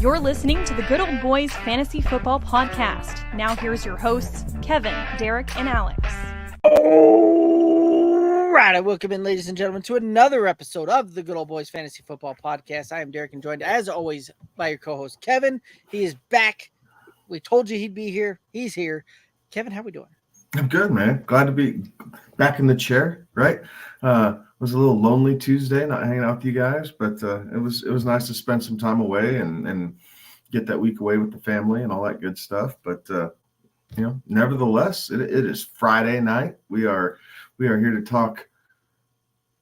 You're listening to the Good Old Boys Fantasy Football Podcast. Now here's your hosts, Kevin, Derek, and Alex. All right, welcome in, ladies and gentlemen, to another episode of the Good Old Boys Fantasy Football Podcast. I am Derek and joined, as always, by your co-host, Kevin. He is back. We told you he'd be here. He's here. Kevin, how we doing? I'm good, man. Glad to be back in the chair, right? It was a little lonely Tuesday, not hanging out with you guys, but it was nice to spend some time away and get that week away with the family and all that good stuff. But nevertheless, it is Friday night. We are here to talk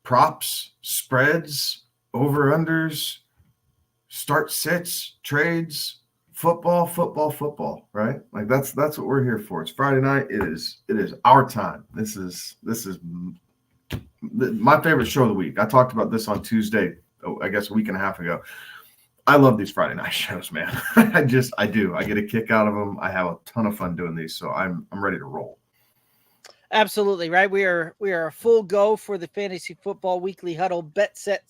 props, spreads, over-unders, start sits, trades, football, right? Like that's what we're here for. It's Friday night. It is our time. This is my favorite show of the week. I talked about this on Tuesday, I guess a week and a half ago. I love these Friday night shows, man. I do. I get a kick out of them. I have a ton of fun doing these, so I'm ready to roll. Absolutely, right? We are a full go for the Fantasy Football Weekly Huddle bet set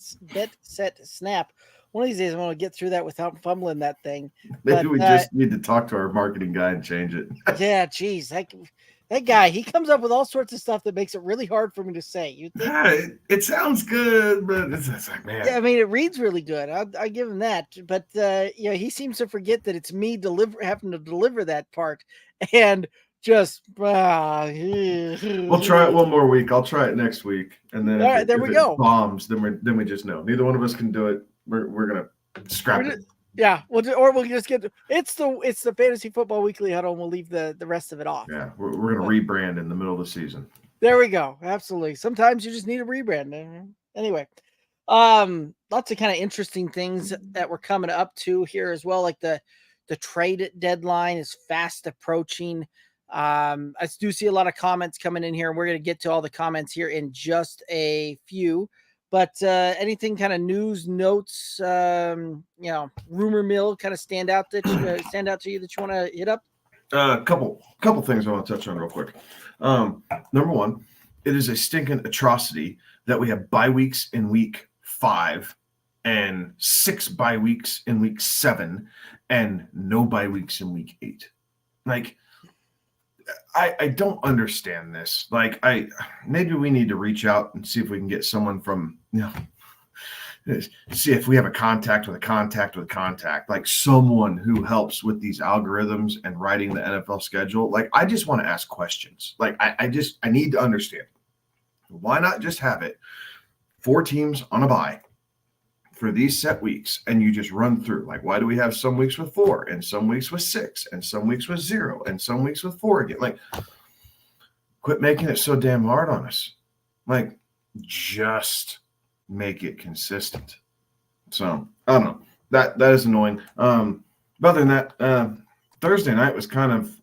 snap. One of these days I'm going to get through that without fumbling that thing. Maybe we just need to talk to our marketing guy and change it. Yeah, geez. That guy, he comes up with all sorts of stuff that makes it really hard for me to say. You think it sounds good, but it's like, man. Yeah, I mean, it reads really good. I give him that. But, he seems to forget that it's me having to deliver that part. And just we'll try it one more week. I'll try it next week. And then all right, there we go. Bombs, then we just know. Neither one of us can do it. We're going to scrap it. Yeah, we'll just get it's the Fantasy Football Weekly Huddle, and we'll leave the rest of it off. Yeah, we're going to rebrand in the middle of the season. There we go. Absolutely. Sometimes you just need a rebrand. Anyway, lots of kind of interesting things that we're coming up to here as well. Like the trade deadline is fast approaching. I do see a lot of comments coming in here, and we're going to get to all the comments here in just a few. But anything kind of news, notes, rumor mill kind of stand out to you that you want to hit up? A couple things I want to touch on real quick. Number one, it is a stinking atrocity that we have bye weeks in week 5 and 6 bye weeks in week 7 and no bye weeks in week 8. Like, I don't understand this. Like, maybe we need to reach out and see if we can get someone from, see if we have a contact, like someone who helps with these algorithms and writing the NFL schedule. Like, I just want to ask questions. Like, I need to understand. Why not just have it 4 teams on a bye for these set weeks, and you just run through? Like, why do we have some weeks with 4 and some weeks with 6 and some weeks with 0 and some weeks with 4 again? Like, quit making it so damn hard on us. Like, just make it consistent. So I don't know. That is annoying. But other than that, Thursday night was kind of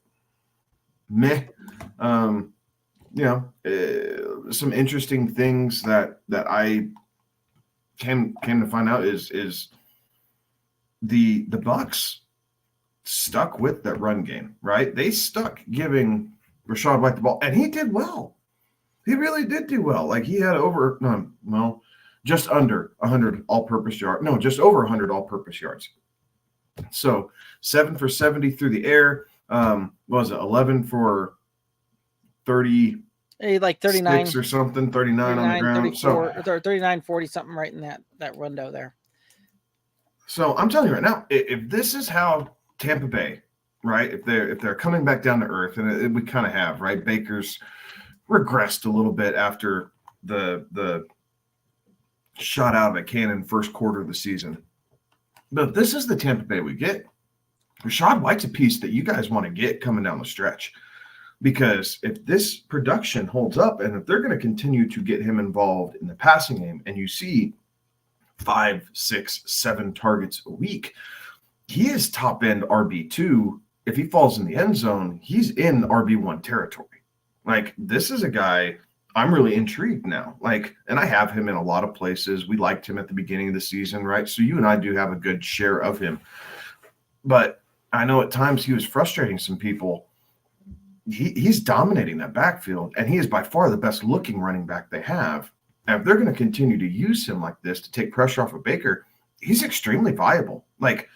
meh. Some interesting things that I came to find out is the Bucs stuck with that run game, right? They stuck giving Rachaad White the ball, and he did well. He really did do well. Like, he had just under 100 all-purpose yards. No, just over 100 all-purpose yards. So 7 for 70 through the air. What was it? 11 for 30. Like 39 or something, 39 on the ground. 34, or 39, 40, something right in that window there. So I'm telling you right now, if this is how Tampa Bay, right, if they're coming back down to earth, and we kind of have, right, Baker's regressed a little bit after the shot out of a cannon first quarter of the season. But if this is the Tampa Bay we get, Rachaad White's a piece that you guys want to get coming down the stretch. Because if this production holds up, and if they're going to continue to get him involved in the passing game, and you see 5, 6, 7 targets a week, he is top end RB2. If he falls in the end zone, he's in RB1 territory. Like, this is a guy I'm really intrigued now. Like, and I have him in a lot of places. We liked him at the beginning of the season, right? So you and I do have a good share of him. But I know at times he was frustrating some people. He's dominating that backfield, and he is by far the best looking running back they have. And if they're going to continue to use him like this to take pressure off of Baker, he's extremely viable. Like,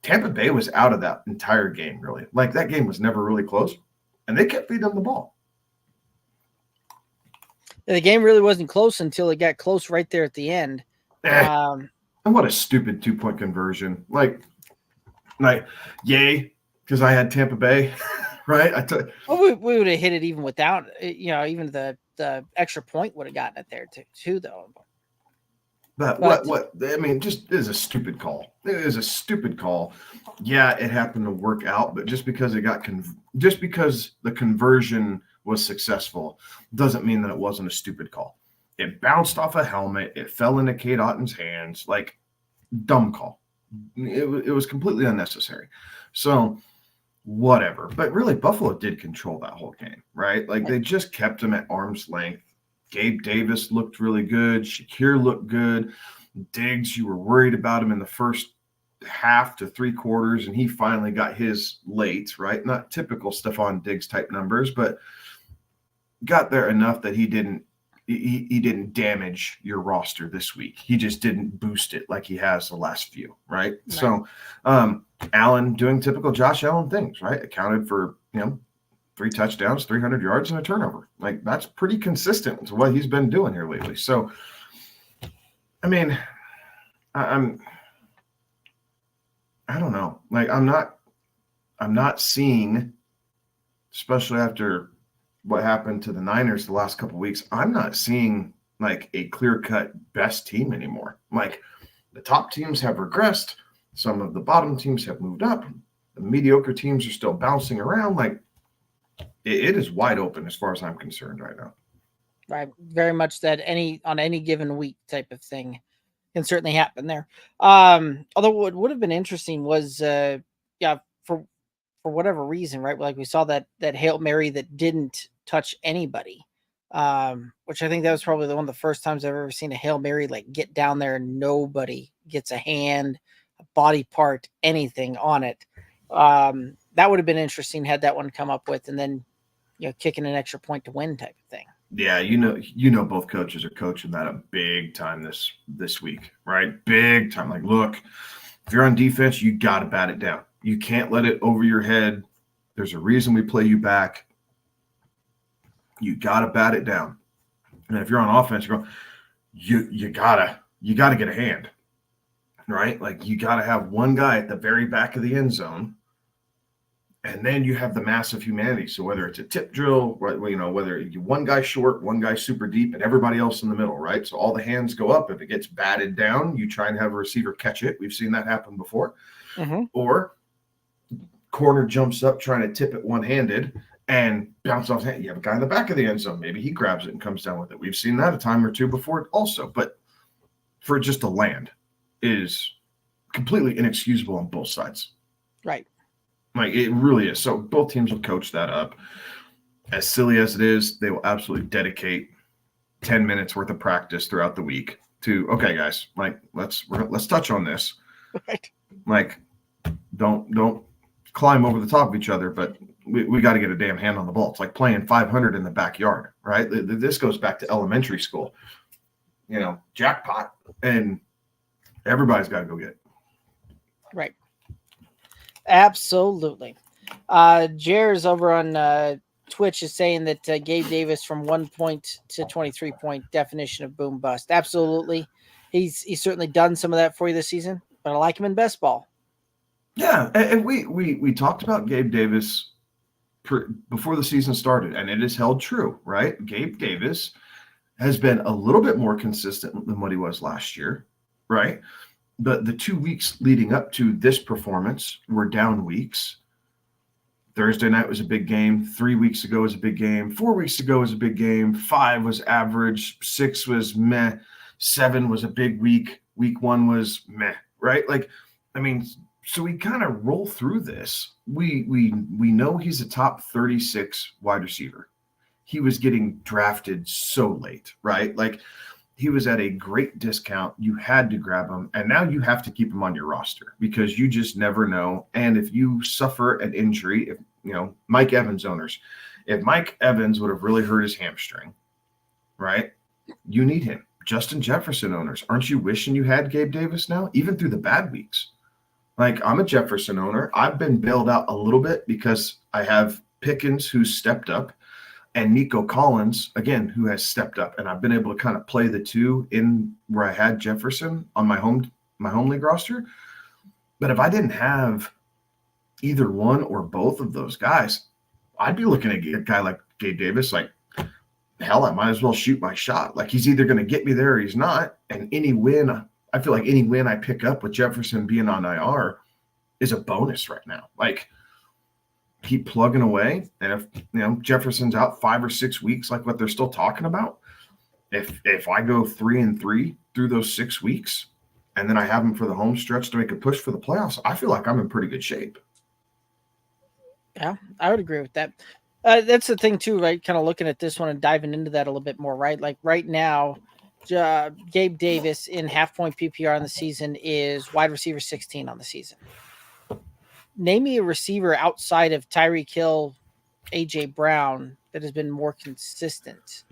Tampa Bay was out of that entire game, really. Like, that game was never really close, and they kept feeding them the ball. The game really wasn't close until it got close right there at the end. And what a stupid 2-point conversion. Like, yay, because I had Tampa Bay, right? We would have hit it even without, even the extra point would have gotten it there too, though. But what I mean, just is a stupid call. It is a stupid call. Yeah, it happened to work out, but just because just because the conversion was successful doesn't mean that it wasn't a stupid call. It bounced off a helmet. It fell into Kate Otten's hands. Like, dumb call. It was completely unnecessary. So whatever. But really, Buffalo did control that whole game, right? Like, they just kept him at arm's length. Gabe Davis looked really good. Shakir looked good. Diggs, you were worried about him in the first half to 3 quarters, and he finally got his late, right? Not typical Stephon Diggs type numbers, but got there enough that he didn't damage your roster this week. He just didn't boost it like he has the last few, right? So Allen doing typical Josh Allen things, right? Accounted for, 3 touchdowns, 300 yards, and a turnover. Like, that's pretty consistent to what he's been doing here lately. So, I mean, I don't know. Like, I'm not seeing, especially after what happened to the Niners the last couple of weeks, I'm not seeing like a clear-cut best team anymore. Like, the top teams have regressed. Some of the bottom teams have moved up. The mediocre teams are still bouncing around. Like, it is wide open as far as I'm concerned right now. Right. Very much that on any given week type of thing can certainly happen there. Although what would have been interesting was, for whatever reason, right? Like, we saw that Hail Mary that didn't touch anybody, which I think that was probably one of the first times I've ever seen a Hail Mary like get down there and nobody gets a hand, a body part, anything on it. That would have been interesting had that one come up with, and then, kicking an extra point to win type of thing. Yeah, both coaches are coaching that a big time this week, right? Big time. Like, look, if you're on defense, you got to bat it down. You can't let it over your head. There's a reason we play you back. You got to bat it down. And if you're on offense, you're going, you gotta get a hand, right? Like, you got to have one guy at the very back of the end zone. And then you have the massive humanity. So whether it's a tip drill, whether you one guy short, one guy super deep, and everybody else in the middle, right? So all the hands go up. If it gets batted down, you try and have a receiver catch it. We've seen that happen before. Mm-hmm. Or corner jumps up trying to tip it one-handed and bounce off his hand. You have a guy in the back of the end zone. Maybe he grabs it and comes down with it. We've seen that a time or two before also. But for it just to land is completely inexcusable on both sides. Right. Like, it really is. So both teams will coach that up. As silly as it is, they will absolutely dedicate 10 minutes worth of practice throughout the week to, okay, guys, like, let's touch on this. Right. Like, don't climb over the top of each other, but we got to get a damn hand on the ball. It's like playing 500 in the backyard, right? This goes back to elementary school, jackpot, and everybody's got to go get it. Right. Absolutely. Jer's over on Twitch is saying that Gabe Davis from 1 point to 23 point definition of boom bust. Absolutely. He's certainly done some of that for you this season, but I like him in best ball. Yeah, and we talked about Gabe Davis before the season started, and it is held true, right? Gabe Davis has been a little bit more consistent than what he was last year, right? But the 2 weeks leading up to this performance were down weeks. Thursday night was a big game. 3 weeks ago was a big game. 4 weeks ago was a big game. 5 was average. 6 was meh. 7 was a big week. Week 1 was meh, right? Like, I mean, so we kind of roll through this. We know he's a top 36 wide receiver. He was getting drafted so late, right? Like, he was at a great discount. You had to grab him, and now you have to keep him on your roster because you just never know. And if you suffer an injury, if Mike Evans owners, if Mike Evans would have really hurt his hamstring, right? You need him. Justin Jefferson owners, aren't you wishing you had Gabe Davis now, even through the bad weeks? Like, I'm a Jefferson owner. I've been bailed out a little bit because I have Pickens, who's stepped up, and Nico Collins, again, who has stepped up. And I've been able to kind of play the two in where I had Jefferson on my home league roster. But if I didn't have either one or both of those guys, I'd be looking at a guy like Gabe Davis, like, hell, I might as well shoot my shot. Like, he's either going to get me there or he's not. And any win, I feel like any win I pick up with Jefferson being on IR is a bonus right now. Like, keep plugging away. And if, Jefferson's out 5 or 6 weeks, like what they're still talking about, if I go 3-3 through those 6 weeks, and then I have him for the home stretch to make a push for the playoffs, I feel like I'm in pretty good shape. Yeah, I would agree with that. That's the thing too, right? Kind of looking at this one and diving into that a little bit more, right? Like right now, Gabe Davis in half-point PPR on the season is wide receiver 16 on the season. Name me a receiver outside of Tyreek Hill, AJ Brown that has been more consistent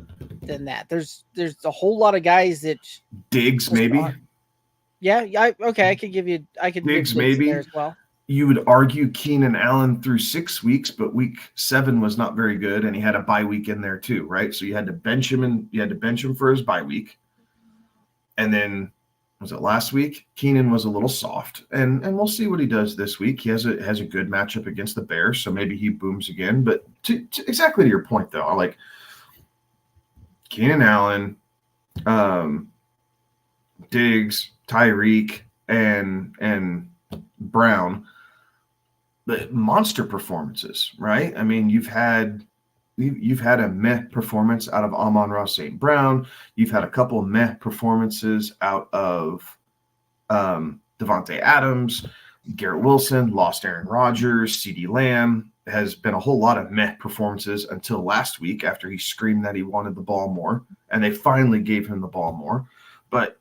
than that. There's a whole lot of guys that Diggs maybe. I could give Diggs maybe there as well. You would argue Keenan Allen through 6 weeks, but week 7 was not very good, and he had a bye week in there too, right? So you had to bench him, and you had to bench him for his bye week. And then was it last week? Keenan was a little soft, and we'll see what he does this week. He has a good matchup against the Bears, so maybe he booms again. But exactly to your point, though, I like Keenan Allen, Diggs, Tyreek, and Brown. The monster performances, right? I mean, you've had a meh performance out of Amon-Ra St. Brown. You've had a couple of meh performances out of Devontae Adams, Garrett Wilson, lost Aaron Rodgers, CeeDee Lamb. Has been a whole lot of meh performances until last week after he screamed that he wanted the ball more, and they finally gave him the ball more. But,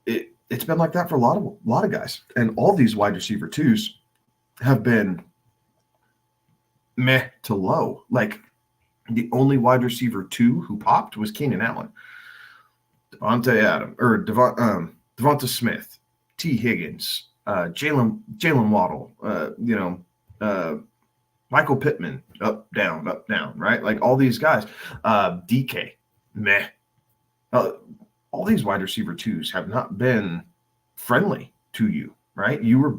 it's been like that for a lot of guys. And all these wide receiver twos have been meh to low. Like, the only wide receiver 2 who popped was Keenan Allen, Devonta Smith, T. Higgins, Jalen Waddle, Michael Pittman, up, down, right? Like all these guys, DK, meh. All these wide receiver 2s have not been friendly to you, right? You were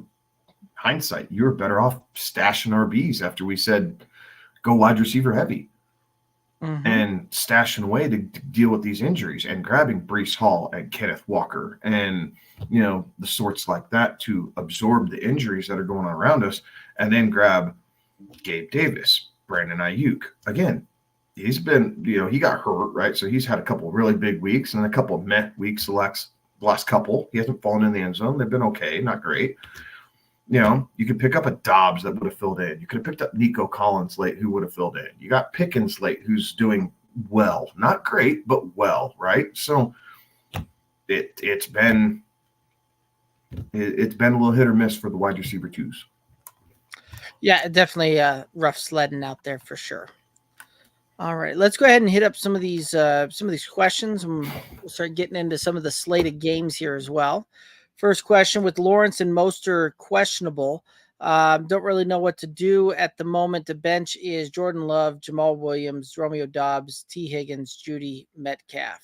better off stashing RBs after we said go wide receiver heavy, and stashing away to deal with these injuries, and grabbing Breece Hall and Kenneth Walker and the sorts like that to absorb the injuries that are going on around us, and then grab Gabe Davis, Brandon Ayuk. Again, he's been, he got hurt, right? So he's had a couple of really big weeks and a couple of meh weeks the last couple. He hasn't fallen in the end zone. They've been okay, not great. You could pick up a Dobbs that would have filled in. You could have picked up Nico Collins late, who would have filled in. You got Pickens late, who's doing well. Not great, but well, right? So it's been a little hit or miss for the wide receiver 2s. Yeah, definitely rough sledding out there for sure. All right, let's go ahead and hit up some of these questions, and we'll start getting into some of the slated games here as well. First question: with Lawrence and Mostert questionable, don't really know what to do at the moment. The bench is Jordan Love, Jamal Williams, Romeo Doubs, T. Higgins, Judy Metcalf.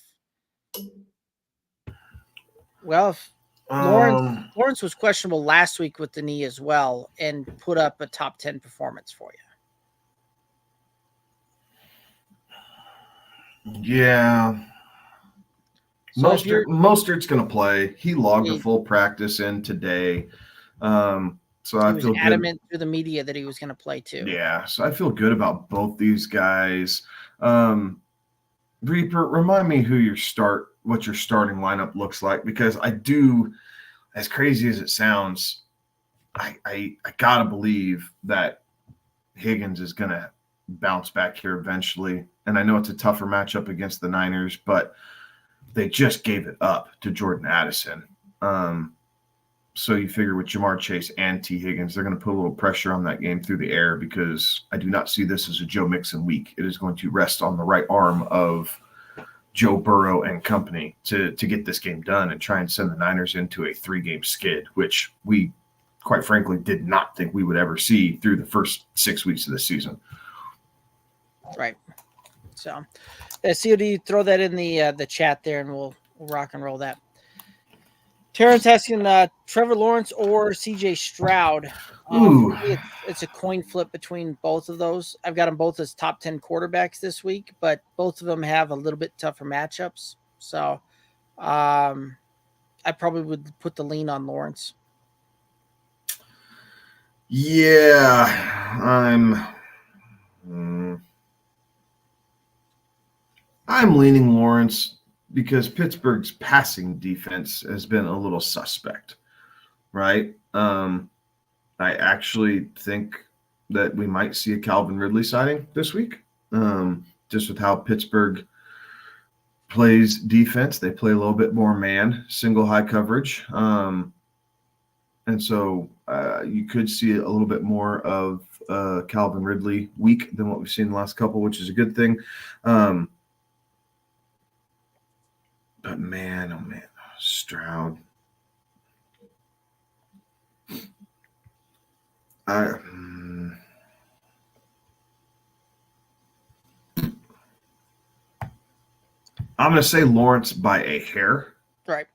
Well, if Lawrence was questionable last week with the knee as well, and put up a top 10 performance for you. Yeah. So Mostert's going to play. He logged a full practice in today. So I feel adamant to the media that he was going to play too. Yeah. So I feel good about both these guys. Reaper, remind me what your starting lineup looks like, because I do, as crazy as it sounds, I got to believe that Higgins is going to bounce back here eventually. And I know it's a tougher matchup against the Niners, but they just gave it up to Jordan Addison. So you figure with Jamar Chase and T. Higgins, they're going to put a little pressure on that game through the air, because I do not see this as a Joe Mixon week. It is going to rest on the right arm of Joe Burrow and company to get this game done and try and send the Niners into a 3-game skid, which we, quite frankly, did not think we would ever see through the first 6 weeks of the season. Right. So, COD, throw that in the chat there, and we'll rock and roll that. Terrence asking Trevor Lawrence or CJ Stroud. Ooh. For me, it's a coin flip between both of those. I've got them both as top 10 quarterbacks this week, but both of them have a little bit tougher matchups. So I probably would put the lean on Lawrence. Yeah, I'm leaning Lawrence because Pittsburgh's passing defense has been a little suspect, right? I actually think that we might see a Calvin Ridley sighting this week, just with how Pittsburgh plays defense. They play a little bit more man, single high coverage. And so you could see a little bit more of Calvin Ridley week than what we've seen the last couple, which is a good thing. But man, oh man, Stroud. I'm going to say Lawrence by a hair. Right.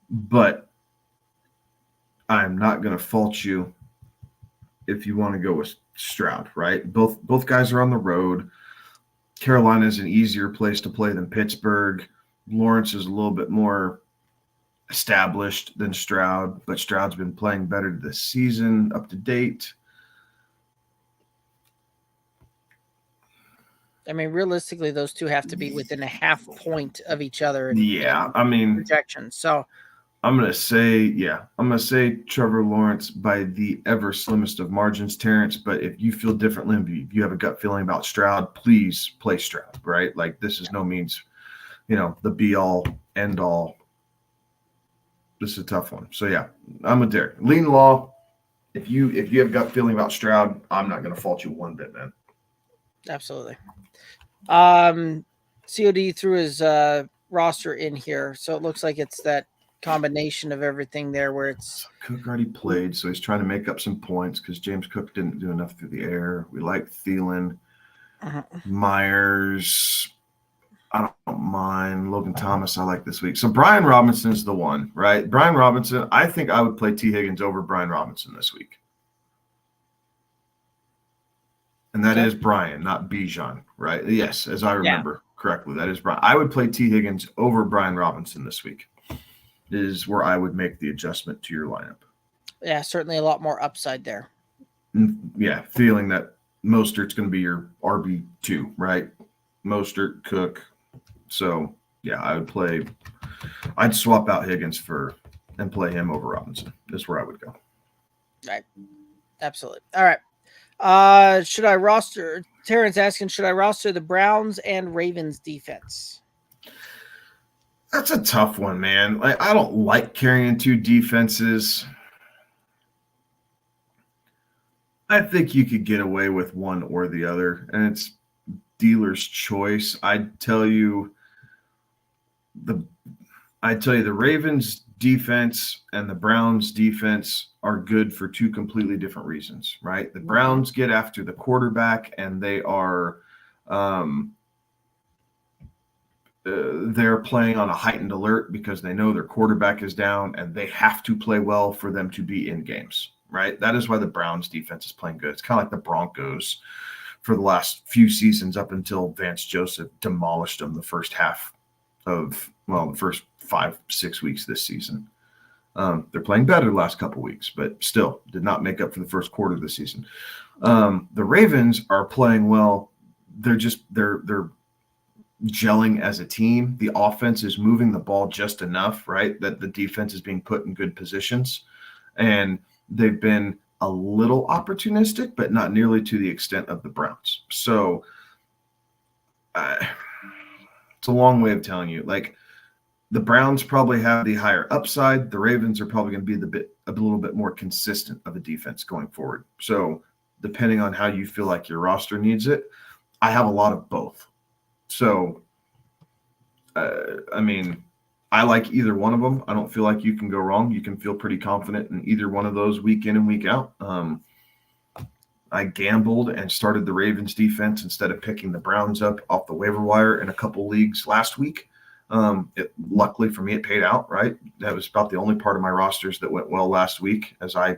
But I'm not going to fault you if you want to go with Stroud, right? Both guys are on the road. Carolina is an easier place to play than Pittsburgh. Lawrence is a little bit more established than Stroud, but Stroud's been playing better this season, up to date. I mean, realistically, those two have to be within a half point of each other. Yeah, I mean, projections. So I'm going to say Trevor Lawrence by the ever slimmest of margins, Terrence. But if you feel differently, if you have a gut feeling about Stroud, please play Stroud, right? Like, this is no means, the be all, end all. This is a tough one. So yeah, I'm with Derek. Lean Law. If you have gut feeling about Stroud, I'm not going to fault you one bit, man. Absolutely. COD threw his roster in here, so it looks like it's that combination of everything there where it's Cook already played, so he's trying to make up some points because James Cook didn't do enough through the air. We like Thielen, Myers. I don't mind Logan Thomas. I like this week. So Brian Robinson's the one, right? Brian Robinson. I think I would play T. Higgins over Brian Robinson this week. And that is Brian, not Bijan, right? Yes, as I remember correctly, that is Brian. I would play T. Higgins over Brian Robinson this week. Is where I would make the adjustment to your lineup. Yeah, certainly a lot more upside there. Yeah, feeling that Mostert's going to be your RB2, right? Mostert, Cook. So, yeah, I'd swap out Higgins and play him over Robinson. That's where I would go. Right. Absolutely. All right. Terrence asking, should I roster the Browns and Ravens defense? That's a tough one, man. Like, I don't like carrying two defenses. I think you could get away with one or the other, and it's dealer's choice. I'd tell you the Ravens defense and the Browns defense are good for two completely different reasons, right? The Browns get after the quarterback, and they are they're playing on a heightened alert because they know their quarterback is down and they have to play well for them to be in games, right? That is why the Browns defense is playing good. It's kind of like the Broncos for the last few seasons up until Vance Joseph demolished them the first 5-6 weeks this season. They're playing better the last couple weeks, but still did not make up for the first quarter of the season. The Ravens are playing well. They're gelling as a team. The offense is moving the ball just enough, right, that the defense is being put in good positions. And they've been a little opportunistic, but not nearly to the extent of the Browns. So it's a long way of telling you, like, the Browns probably have the higher upside. The Ravens are probably going to be a little bit more consistent of a defense going forward. So depending on how you feel like your roster needs it, I have a lot of both. So I mean, I like either one of them. I don't feel like you can go wrong. You can feel pretty confident in either one of those week in and week out. I gambled and started the Ravens defense instead of picking the Browns up off the waiver wire in a couple leagues last week. Luckily for me, it paid out, right? That was about the only part of my rosters that went well last week, as I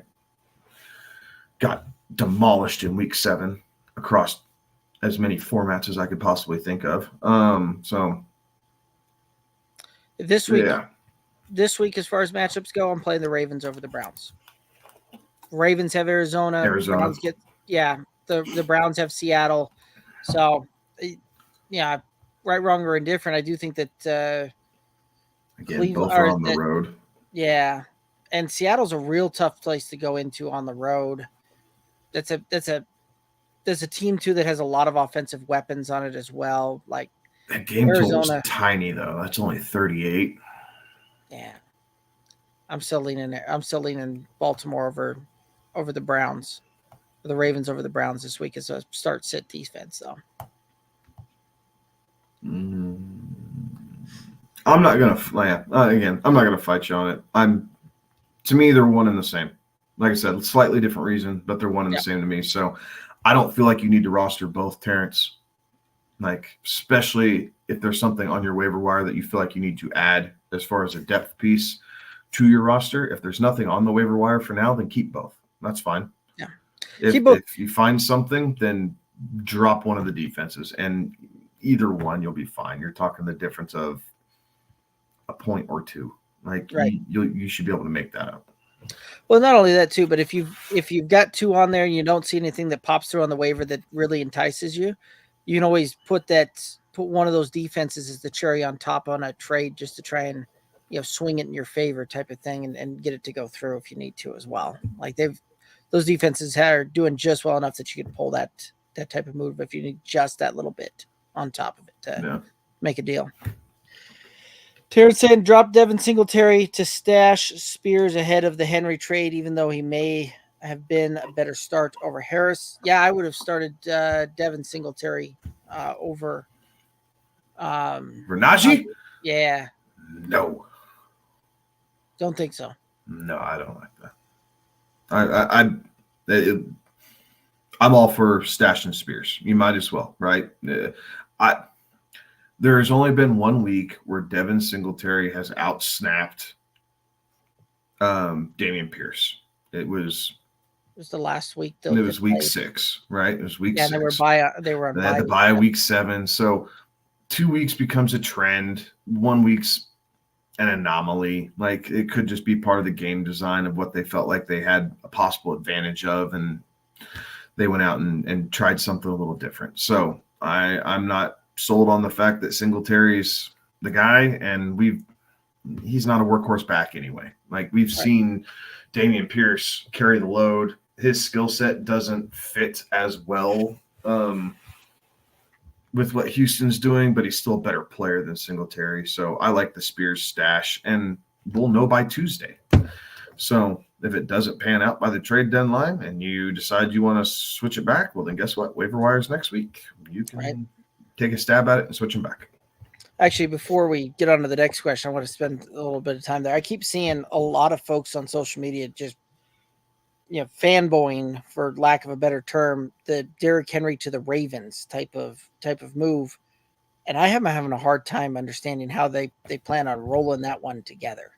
got demolished in week 7 across as many formats as I could possibly think of. So this week, as far as matchups go, I'm playing the Ravens over the Browns. Ravens have Arizona. Browns the Browns have Seattle. So, yeah, right, wrong, or indifferent, I do think that again, both are on the road. Yeah, and Seattle's a real tough place to go into on the road. That's a team too that has a lot of offensive weapons on it as well. Like that game total's tiny though. That's only 38. Yeah, I'm still leaning there. I'm still leaning Baltimore over the Browns, the Ravens over the Browns this week as a start-sit defense, though. I'm not gonna fight you on it. To me, they're one and the same. Like I said, slightly different reason, but they're one and the same to me. So I don't feel like you need to roster both, Terrence. Like, especially if there's something on your waiver wire that you feel like you need to add as far as a depth piece to your roster. If there's nothing on the waiver wire for now, then keep both. That's fine. Yeah. If you find something, then drop one of the defenses, and either one, you'll be fine. You're talking the difference of a point or two. Like, right. You should be able to make that up. Well, not only that too, but if you've got 2 on there and you don't see anything that pops through on the waiver that really entices you, you can always put one of those defenses as the cherry on top on a trade just to try and swing it in your favor type of thing and get it to go through if you need to as well. Like those defenses are doing just well enough that you can pull that type of move if you need just that little bit on top of it to make a deal. Terrence saying drop Devin Singletary to stash Spears ahead of the Henry trade, even though he may have been a better start over Harris. Yeah, I would have started Devin Singletary over Najee? Yeah. No. Don't think so. No, I don't like that. I'm all for stashing Spears. You might as well, right? There has only been 1 week where Devin Singletary has outsnapped Dameon Pierce. It was the last week. It was week 6, right? It was week 6. They were on they had to buy week 7. So 2 weeks becomes a trend. 1 week's an anomaly. Like, it could just be part of the game design of what they felt like they had a possible advantage of, and they went out and tried something a little different. So I'm not sold on the fact that Singletary's the guy, and he's not a workhorse back anyway. Like, we've seen Dameon Pierce carry the load. His skill set doesn't fit as well with what Houston's doing, but he's still a better player than Singletary. So I like the Spears stash, and we'll know by Tuesday. So if it doesn't pan out by the trade deadline and you decide you want to switch it back, well, then guess what? Waiver wires next week. You can take a stab at it and switch them back. Actually, before we get on to the next question, I want to spend a little bit of time there. I keep seeing a lot of folks on social media just, fanboying, for lack of a better term, the Derrick Henry to the Ravens type of move. And I am having a hard time understanding how they plan on rolling that one together.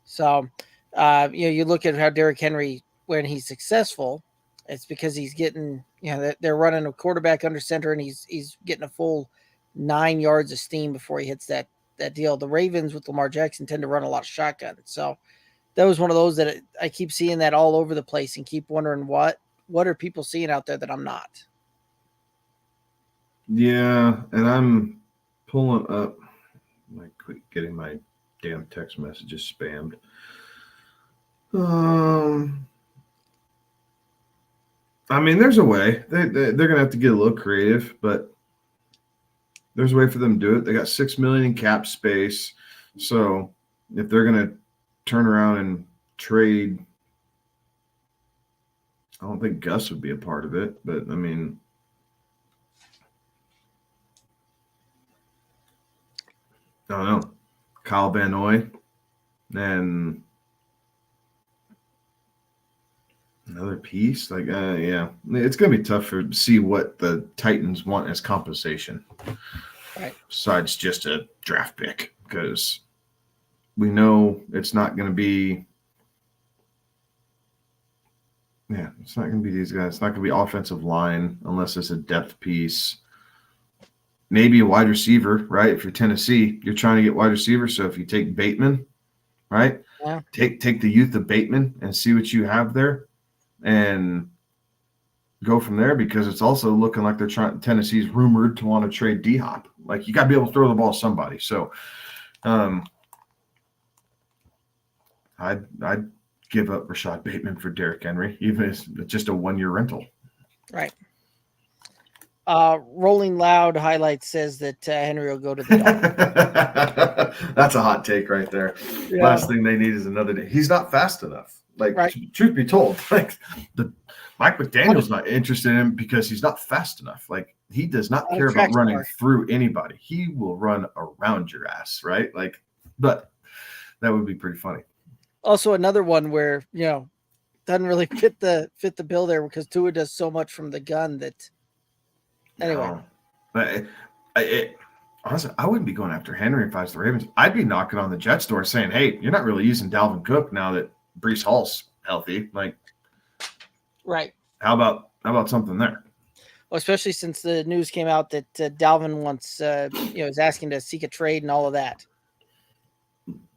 So, you look at how Derrick Henry, when he's successful, it's because he's getting, they're running a quarterback under center and he's getting a full 9 yards of steam before he hits that deal. The Ravens with Lamar Jackson tend to run a lot of shotgun. So that was one of those that I keep seeing that all over the place and keep wondering what are people seeing out there that I'm not. Yeah, and I'm pulling up. Getting my damn text messages spammed. I mean, there's a way. They're going to have to get a little creative, but there's a way for them to do it. They got $6 million in cap space. So if they're going to turn around and trade, I don't think Gus would be a part of it, but I mean, I don't know, Kyle Van Noy and another piece. Like, yeah, it's going to be tough to see what the Titans want as compensation. Right. Besides just a draft pick, because we know it's not going to be. Yeah, it's not going to be these guys. It's not going to be offensive line unless it's a depth piece. Maybe a wide receiver, right? If you're Tennessee, you're trying to get wide receiver. So if you take Bateman, right? Yeah. Take the youth of Bateman and see what you have there, and go from there. Because it's also looking like they're trying. Tennessee's rumored to want to trade D-Hop. Like, you got to be able to throw the ball to somebody. So, I'd give up Rashad Bateman for Derrick Henry, even if it's just a 1-year rental. Right. Rolling Loud highlights says that Henry will go to the Dolphins. That's a hot take right there. Yeah. Last thing they need is another day. He's not fast enough. Like, right. Truth be told, like Mike McDaniel's not interested in him because he's not fast enough. Like, he does not care about running through anybody. He will run around your ass, right? Like, but that would be pretty funny. Also, another one where, doesn't really fit the bill there because Tua does so much from the gun that. Anyway, honestly, I wouldn't be going after Henry if I was the Ravens. I'd be knocking on the Jets door saying, "Hey, you're not really using Dalvin Cook now that Breece Hall's healthy. Like, right? How about something there?" Well, especially since the news came out that Dalvin wants, is asking to seek a trade and all of that.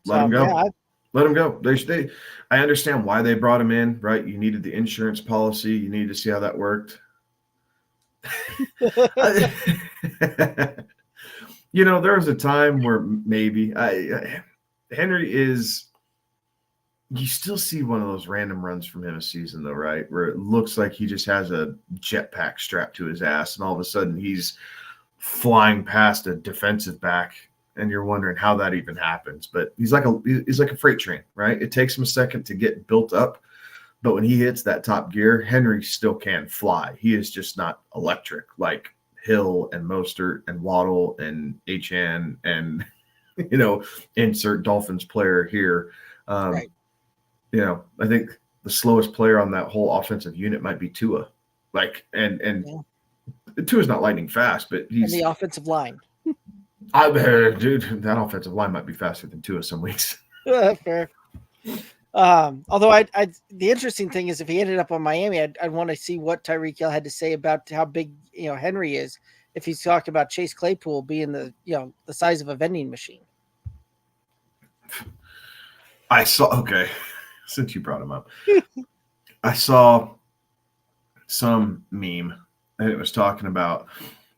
Let him go. Yeah, let him go. I understand why they brought him in, right? You needed the insurance policy. You needed to see how that worked. There was a time where maybe Henry is. You still see one of those random runs from him a season, though, right? Where it looks like he just has a jetpack strapped to his ass, and all of a sudden he's flying past a defensive back, and you're wondering how that even happens. But he's like a freight train, right? It takes him a second to get built up. But when he hits that top gear, Henry still can fly. He is just not electric like Hill and Mostert and Waddle and HN and, insert Dolphins player here. Right. I think the slowest player on that whole offensive unit might be Tua. Like, and Tua's not lightning fast, but he's the offensive line. Dude, that offensive line might be faster than Tua some weeks. Fair. Although the interesting thing is if he ended up on Miami, I'd want to see what Tyreek Hill had to say about how big, Henry is. If he's talked about Chase Claypool being the size of a vending machine. Since you brought him up, I saw some meme and it was talking about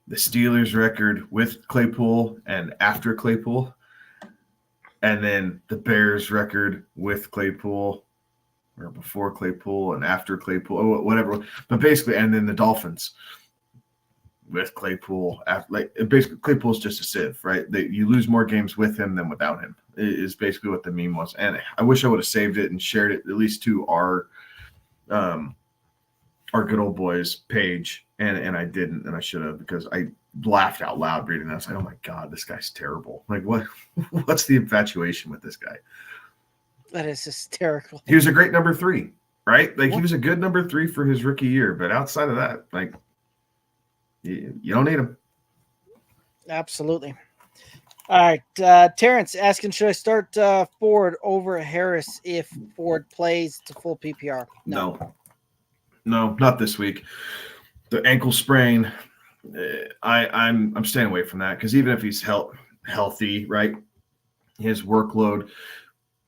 the Steelers record with Claypool and after Claypool. And then the Bears record with Claypool or before Claypool and after Claypool, or whatever. But basically, and then the Dolphins with Claypool. Basically, Claypool's just a sieve, right? You lose more games with him than without him is basically what the meme was. And I wish I would have saved it and shared it at least to our good old boys page. And I didn't, and I should have, because I laughed out loud reading that. I was like, oh my God, this guy's terrible. Like, what's the infatuation with this guy? That is hysterical. He was a great number 3, right? Like, he was a good number 3 for his rookie year. But outside of that, like, you don't need him. Absolutely. All right. Terrence asking, should I start Ford over Harris if Ford plays to full PPR? No, not this week. The ankle sprain, I'm staying away from that, because even if he's healthy, right, his workload,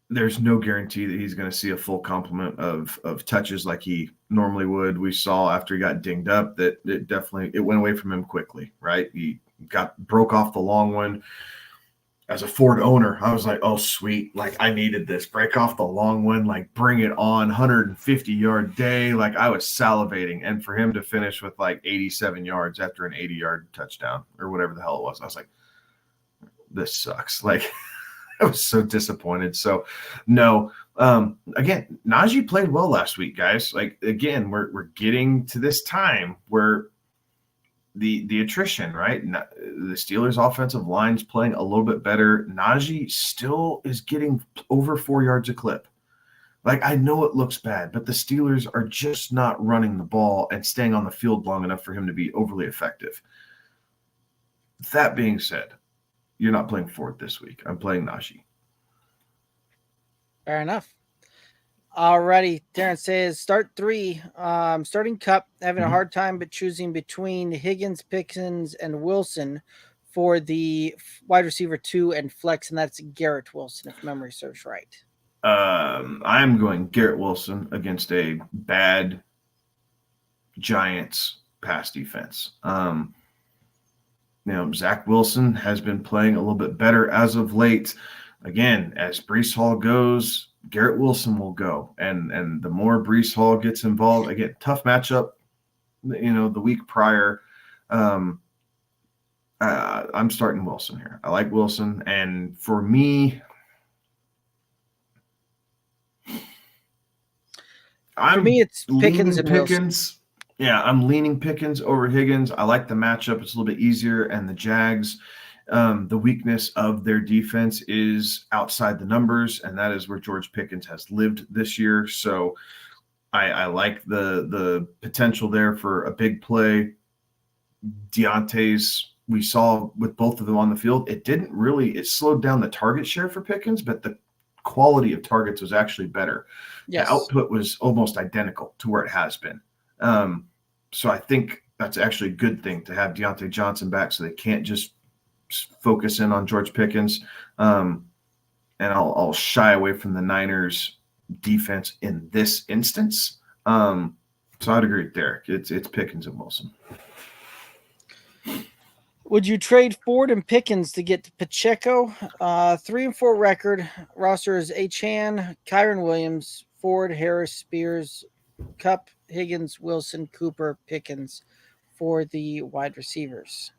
there's no guarantee that he's going to see a full complement of touches like he normally would. We saw after he got dinged up that it went away from him quickly, right? He broke off the long one. As a Ford owner, I was like, oh, sweet. Like, I needed this. Break off the long one, like, bring it on, 150-yard day. Like, I was salivating. And for him to finish with, like, 87 yards after an 80-yard touchdown or whatever the hell it was, I was like, this sucks. Like, I was so disappointed. So, no. Again, Najee played well last week, guys. Like, again, we're getting to this time where the attrition, right? The Steelers' offensive line's playing a little bit better. Najee still is getting over 4 yards a clip. Like, I know it looks bad, but the Steelers are just not running the ball and staying on the field long enough for him to be overly effective. That being said, you're not playing Ford this week. I'm playing Najee. Fair enough. Alrighty, Darren says start 3. Starting Cup, having a hard time but choosing between Higgins, Pickens, and Wilson for the wide receiver 2 and flex, and that's Garrett Wilson, if memory serves right. I'm going Garrett Wilson against a bad Giants pass defense. Zach Wilson has been playing a little bit better as of late. Again, as Breece Hall goes, Garrett Wilson will go. And the more Breece Hall gets involved, again, tough matchup, the week prior. I'm starting Wilson here. I like Wilson. And for me, it's Pickens and Pickens. Wilson. Yeah, I'm leaning Pickens over Higgins. I like the matchup. It's a little bit easier. And the Jags, the weakness of their defense is outside the numbers, and that is where George Pickens has lived this year. So I like the potential there for a big play. Deontay's, we saw with both of them on the field, it slowed down the target share for Pickens, but the quality of targets was actually better. Yes. The output was almost identical to where it has been. So I think that's actually a good thing to have Deontay Johnson back, so they can't just focus in on George Pickens. And I'll shy away from the Niners defense in this instance. So I'd agree with Derek. It's Pickens and Wilson. Would you trade Ford and Pickens to get to Pacheco? 3-4 record. Roster is Achane, Kyron Williams, Ford, Harris, Spears, Kupp, Higgins, Wilson, Cooper, Pickens for the wide receivers.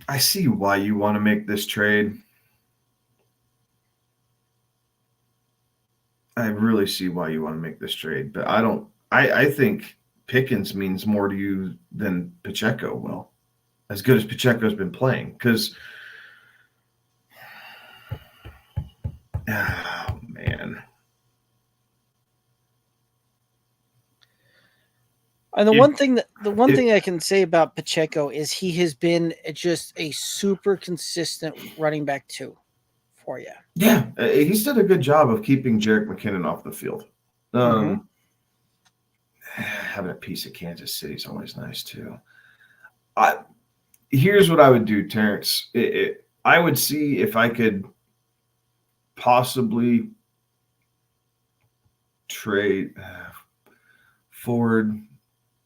I see why you want to make this trade. I really see why you want to make this trade, but I think Pickens means more to you than Pacheco will, as good as Pacheco's been playing. Because, oh, man. And the one thing I can say about Pacheco is he has been just a super consistent running back too for you. Yeah, he's done a good job of keeping Jerick McKinnon off the field. Having a piece of Kansas City is always nice too. Here's what I would do, Terrence. I would see if I could possibly trade Ford.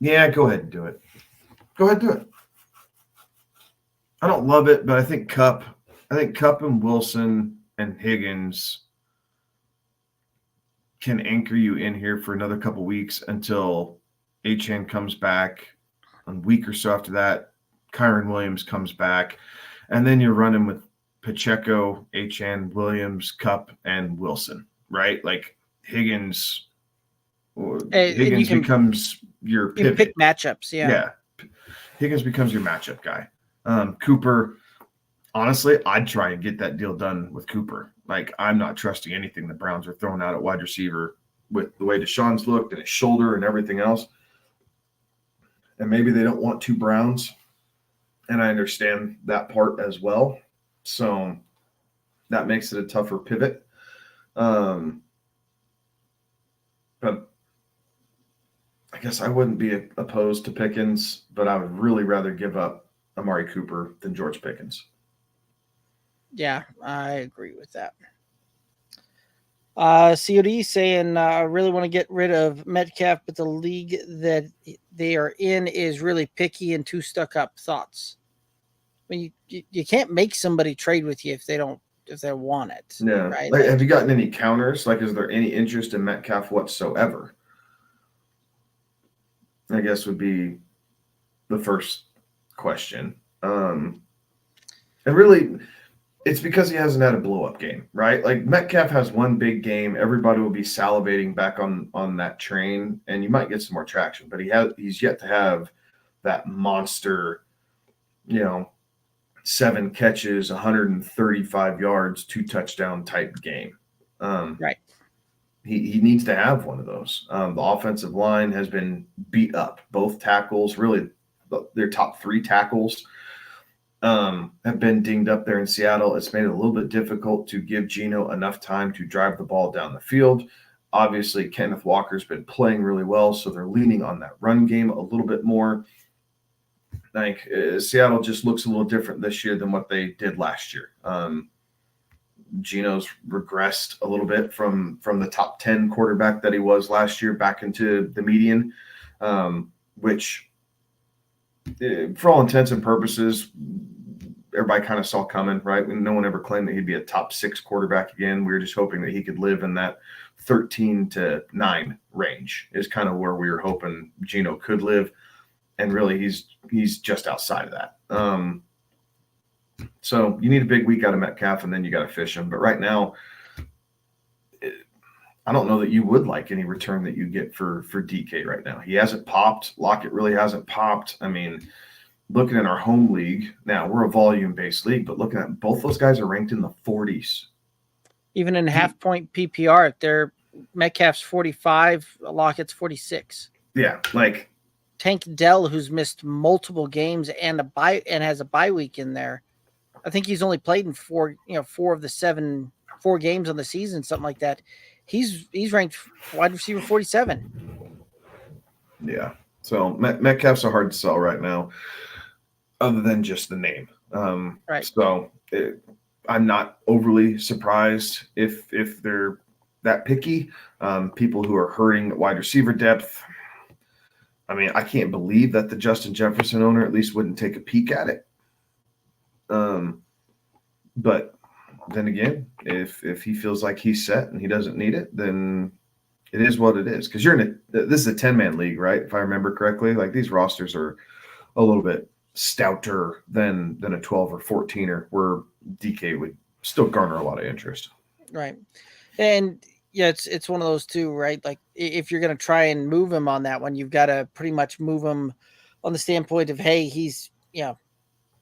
Yeah, go ahead and do it. Go ahead and do it. I don't love it, but I think Kupp and Wilson and Higgins can anchor you in here for another couple weeks until Achane comes back. A week or so after that, Kyron Williams comes back. And then you're running with Pacheco, Achane, Williams, Kupp, and Wilson, right? Like Higgins becomes your pivot. You pick matchups, yeah. Higgins becomes your matchup guy. Cooper, honestly, I'd try and get that deal done with Cooper. Like, I'm not trusting anything the Browns are throwing out at wide receiver with the way Deshaun's looked and his shoulder and everything else. And maybe they don't want 2 Browns, and I understand that part as well. So that makes it a tougher pivot. But I guess I wouldn't be opposed to Pickens, but I would really rather give up Amari Cooper than George Pickens. Yeah, I agree with that. COD saying, I really want to get rid of Metcalf, but the league that they are in is really picky and too stuck up. Thoughts? I mean, you can't make somebody trade with you if they want it. Yeah. Right? Like, have you gotten any counters? Like, is there any interest in Metcalf whatsoever? I guess would be the first question. And really, It's because he hasn't had a blow-up game, right? Like Metcalf has one big game. Everybody will be salivating back on that train, and you might get some more traction. But he's yet to have that monster, 7 catches, 135 yards, 2 touchdown type game. Right. He needs to have one of those. The offensive line has been beat up. Both tackles, really, their top 3 tackles have been dinged up there in Seattle. It's made it a little bit difficult to give Geno enough time to drive the ball down the field. Obviously, Kenneth Walker's been playing really well, so they're leaning on that run game a little bit more. Like Seattle just looks a little different this year than what they did last year. Geno's regressed a little bit from the top 10 quarterback that he was last year back into the median, which for all intents and purposes, everybody kind of saw coming, right? No one ever claimed that he'd be a top 6 quarterback again. We were just hoping that he could live in that 13 to 9 range is kind of where we were hoping Geno could live. And really he's just outside of that. So you need a big week out of Metcalf, and then you got to fish him. But right now, I don't know that you would like any return that you get for DK right now. He hasn't popped. Lockett really hasn't popped. I mean, looking at our home league, now we're a volume-based league, but looking at both those guys are ranked in the 40s. Even in half-point PPR, they're Metcalf's 45, Lockett's 46. Yeah, like Tank Dell, who's missed multiple games and has a bye week in there. I think he's only played in 4 of the 4 games on the season, something like that. He's ranked wide receiver 47. Yeah. So Metcalf's a hard sell right now, other than just the name. Right. So I'm not overly surprised if they're that picky. People who are hurting wide receiver depth. I mean, I can't believe that the Justin Jefferson owner at least wouldn't take a peek at it. But then again, if he feels like he's set and he doesn't need it, then it is what it is. Because this is a 10-man league, right? If I remember correctly, like these rosters are a little bit stouter than a 12 or 14er, where DK would still garner a lot of interest. Right. And yeah, it's one of those two, right? Like if you're going to try and move him on that one, you've got to pretty much move him on the standpoint of, hey, he's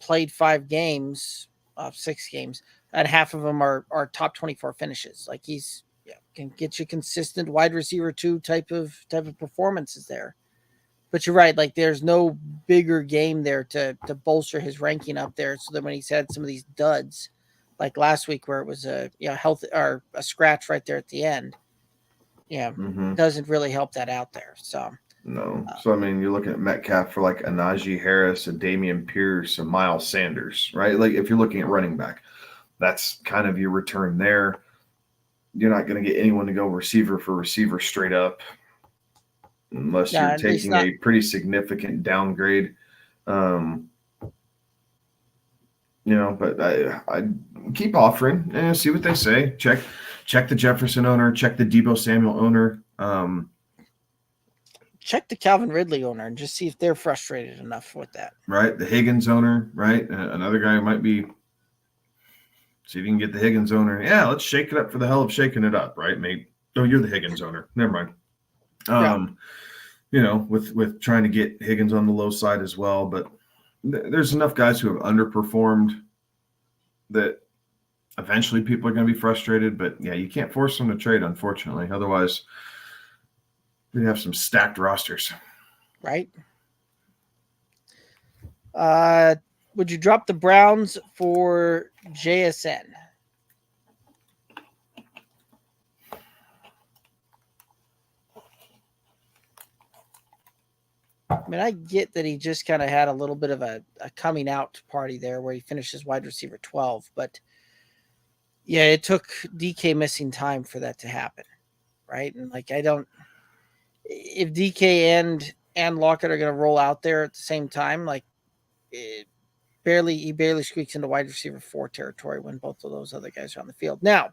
played 5 games, 6 games, and half of them are top 24 finishes. Like he's can get you consistent wide receiver 2 type of performances there. But you're right, like there's no bigger game there to bolster his ranking up there, so that when he's had some of these duds, like last week where it was a health or a scratch right there at the end, doesn't really help that out there. So no. So I mean, you're looking at Metcalf for like a Najee Harris, a Dameon Pierce, a Miles Sanders, right? Like if you're looking at running back, that's kind of your return there. You're not going to get anyone to go receiver for receiver straight up, unless you're taking a pretty significant downgrade. But I keep offering and see what they say. Check the Jefferson owner, check the Deebo Samuel owner. Check the Calvin Ridley owner and just see if they're frustrated enough with that. Right. The Higgins owner, right? Another guy who might be. See if you can get the Higgins owner. Yeah, let's shake it up for the hell of shaking it up, right, mate? Oh, you're the Higgins owner. Never mind. With trying to get Higgins on the low side as well. But there's enough guys who have underperformed that eventually people are going to be frustrated. But, yeah, you can't force them to trade, unfortunately. Otherwise, we have some stacked rosters. Right. Would you drop the Browns for JSN? I mean, I get that he just kind of had a little bit of a coming out party there where he finished as wide receiver 12, but yeah, it took DK missing time for that to happen, right? And like, if DK and Lockett are going to roll out there at the same time, like he barely squeaks into wide receiver 4 territory when both of those other guys are on the field. Now,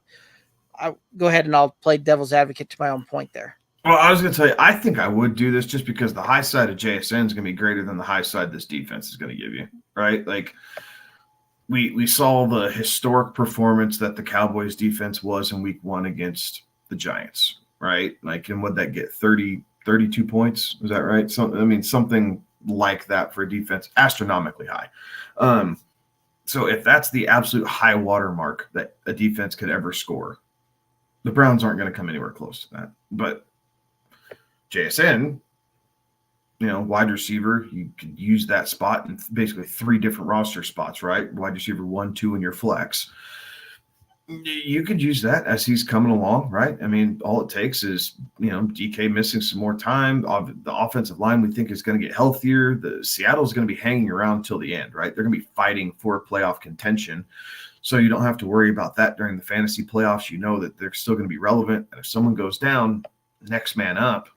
I'll go ahead and I'll play devil's advocate to my own point there. Well, I was going to tell you, I think I would do this just because the high side of JSN is going to be greater than the high side this defense is going to give you, right? Like we saw the historic performance that the Cowboys defense was in week 1 against the Giants, right? Like, and what'd that get? 32 points. Is that right? Something like that for a defense, astronomically high. So if that's the absolute high water mark that a defense could ever score, the Browns aren't going to come anywhere close to that. But JSN, wide receiver, you could use that spot in basically 3 different roster spots, right? Wide receiver 1, 2 in your flex. You could use that as he's coming along, right? I mean, all it takes is, DK missing some more time. The offensive line we think is going to get healthier. The Seattle's going to be hanging around until the end, right? They're going to be fighting for playoff contention. So you don't have to worry about that during the fantasy playoffs. You know that they're still going to be relevant. And if someone goes down, next man up,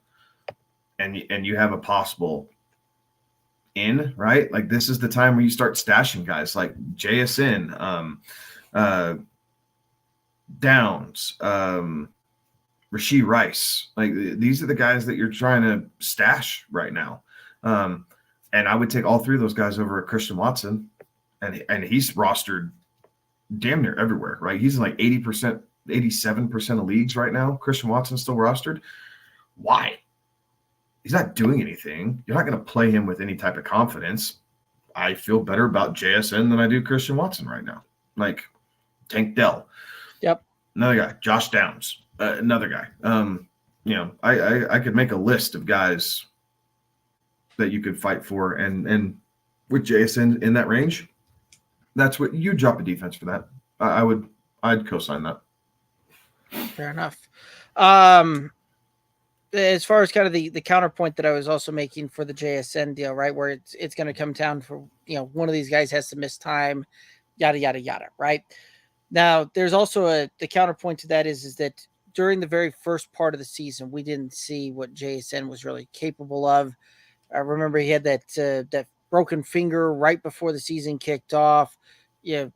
and you have a possible in, right? Like, this is the time where you start stashing guys like JSN, Downs, Rashee Rice. Like, these are the guys that you're trying to stash right now. And I would take all 3 of those guys over a Christian Watson, and he's rostered damn near everywhere, right? He's in like 80%, 87% of leagues right now. Christian Watson's still rostered. Why? He's not doing anything. You're not going to play him with any type of confidence. I feel better about JSN than I do Christian Watson right now. Like, Tank Dell. Yep. Another guy. Josh Downs. Another guy. I could make a list of guys that you could fight for, and with JSN in that range, that's what you drop a defense for that. I'd co-sign that. Fair enough. As far as kind of the counterpoint that I was also making for the JSN deal, right, where it's going to come down for, one of these guys has to miss time, yada, yada, yada, right? Now, there's also the counterpoint to that is that during the very first part of the season, we didn't see what JSN was really capable of. I remember he had that broken finger right before the season kicked off. He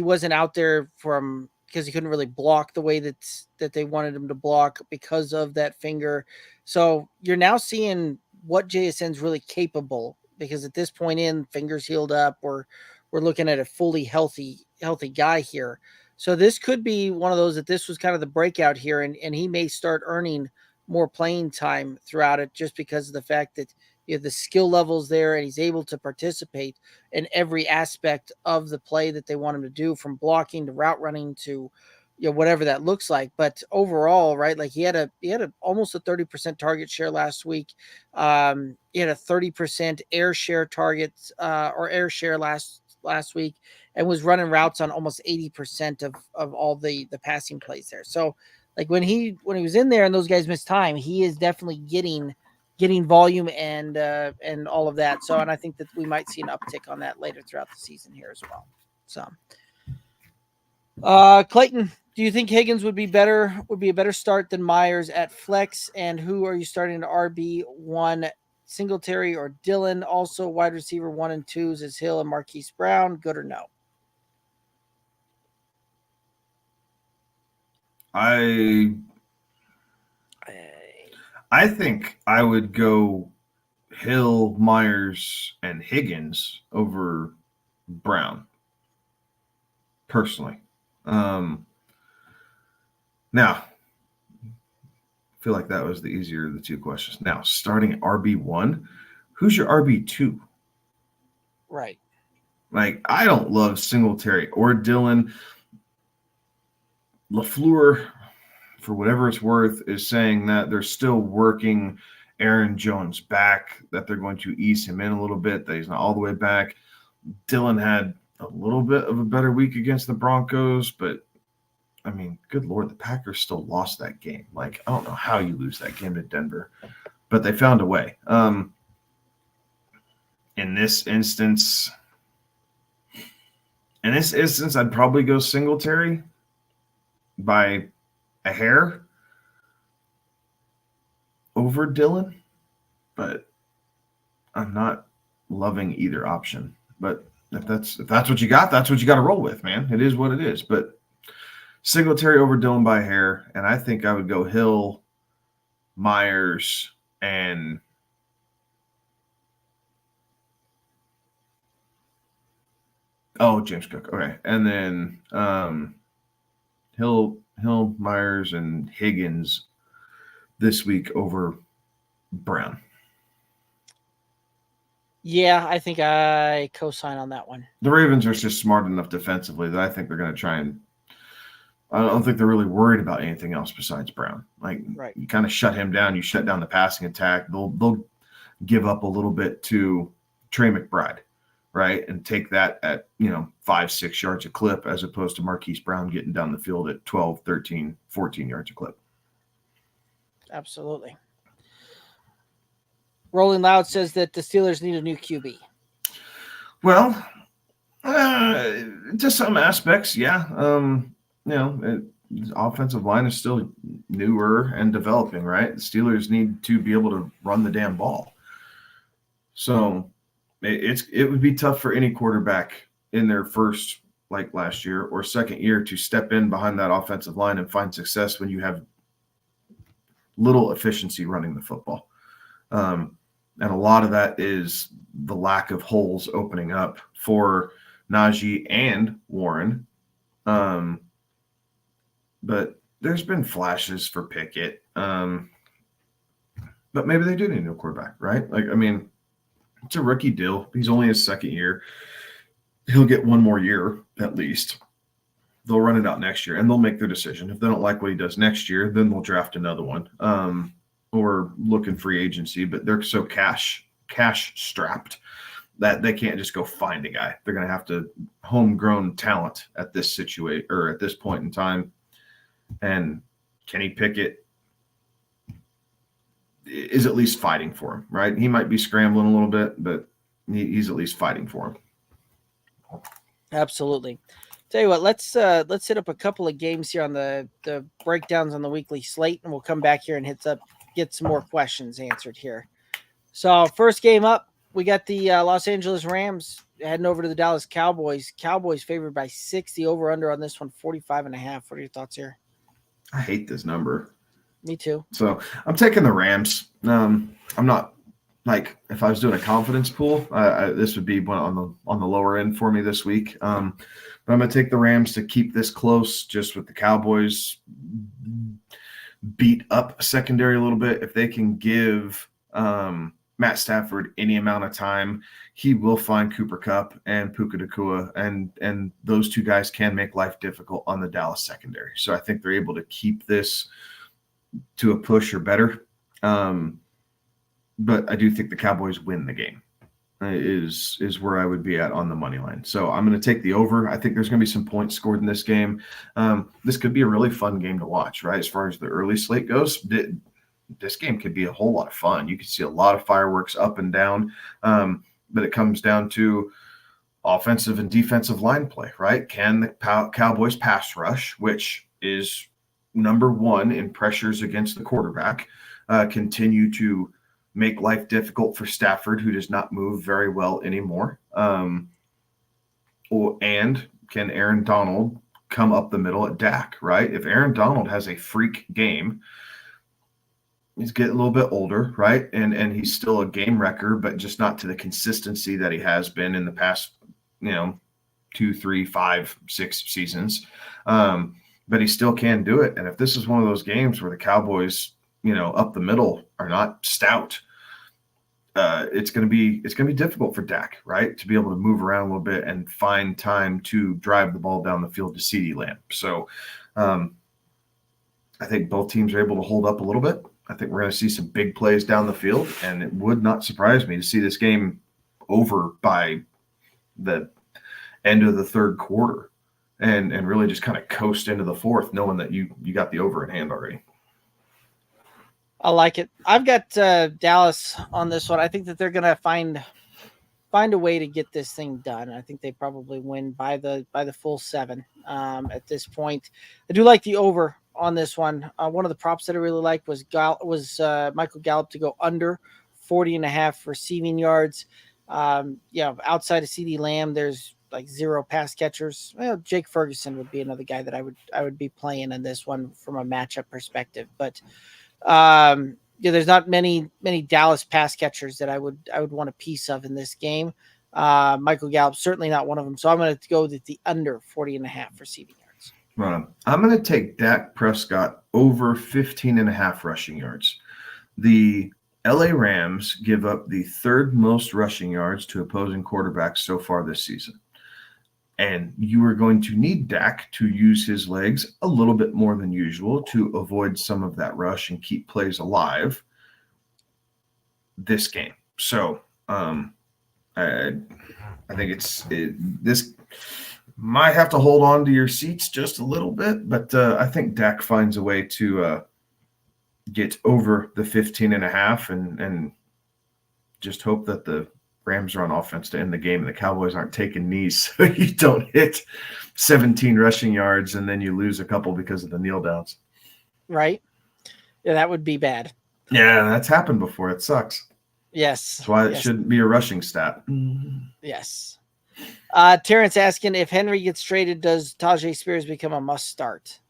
wasn't out there because he couldn't really block the way that they wanted him to block because of that finger. So you're now seeing what JSN's really capable, because at this point fingers healed up, we're looking at a fully healthy guy here. So this could be one of those that this was kind of the breakout here, and he may start earning more playing time throughout it, just because of the fact that the skill levels there, and he's able to participate in every aspect of the play that they want him to do, from blocking to route running to whatever that looks like. But overall, right, like he had almost a 30% target share last week. He had a 30% air share targets or air share last week, and was running routes on almost 80% of all the passing plays there. So like when he was in there and those guys missed time, he is definitely getting volume and all of that. So, and I think that we might see an uptick on that later throughout the season here as well. So, Clayton, do you think Higgins would be a better start than Myers at flex? And who are you starting to RB1, Singletary or Dillon? Also, wide receiver 1 and 2s is Hill and Marquise Brown. Good or no? I think I would go Hill, Myers, and Higgins over Brown, personally. Now, I feel like that was the easier of the 2 questions. Now, starting at RB1, who's your RB2? Right. Like, I don't love Singletary or Dillon. LaFleur, for whatever it's worth, is saying that they're still working Aaron Jones back, that they're going to ease him in a little bit, that he's not all the way back. Dillon had a little bit of a better week against the Broncos, but, I mean, good Lord, the Packers still lost that game. Like, I don't know how you lose that game to Denver, but they found a way. In this instance, I'd probably go Singletary by a hair over Dillon, but I'm not loving either option. But if that's what you got, that's what you got to roll with, man. It is what it is. But Singletary over Dillon by a hair, and I think I would go Hill, Myers, and Oh, James Cook. Okay. And then Hill, Myers, and Higgins this week over Brown. Yeah, I think I co-sign on that one. The Ravens are just smart enough defensively that I think they're going to try and I don't think they're really worried about anything else besides Brown. Like Right. you kind of shut him down, you shut down the passing attack. They'll give up a little bit to Trey McBride, right? And take that at, 5-6 yards a clip as opposed to Marquise Brown getting down the field at 12, 13, 14 yards a clip. Absolutely. Rolling Loud says that the Steelers need a new QB. Well, to some aspects, yeah. The offensive line is still newer and developing, right? The Steelers need to be able to run the damn ball. So it would be tough for any quarterback in their first, like last year, or second year to step in behind that offensive line and find success when you have little efficiency running the football. And a lot of that is the lack of holes opening up for Najee and Warren. But there's been flashes for Pickett. But maybe they do need a new quarterback, right? It's a rookie deal. He's only his second year. He'll get one more year at least. They'll run it out next year, and they'll make their decision. If they don't like what he does next year, then they'll draft another one or look in free agency. But they're so cash strapped that they can't just go find a guy. They're going to have to homegrown talent at this situation or at this point in time. And Kenny Pickett is at least fighting for him, right? He might be scrambling a little bit, but he's at least fighting for him. Absolutely. Tell you what, let's hit up a couple of games here on the breakdowns on the weekly slate, and we'll come back here and get some more questions answered here. So first game up, we got the Los Angeles Rams heading over to the Dallas Cowboys. Cowboys favored by 6. The over-under on this one, 45.5. What are your thoughts here? I hate this number. Me too. So I'm taking the Rams. I'm not if I was doing a confidence pool, this would be one on the lower end for me this week. But I'm going to take the Rams to keep this close, just with the Cowboys beat up secondary a little bit. If they can give Matt Stafford any amount of time, he will find Cooper Kupp and Puka Nacua, and those two guys can make life difficult on the Dallas secondary. So I think they're able to keep this to a push or better. But I do think the Cowboys win the game is where I would be at on the money line. So I'm going to take the over. I think there's going to be some points scored in this game. This could be a really fun game to watch, right? As far as the early slate goes, this game could be a whole lot of fun. You could see a lot of fireworks up and down, but it comes down to offensive and defensive line play, right? Can the Cowboys pass rush, which is number one in pressures against the quarterback, continue to make life difficult for Stafford, who does not move very well anymore? And can Aaron Donald come up the middle at Dak, right? If Aaron Donald has a freak game, he's getting a little bit older, right? And he's still a game wrecker, but just not to the consistency that he has been in the past, 2, 3, 5, 6 seasons. But he still can do it. And if this is one of those games where the Cowboys, up the middle are not stout, it's going to be difficult for Dak, right, to be able to move around a little bit and find time to drive the ball down the field to CeeDee Lamb. So I think both teams are able to hold up a little bit. I think we're going to see some big plays down the field, and it would not surprise me to see this game over by the end of the third quarter and really just kind of coast into the fourth, knowing that you got the over in hand already. I like it. I've got Dallas on this one. I think that they're going to find a way to get this thing done. I think they probably win by the full 7 at this point. I do like the over on this one. One of the props that I really liked was Michael Gallup to go under 40.5 receiving yards. Outside of CeeDee Lamb, there's like 0 pass catchers. Well, Jake Ferguson would be another guy that I would be playing in this one from a matchup perspective. But there's not many Dallas pass catchers that I would want a piece of in this game. Michael Gallup, certainly not one of them. So I'm going to go with the under 40.5 receiving yards. I'm going to take Dak Prescott over 15.5 rushing yards. The LA Rams give up the third most rushing yards to opposing quarterbacks so far this season. And you are going to need Dak to use his legs a little bit more than usual to avoid some of that rush and keep plays alive this game. So I think this might have to hold on to your seats just a little bit, but I think Dak finds a way to get over the 15.5 and just hope that the Rams are on offense to end the game and the Cowboys aren't taking knees so you don't hit 17 rushing yards and then you lose a couple because of the kneel downs. Right. Yeah, that would be bad. Yeah, that's happened before. It sucks. Yes. That's why it shouldn't be a rushing stat. Yes. Terrence asking, if Henry gets traded, does Tajay Spears become a must start?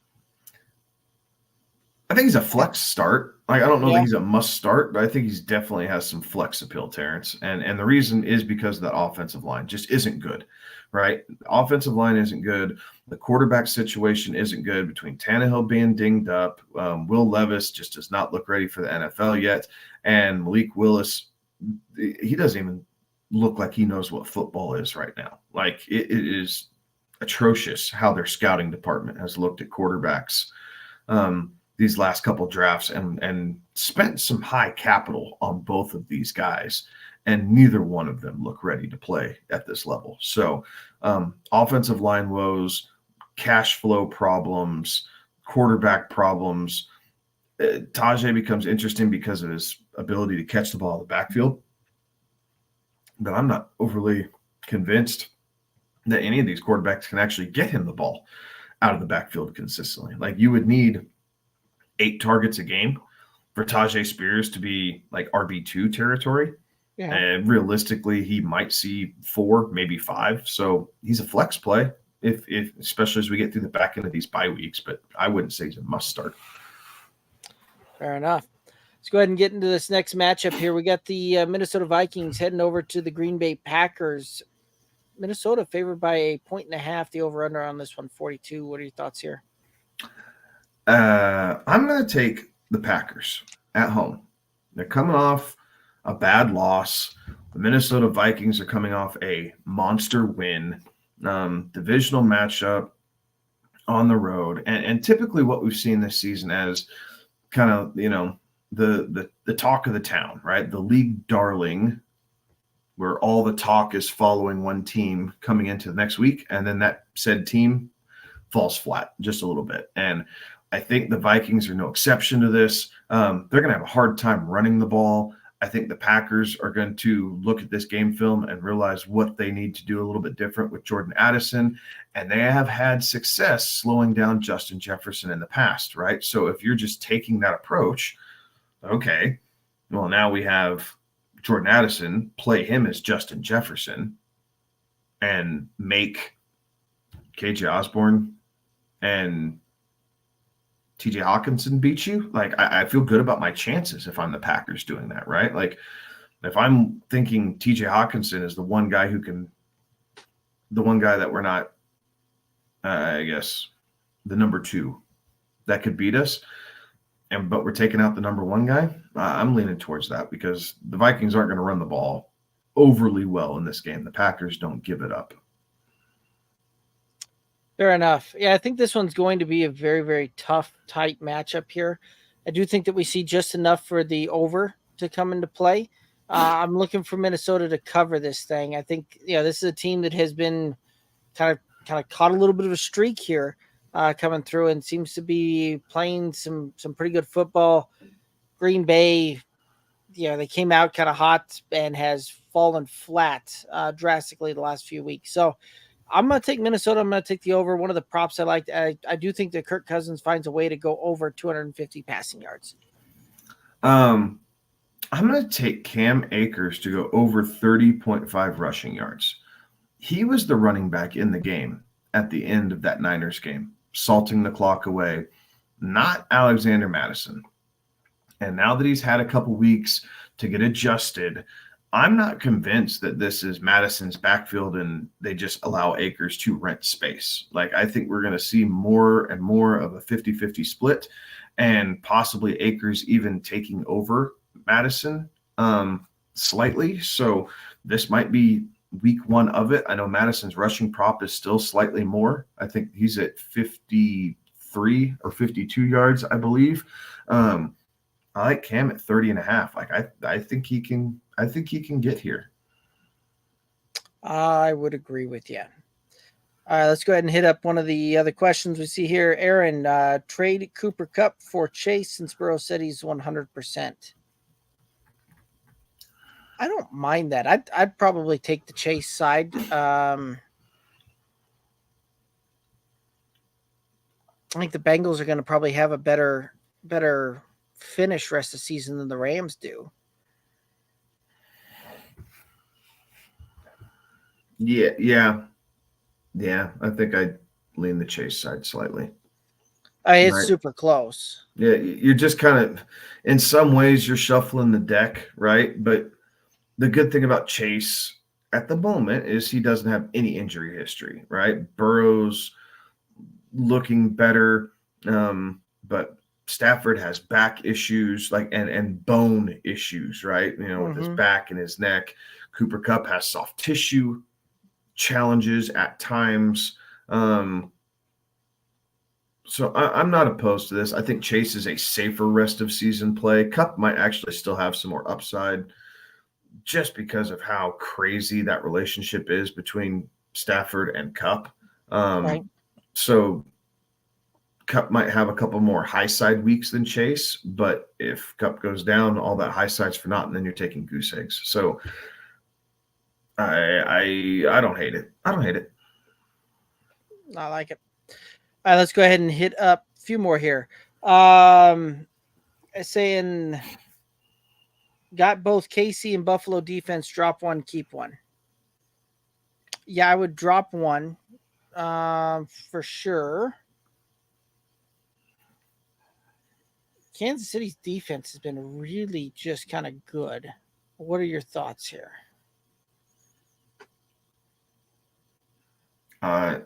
I think he's a flex start. Like, I don't know that he's a must start, but I think he's definitely has some flex appeal, Terrence. And the reason is because that offensive line just isn't good, right? The offensive line isn't good. The quarterback situation isn't good between Tannehill being dinged up. Will Levis just does not look ready for the NFL yet. And Malik Willis, he doesn't even look like he knows what football is right now. Like, it is atrocious how their scouting department has looked at quarterbacks these last couple drafts and spent some high capital on both of these guys, and neither one of them look ready to play at this level. So offensive line woes, cash flow problems, quarterback problems. Tajay becomes interesting because of his ability to catch the ball in the backfield, but I'm not overly convinced that any of these quarterbacks can actually get him the ball out of the backfield consistently. Like, you would need 8 targets a game for Tajay Spears to be like RB2 territory. Yeah. And realistically, he might see 4, maybe 5. So he's a flex play, if especially as we get through the back end of these bye weeks, but I wouldn't say he's a must start. Fair enough. Let's go ahead and get into this next matchup here. We got the Minnesota Vikings heading over to the Green Bay Packers. Minnesota favored by 1.5. The over-under on this one, 42. What are your thoughts here? I'm going to take the Packers at home. They're coming off a bad loss. The Minnesota Vikings are coming off a monster win, divisional matchup on the road. And typically what we've seen this season as kind of, the talk of the town, right? The league darling, where all the talk is following one team coming into the next week. And then that said team falls flat just a little bit. And I think the Vikings are no exception to this. They're going to have a hard time running the ball. I think the Packers are going to look at this game film and realize what they need to do a little bit different with Jordan Addison. And they have had success slowing down Justin Jefferson in the past, right? So if you're just taking that approach, okay, well, now we have Jordan Addison, play him as Justin Jefferson and make KJ Osborne and TJ Hawkinson beat you. Like, I feel good about my chances if I'm the Packers doing that, right? Like, if I'm thinking TJ Hawkinson is the one guy that we're not, I guess, the number 2 that could beat us, but we're taking out the number 1 guy, I'm leaning towards that because the Vikings aren't going to run the ball overly well in this game. The Packers don't give it up. Fair enough. Yeah, I think this one's going to be a very, very tough, tight matchup here. I do think that we see just enough for the over to come into play. I'm looking for Minnesota to cover this thing. I think, this is a team that has been kind of caught a little bit of a streak here coming through and seems to be playing some pretty good football. Green Bay, they came out kind of hot and has fallen flat drastically the last few weeks. So I'm going to take Minnesota. I'm going to take the over. One of the props I like. I do think that Kirk Cousins finds a way to go over 250 passing yards. I'm going to take Cam Akers to go over 30.5 rushing yards. He was the running back in the game at the end of that Niners game, salting the clock away, not Alexander Madison. And now that he's had a couple weeks to get adjusted, I'm not convinced that this is Madison's backfield and they just allow Akers to rent space. Like, I think we're going to see more and more of a 50-50 split, and possibly Akers even taking over Madison slightly. So this might be week one of it. I know Madison's rushing prop is still slightly more. I think he's at 53 or 52 yards, I believe. I like Cam at 30.5. Like, I think he can get here. I would agree with you. All right, let's go ahead and hit up one of the other questions we see here. Aaron, trade Cooper Kupp for Chase since Burrow said he's 100%. I don't mind that. I'd probably take the Chase side. I think the Bengals are going to probably have a better finish rest of the season than the Rams do. Yeah. I think I'd lean the Chase side slightly. It's right. Super close. Yeah, you're just kind of, in some ways, you're shuffling the deck, right? But the good thing about Chase at the moment is he doesn't have any injury history, right? Burrow's looking better, but Stafford has back issues, like and bone issues, right? With his back and his neck. Cooper Kupp has soft tissue challenges at times. So I'm not opposed to this. I think Chase is a safer rest of season play. Kupp might actually still have some more upside just because of how crazy that relationship is between Stafford and Kupp. Right. So Kupp might have a couple more high side weeks than Chase, but if Kupp goes down, all that high side's for naught, and then you're taking goose eggs. So I don't hate it. I like it. All right, let's go ahead and hit up a few more here. Saying got both KC and Buffalo defense, drop one, keep one. Yeah, I would drop one for sure. Kansas City's defense has been really just kind of good. What are your thoughts here? I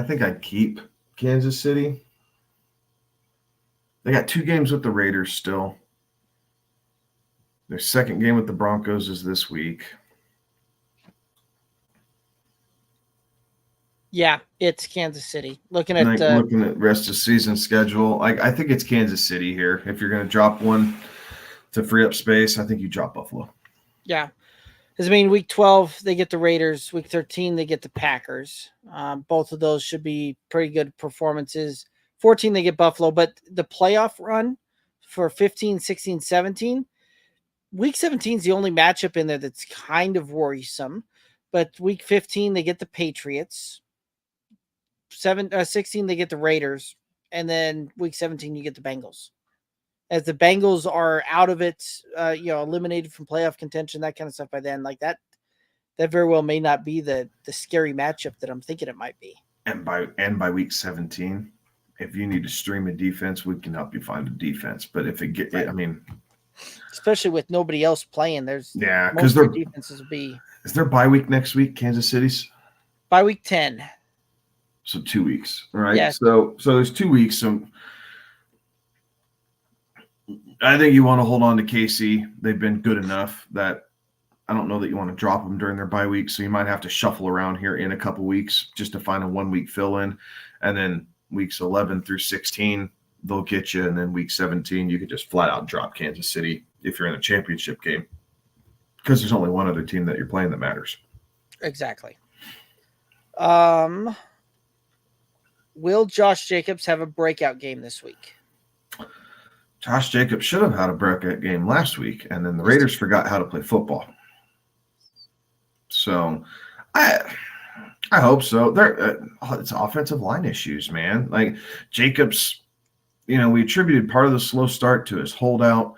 think I'd keep Kansas City. They got 2 games with the Raiders still. Their second game with the Broncos is this week. Yeah, it's Kansas City. Looking Looking at rest of season schedule, I think it's Kansas City here. If you're going to drop one to free up space, I think you drop Buffalo. Yeah. Because, week 12, they get the Raiders. Week 13, they get the Packers. Both of those should be pretty good performances. 14, they get Buffalo. But the playoff run for 15, 16, 17, week 17 is the only matchup in there that's kind of worrisome. But week 15, they get the Patriots. 16, they get the Raiders. And then week 17, you get the Bengals. As the Bengals are out of it, eliminated from playoff contention, that kind of stuff by then, like that very well may not be the scary matchup that I'm thinking it might be. And by week 17, if you need to stream a defense, we can help you find a defense. But if it get, especially with nobody else playing, because their defenses will be. Is there bye week next week? Kansas City's by week 10. So 2 weeks, right? Yeah. So there's 2 weeks. So I think you want to hold on to KC. They've been good enough that I don't know that you want to drop them during their bye week. So you might have to shuffle around here in a couple weeks just to find a 1 week fill in. And then weeks 11 through 16, they'll get you. And then week 17, you could just flat out drop Kansas City if you're in a championship game, because there's only one other team that you're playing that matters. Exactly. Will Josh Jacobs have a breakout game this week? Josh Jacobs should have had a breakout game last week, and then the Raiders forgot how to play football. So I hope so. It's offensive line issues, man. Like Jacobs, we attributed part of the slow start to his holdout.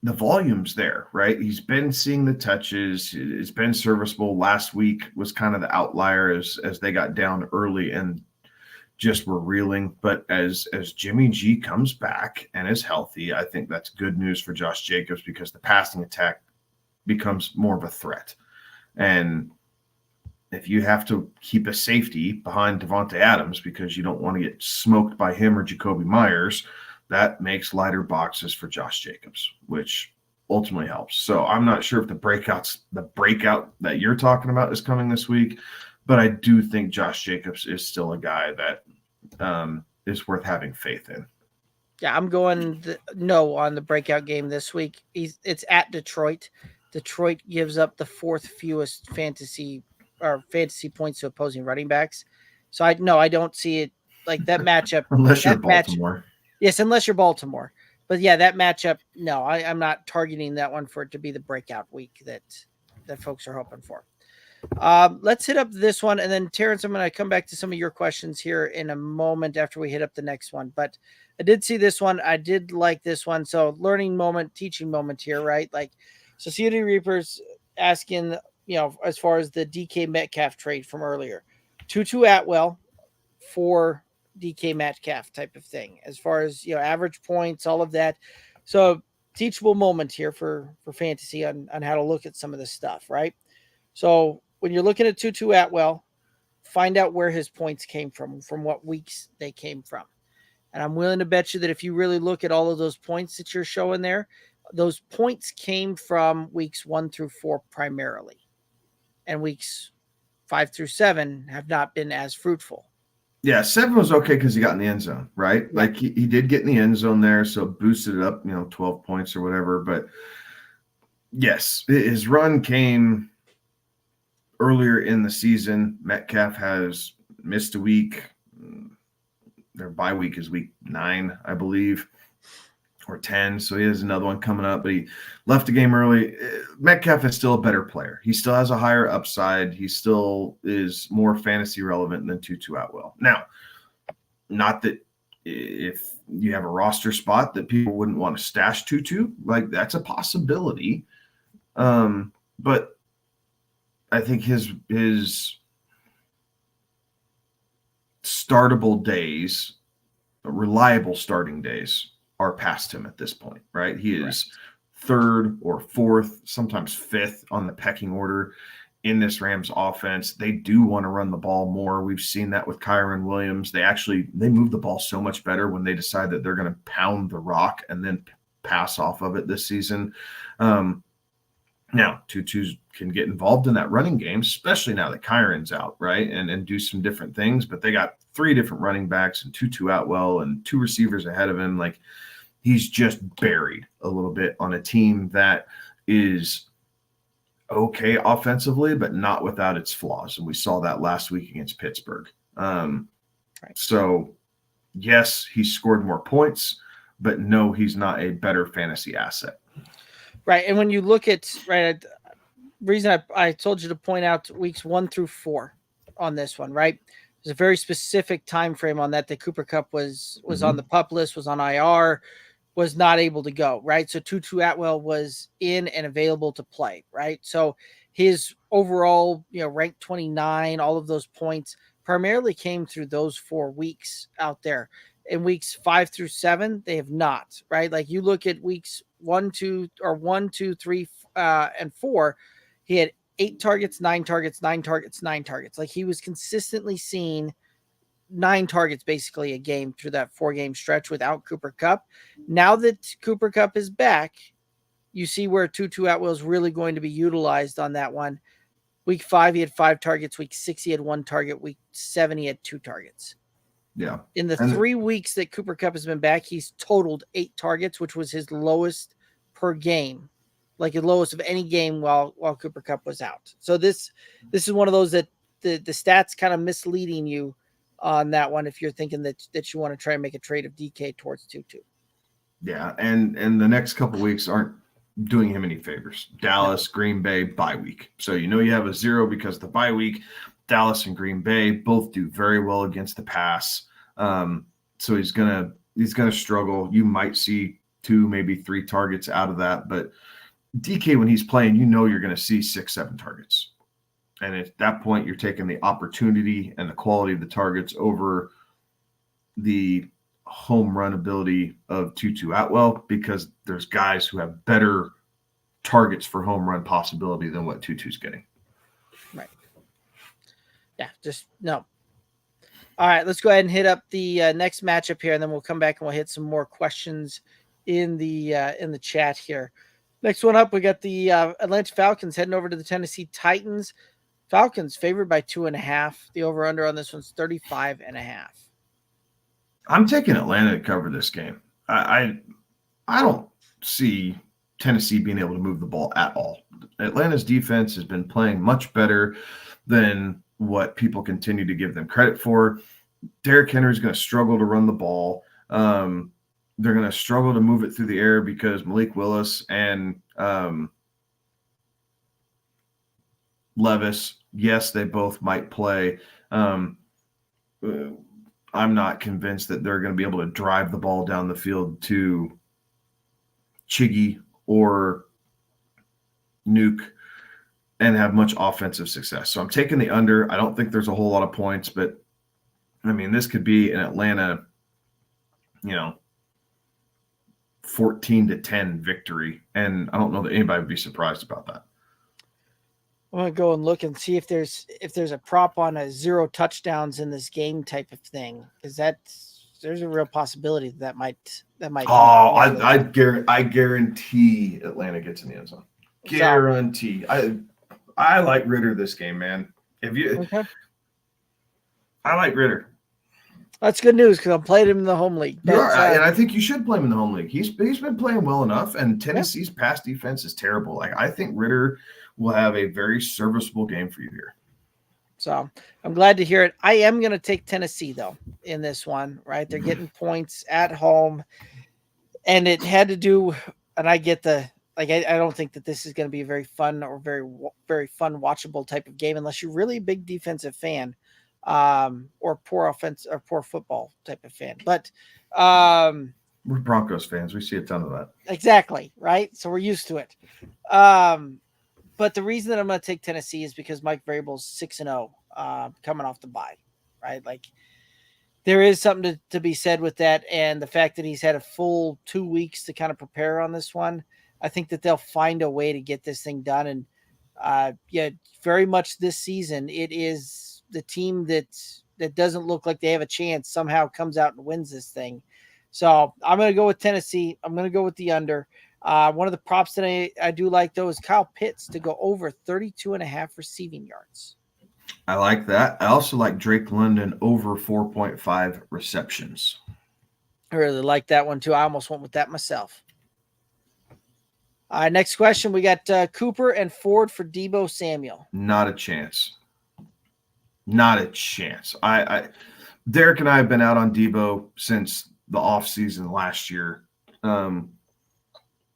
The volume's there, right? He's been seeing the touches. It's been serviceable. Last week was kind of the outlier as they got down early, and just were reeling. But as Jimmy G comes back and is healthy, I think that's good news for Josh Jacobs because the passing attack becomes more of a threat. And if you have to keep a safety behind Devontae Adams because you don't want to get smoked by him or Jacoby Myers, that makes lighter boxes for Josh Jacobs, which ultimately helps. So I'm not sure if the breakout that you're talking about is coming this week, but I do think Josh Jacobs is still a guy that is worth having faith in. Yeah, I'm going no on the breakout game this week. It's at Detroit. Detroit gives up the fourth fewest fantasy points to opposing running backs. So I don't see it like that matchup. Unless you're Baltimore. Yes, unless you're Baltimore. But yeah, that matchup, no, I'm not targeting that one for it to be the breakout week that folks are hoping for. Let's hit up this one. And then Terrence, I'm going to come back to some of your questions here in a moment after we hit up the next one. But I did see this one. I did like this one. So learning moment, teaching moment here, right? Like Society Reapers asking, as far as the DK Metcalf trade from earlier, Tutu Atwell for DK Metcalf type of thing, as far as, average points, all of that. So teachable moment here for fantasy on how to look at some of this stuff, right? So when you're looking at Tutu Atwell, find out where his points came from what weeks they came from. And I'm willing to bet you that if you really look at all of those points that you're showing there, those points came from weeks 1 through 4 primarily. And weeks 5 through 7 have not been as fruitful. Yeah, 7 was okay because he got in the end zone, right? Yeah. Like he did get in the end zone there, so it boosted it up, 12 points or whatever. But yes, his run came earlier in the season. Metcalf has missed a week. Their bye week is week 9, I believe, or 10. So he has another one coming up, but he left the game early. Metcalf is still a better player. He still has a higher upside. He still is more fantasy relevant than Tutu Atwell. Now, not that if you have a roster spot that people wouldn't want to stash Tutu, like that's a possibility. But I think his startable days, reliable starting days, are past him at this point, right? He is third or fourth, sometimes fifth on the pecking order in this Rams offense. They do want to run the ball more. We've seen that with Kyron Williams. They move the ball so much better when they decide that they're going to pound the rock and then pass off of it this season. Now, Tutu can get involved in that running game, especially now that Kyron's out, right? And do some different things. But they got 3 different running backs and Tutu Atwell and 2 receivers ahead of him. Like, he's just buried a little bit on a team that is okay offensively, but not without its flaws. And we saw that last week against Pittsburgh. So, yes, he scored more points, but no, he's not a better fantasy asset. Right. And when you look at, reason I told you to point out weeks 1 through 4 on this one, right? There's a very specific time frame on that Cooper Kupp was on the PUP list, was on IR, was not able to go, right? So Tutu Atwell was in and available to play, right? So his overall, ranked 29, all of those points primarily came through those 4 weeks out there. In weeks 5 through 7, they have not, right? Like you look at weeks 1, 2, 3, and 4, he had 8 targets, 9 targets, 9 targets, 9 targets. Like he was consistently seeing 9 targets basically a game through that 4-game stretch without Cooper Kupp. Now that Cooper Kupp is back, you see where Tutu Atwell is really going to be utilized on that one. Week 5, he had 5 targets. Week 6, he had 1 target. Week 7, he had 2 targets. Yeah. In the 3 weeks that Cooper Kupp has been back, he's totaled 8 targets, which was his lowest per game, like the lowest of any game while Cooper Kupp was out. So this is one of those that the stats kind of misleading you on that one if you're thinking that you want to try and make a trade of DK towards Tutu. Yeah, and the next couple weeks aren't doing him any favors. Dallas, Green Bay, bye week. So you have a 0 because the bye week. Dallas and Green Bay both do very well against the pass. So he's gonna struggle. You might see 2, maybe 3 targets out of that, but DK, when he's playing, you're going to see 6, 7 targets. And at that point, you're taking the opportunity and the quality of the targets over the home run ability of Tutu Atwell because there's guys who have better targets for home run possibility than what Tutu's getting. Right. Yeah, just no. All right, let's go ahead and hit up the next matchup here, and then we'll come back and we'll hit some more questions in the chat here. Next one up, we got the Atlanta Falcons heading over to the Tennessee Titans. Falcons favored by 2.5. The over-under on this one's 35.5. I'm taking Atlanta to cover this game. I don't see Tennessee being able to move the ball at all. Atlanta's defense has been playing much better than what people continue to give them credit for. Derrick Henry's going to struggle to run the ball. They're going to struggle to move it through the air because Malik Willis and Levis, yes, they both might play. I'm not convinced that they're going to be able to drive the ball down the field to Chiggy or Nuke and have much offensive success. So I'm taking the under. I don't think there's a whole lot of points, but I mean, this could be an Atlanta, 14-10 victory. And I don't know that anybody would be surprised about that. I'm gonna go and look and see if there's a prop on a 0 touchdowns in this game type of thing, because there's a real possibility that might. Oh, I guarantee Atlanta gets in the end zone. Guarantee. I like Ritter this game, man. I like Ritter. That's good news because I'm playing him in the home league. And I think you should play him in the home league. He's been playing well enough, and Tennessee's pass defense is terrible. Like, I think Ritter will have a very serviceable game for you here. So I'm glad to hear it. I am going to take Tennessee, though, in this one, right? They're getting points at home, and it had to do – and I get I don't think that this is going to be a very fun or very, very fun watchable type of game unless you're really a big defensive fan. Or poor offense or poor football type of fan. But we're Broncos fans. We see a ton of that. Exactly. Right. So we're used to it. But the reason that I'm going to take Tennessee is because Mike Vrabel's 6-0, coming off the bye, right? Like, there is something to be said with that. And the fact that he's had a full 2 weeks to kind of prepare on this one, I think that they'll find a way to get this thing done. And very much this season, it is the team that doesn't look like they have a chance somehow comes out and wins this thing. So I'm going to go with Tennessee. I'm going to go with the under. One of the props that I do like, though, is Kyle Pitts to go over 32.5 receiving yards. I like that. I also like Drake London over 4.5 receptions. I really like that one, too. I almost went with that myself. Next question. We got Cooper and Ford for Deebo Samuel. Not a chance. Not a chance. Derek and I have been out on Deebo since the offseason last year.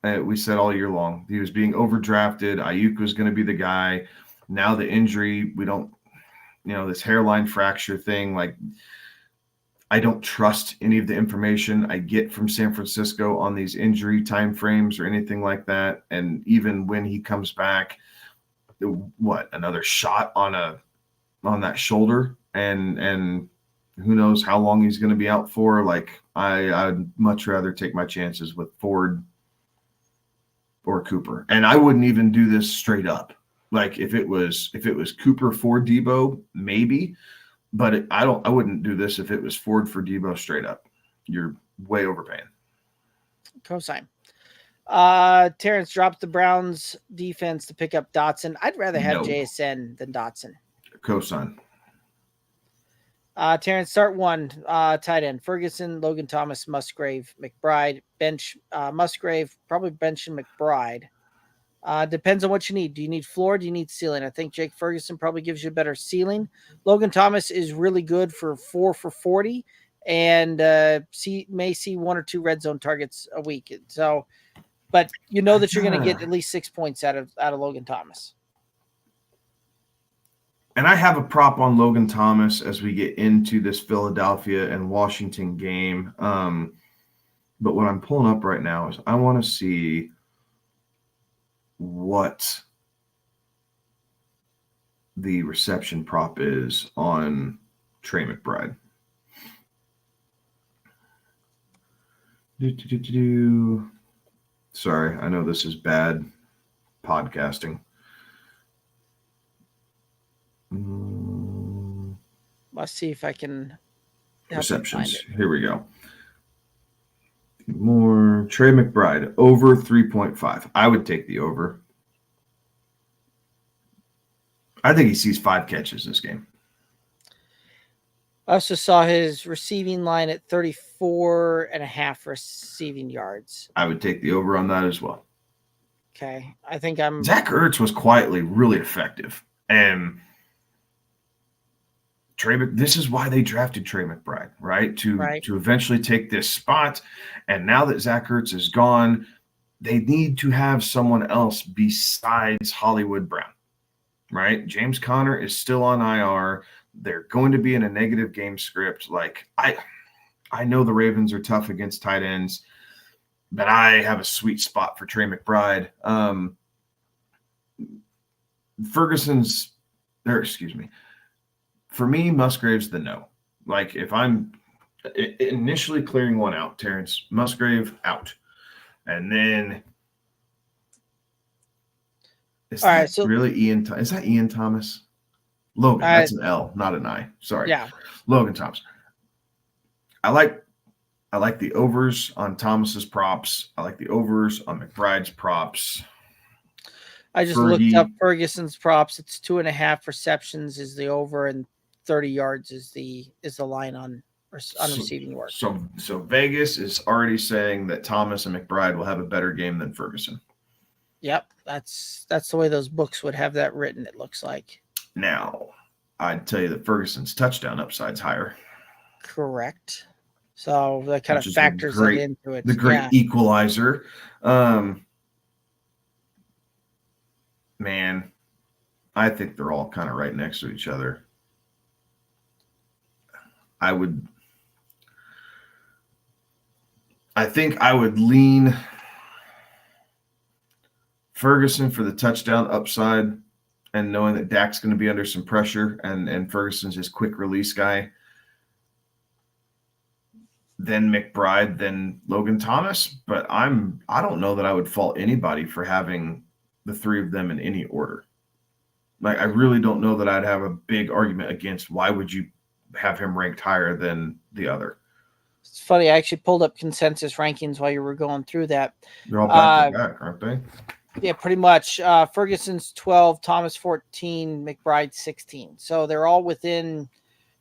We said all year long he was being overdrafted. Ayuk was going to be the guy. Now the injury, we don't, this hairline fracture thing. Like, I don't trust any of the information I get from San Francisco on these injury timeframes or anything like that. And even when he comes back, another shot on that shoulder, and who knows how long he's going to be out for. Like, I'd much rather take my chances with Ford or Cooper. And I wouldn't even do this straight up. Like, if it was Cooper for Deebo, maybe, but I wouldn't do this if it was Ford for Deebo straight up. You're way overpaying. Cosign. Terrence dropped the Browns defense to pick up Dotson. I'd rather have JSN than Dotson. Cosign. Terrence, start one. Tight end: Ferguson, Logan Thomas, Musgrave, McBride. Bench Musgrave, probably bench and McBride. Depends on what you need. Do you need floor? Do you need ceiling? I think Jake Ferguson probably gives you a better ceiling. Logan Thomas is really good for 4 for 40 and may see 1 or 2 red zone targets a week. So, but you know that you're going to get at least 6 points out of Logan Thomas. And I have a prop on Logan Thomas as we get into this Philadelphia and Washington game. But what I'm pulling up right now is I want to see what the reception prop is on Trey McBride. Sorry, I know this is bad podcasting. Let's see if I can help you find Receptions. it. Here we go. More Trey McBride over 3.5. I would take the over. I think he sees 5 catches this game. I also saw his receiving line at 34.5 receiving yards. I would take the over on that as well. Okay. I think I'm. Zach Ertz was quietly really effective. And this is why they drafted Trey McBride, right? To eventually take this spot. And now that Zach Ertz is gone, they need to have someone else besides Hollywood Brown, right? James Conner is still on IR. They're going to be in a negative game script. Like, I know the Ravens are tough against tight ends, but I have a sweet spot for Trey McBride. For me, Musgrave's the no. Like, if I'm initially clearing one out, Terrence, Musgrave out. And then is that Ian Thomas? Logan, that's an L, not an I. Sorry. Yeah. Logan Thomas. I like the overs on Thomas's props. I like the overs on McBride's props. I just looked up Ferguson's props. It's 2.5 receptions is the over, and 30 yards is the line on receiving work. So Vegas is already saying that Thomas and McBride will have a better game than Ferguson. Yep, that's the way those books would have that written, it looks like. Now, I'd tell you that Ferguson's touchdown upside's higher. Correct. So that kind of factors it into it. The great equalizer. Man, I think they're all kind of right next to each other. I think I would lean Ferguson for the touchdown upside, and knowing that Dak's going to be under some pressure and Ferguson's his quick release guy. Then McBride, then Logan Thomas. But I don't know that I would fault anybody for having the three of them in any order. Like, I really don't know that I'd have a big argument against why would you have him ranked higher than the other. It's funny. I actually pulled up consensus rankings while you were going through that. They're all back to back, aren't they? Yeah, pretty much. Ferguson's 12, Thomas 14, McBride 16. So they're all within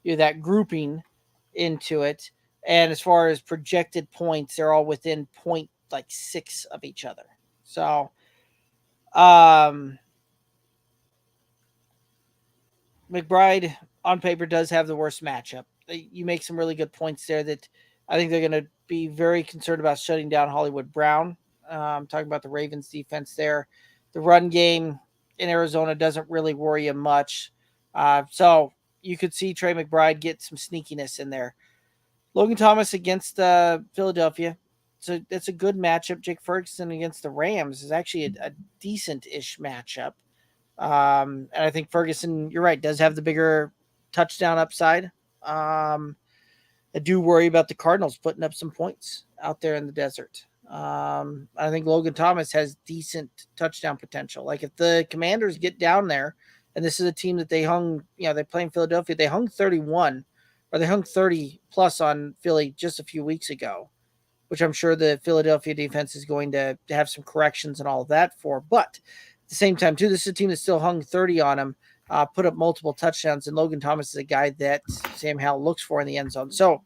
that grouping into it. And as far as projected points, they're all within 0.6 of each other. So McBride on paper does have the worst matchup. You make some really good points there that I think they're going to be very concerned about shutting down Hollywood Brown. Talking about the Ravens defense there. The run game in Arizona doesn't really worry you much. So you could see Trey McBride get some sneakiness in there. Logan Thomas against Philadelphia. So that's a good matchup. Jake Ferguson against the Rams is actually a decent-ish matchup. And I think Ferguson, you're right, does have the bigger touchdown upside. I do worry about the Cardinals putting up some points out there in the desert. I think Logan Thomas has decent touchdown potential. Like, if the Commanders get down there, and this is a team that they hung, they play in Philadelphia, they hung 31, or they hung 30 plus on Philly just a few weeks ago, which I'm sure the Philadelphia defense is going to have some corrections and all of that for. But at the same time, too, this is a team that still hung 30 on them, put up multiple touchdowns, and Logan Thomas is a guy that Sam Howell looks for in the end zone. So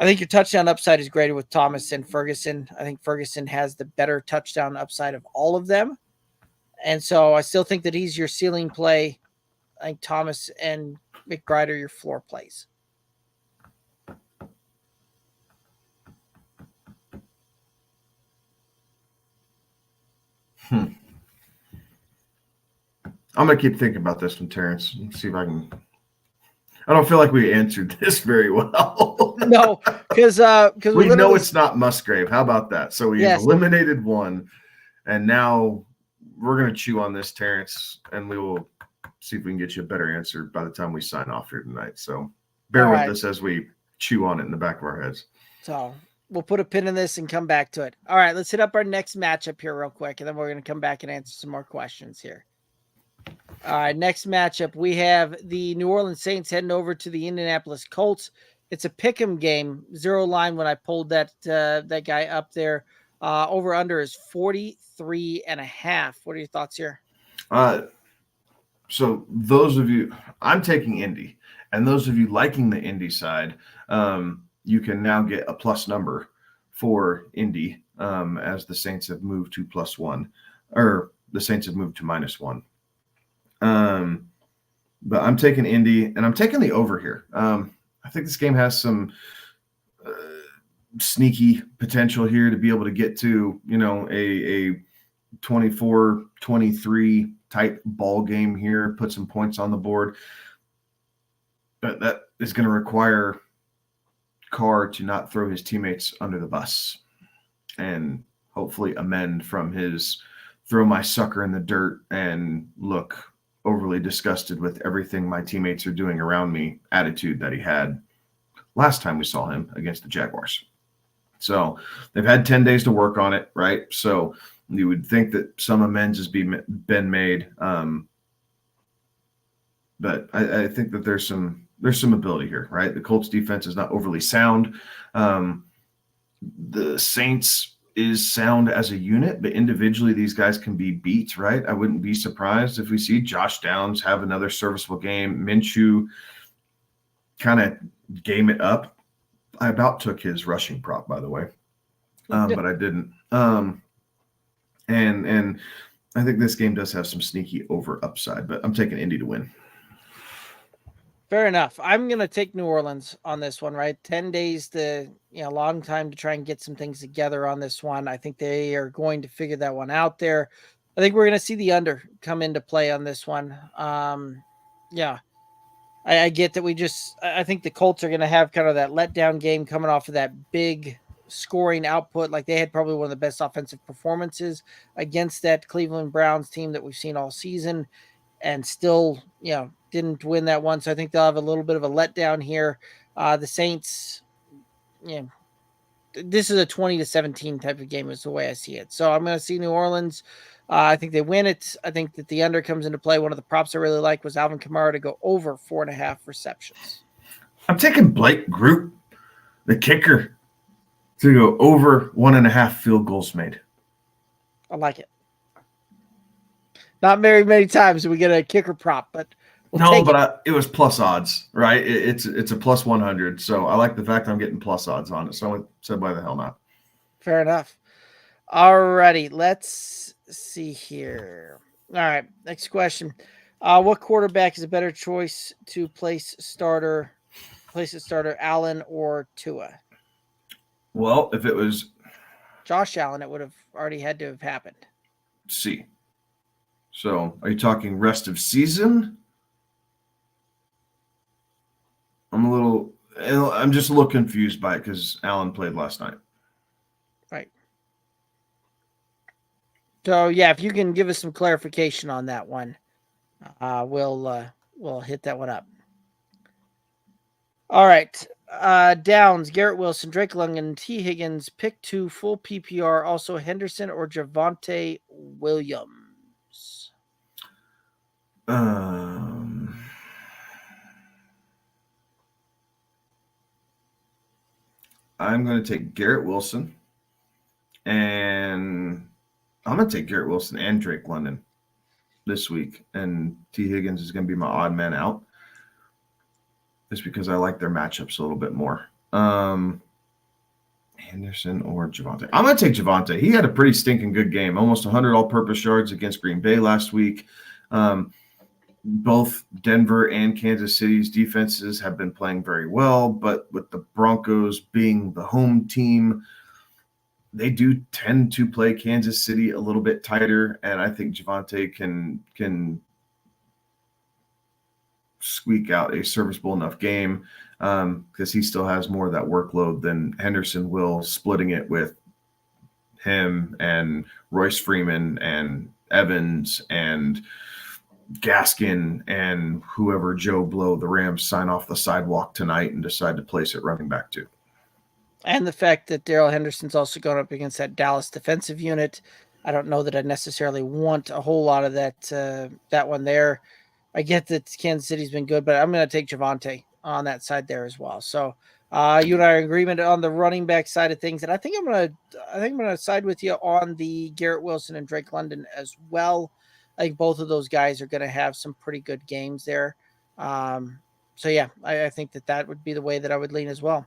I think your touchdown upside is greater with Thomas and Ferguson. I think Ferguson has the better touchdown upside of all of them. And so I still think that he's your ceiling play. I think Thomas and McBride are your floor plays. I'm going to keep thinking about this one, Terrence, and see if I can. I don't feel like we answered this very well. No, because we know it's not Musgrave. How about that? So we've eliminated one, and now we're going to chew on this, Terrence, and we will see if we can get you a better answer by the time we sign off here tonight. So bear with us as we chew on it in the back of our heads. So we'll put a pin in this and come back to it. All right, let's hit up our next matchup here real quick, and then we're going to come back and answer some more questions here. All right, next matchup, we have the New Orleans Saints heading over to the Indianapolis Colts. It's a pick'em game, 0 line when I pulled that guy up there. Over under is 43.5. What are your thoughts here? So those of you, I'm taking Indy, and those of you liking the Indy side, you can now get a plus number for Indy as the Saints have moved to +1, or the Saints have moved to -1. But I'm taking Indy, and I'm taking the over here. I think this game has some sneaky potential here to be able to get to, a 24-23 type ball game here, put some points on the board. But that is going to require Carr to not throw his teammates under the bus and hopefully amend from his throw my sucker in the dirt and look overly disgusted with everything my teammates are doing around me attitude that he had last time we saw him against the Jaguars. So they've had 10 days to work on it, right? So you would think that some amends has been made. But I think that there's some ability here, right? The Colts defense is not overly sound. The Saints is sound as a unit, but individually these guys can be beat, right? I wouldn't be surprised if we see Josh Downs have another serviceable game. Minshew kind of game it up. I about took his rushing prop, by the way, but I didn't. And I think this game does have some sneaky over upside, but I'm taking Indy to win. Fair enough. I'm going to take New Orleans on this one, right? 10 days to, long time to try and get some things together on this one. I think they are going to figure that one out there. I think we're going to see the under come into play on this one. Yeah. I get that I think the Colts are going to have kind of that letdown game coming off of that big scoring output. Like they had probably one of the best offensive performances against that Cleveland Browns team that we've seen all season and still, didn't win that one. So I think they'll have a little bit of a letdown here. The Saints, this is a 20-17 type of game is the way I see it. So I'm going to see New Orleans. I think they win it. I think that the under comes into play. One of the props I really like was Alvin Kamara to go over 4.5 receptions. I'm taking Blake Group, the kicker, to go over 1.5 field goals made. I like it. Not very many times do we get a kicker prop, but it was plus odds, right? It's a plus 100. So I like the fact I'm getting plus odds on it. So I said, why the hell not? Fair enough. All righty, let's see here. All right, next question. What quarterback is a better choice to place at starter, Allen or Tua? Well, if it was Josh Allen, it would have already had to have happened. C. So are you talking rest of season? I'm just a little confused by it because Allen played last night. Right. So yeah, if you can give us some clarification on that one, we'll hit that one up. All right. Downs, Garrett Wilson, Drake London, T. Higgins, pick 2, full PPR, also Henderson or Javonte Williams. I'm going to take Garrett Wilson, and I'm going to take Garrett Wilson and Drake London this week, and T. Higgins is going to be my odd man out just because I like their matchups a little bit more. Henderson or Javonte. I'm going to take Javonte. He had a pretty stinking good game, almost 100 all-purpose yards against Green Bay last week. Both Denver and Kansas City's defenses have been playing very well, but with the Broncos being the home team, they do tend to play Kansas City a little bit tighter, and I think Javonte can squeak out a serviceable enough game because he still has more of that workload than Henderson will, splitting it with him and Royce Freeman and Evans and Gaskin and whoever Joe Blow the Rams sign off the sidewalk tonight and decide to place it running back to. And the fact that Darrell Henderson's also going up against that Dallas defensive unit. I don't know that I necessarily want a whole lot of that one there. I get that Kansas City's been good, but I'm going to take Javonte on that side there as well. So you and I are in agreement on the running back side of things, and I think I'm going to side with you on the Garrett Wilson and Drake London as well. I think both of those guys are going to have some pretty good games there. So yeah, I think that would be the way that I would lean as well.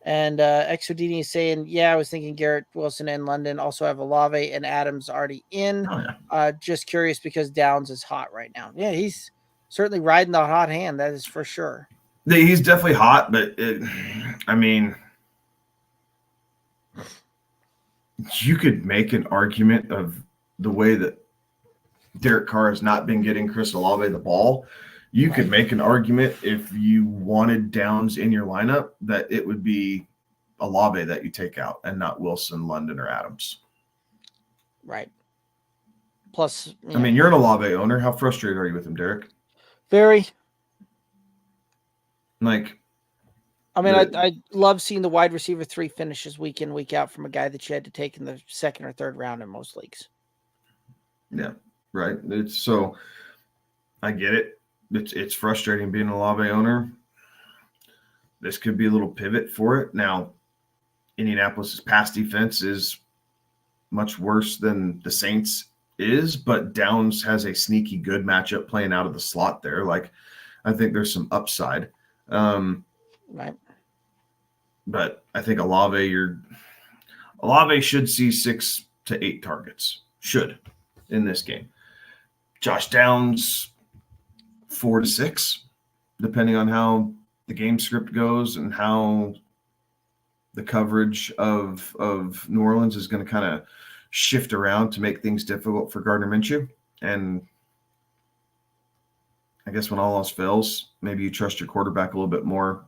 And Exodini is saying, yeah, I was thinking Garrett Wilson and London. Also have Olave and Adams already in. Oh, yeah. Just curious because Downs is hot right now. Yeah, he's certainly riding the hot hand. That is for sure. He's definitely hot, but you could make an argument of the way that Derek Carr has not been getting Chris Olave the ball. You could make an argument if you wanted Downs in your lineup that it would be Olave that you take out and not Wilson, London, or Adams. Right. Plus, you're an Olave owner. How frustrated are you with him, Derek? Very. I love seeing the wide receiver 3 finishes week in, week out from a guy that you had to take in the second or third round in most leagues. Yeah, right. I get it. It's frustrating being an Olave owner. This could be a little pivot for it. Now, Indianapolis's pass defense is much worse than the Saints is, but Downs has a sneaky good matchup playing out of the slot there. I think there's some upside. Right. But I think Olave should see 6 to 8 targets. Should in this game. Josh Downs 4 to 6, depending on how the game script goes and how the coverage of New Orleans is going to kind of shift around to make things difficult for Gardner Minshew. And I guess when all else fails, maybe you trust your quarterback a little bit more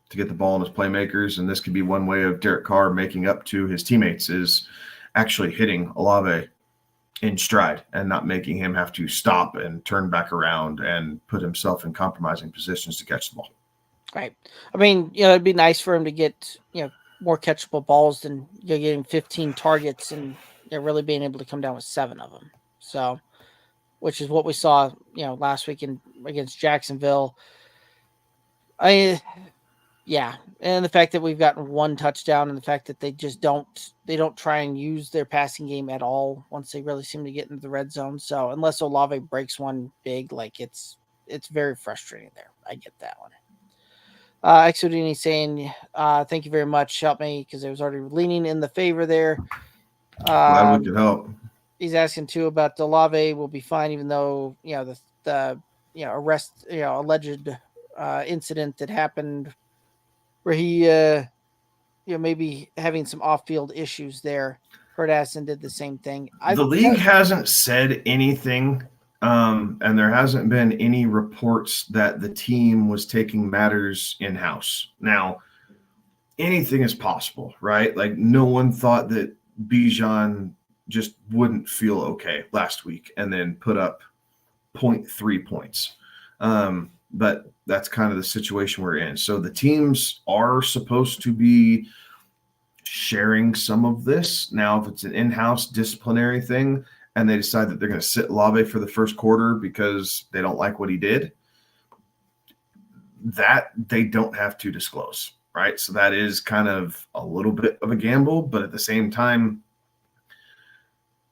to get the ball in his playmakers. And this could be one way of Derek Carr making up to his teammates is actually hitting Olave in stride and not making him have to stop and turn back around and put himself in compromising positions to catch the ball. Right. It'd be nice for him to get, more catchable balls than getting 15 targets and really being able to come down with 7 of them. So, which is what we saw, last week against Jacksonville. Yeah. And the fact that we've gotten 1 touchdown and the fact that they just don't try and use their passing game at all once they really seem to get into the red zone. So unless Olave breaks one big, it's very frustrating there. I get that one. Exodini saying, thank you very much. Help me because I was already leaning in the favor there. Glad we could help. He's asking too about Olave will be fine, even though, the arrest, alleged incident that happened where he, maybe having some off-field issues there. Hurtason did the same thing. The league hasn't said anything, and there hasn't been any reports that the team was taking matters in-house. Now, anything is possible, right? No one thought that Bijan just wouldn't feel okay last week and then put up 0.3 points. But that's kind of the situation we're in. So the teams are supposed to be sharing some of this. Now, if it's an in-house disciplinary thing and they decide that they're going to sit Olave for the first quarter because they don't like what he did, that they don't have to disclose, right? So that is kind of a little bit of a gamble, but at the same time,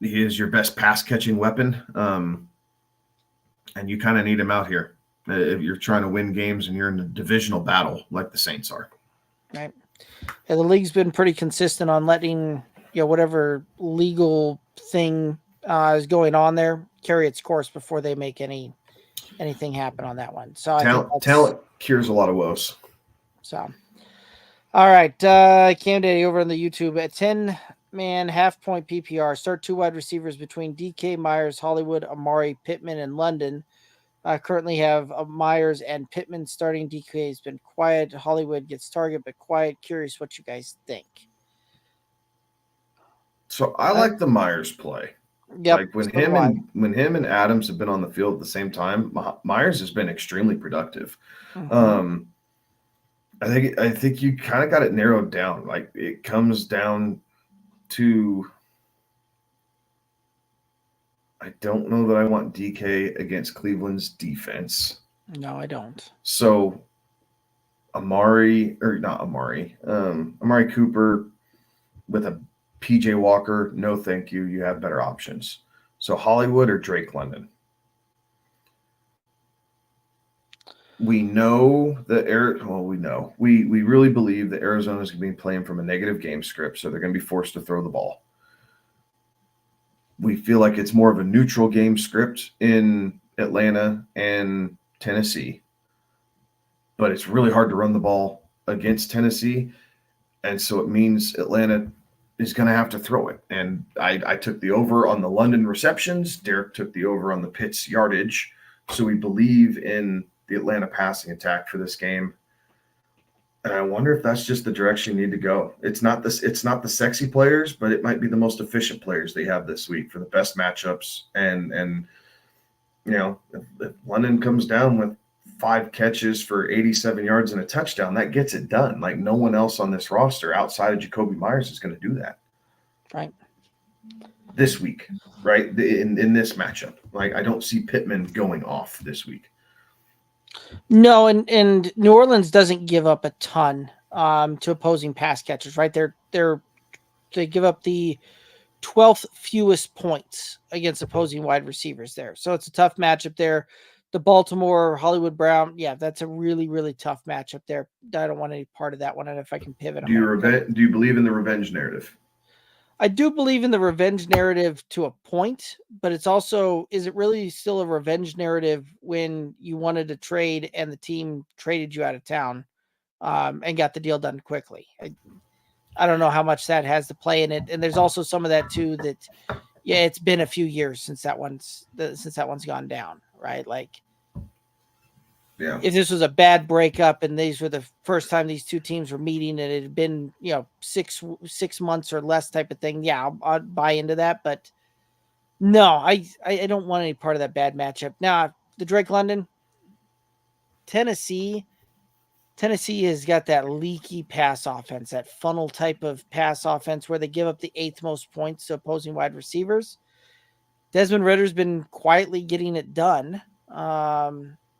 he is your best pass-catching weapon, and you kind of need him out here if you're trying to win games and you're in a divisional battle like the Saints are. Right. Yeah, the league's been pretty consistent on letting whatever legal thing is going on there carry its course before they make anything happen on that one. So talent cures a lot of woes. So, all right, Cam Daddy over on the YouTube at 10-man half-point PPR. Start 2 wide receivers between DK, Myers, Hollywood, Amari, Pittman, and London. Currently have Myers and Pittman starting. DK has been quiet. Hollywood gets target, but quiet. Curious what you guys think. So I like the Myers play. Yep. When him and Adams have been on the field at the same time, Myers has been extremely productive. Mm-hmm. I think you kind of got it narrowed down. Like it comes down to, I don't know that I want DK against Cleveland's defense. No, I don't. So Amari Cooper with a PJ Walker, no thank you. You have better options. So Hollywood or Drake London. We know that we really believe that Arizona is going to be playing from a negative game script, so they're going to be forced to throw the ball. We feel like it's more of a neutral game script in Atlanta and Tennessee, but it's really hard to run the ball against Tennessee, and so it means Atlanta is going to have to throw it. And I took the over on the London receptions. Derek took the over on the Pitts yardage. So we believe in the Atlanta passing attack for this game. And I wonder if that's just the direction you need to go. It's not the sexy players, but it might be the most efficient players they have this week for the best matchups. And you know, if London comes down with 5 catches for 87 yards and a touchdown, that gets it done. Like no one else on this roster outside of Jacoby Myers is going to do that. Right. This week, right? In this matchup. Like I don't see Pittman going off this week. No, and New Orleans doesn't give up a ton to opposing pass catchers, right? They give up the 12th fewest points against opposing wide receivers there. So it's a tough matchup there. The Baltimore, Hollywood Brown, yeah, that's a really, really tough matchup there. I don't want any part of that one. And if I can pivot, do you believe in the revenge narrative? I do believe in the revenge narrative to a point, but it's also, is it really still a revenge narrative when you wanted to trade and the team traded you out of town and got the deal done quickly? I don't know how much that has to play in it. And there's also some of that too, that, yeah, it's been a few years since that one's gone down, right? Like, yeah, if this was a bad breakup and these were the first time these two teams were meeting and it had been, 6 months or less type of thing, yeah, I'll buy into that. But no, I don't want any part of that bad matchup. Now, the Drake London, Tennessee has got that leaky pass offense, that funnel type of pass offense where they give up the 8th most points to opposing wide receivers. Desmond Ritter's been quietly getting it done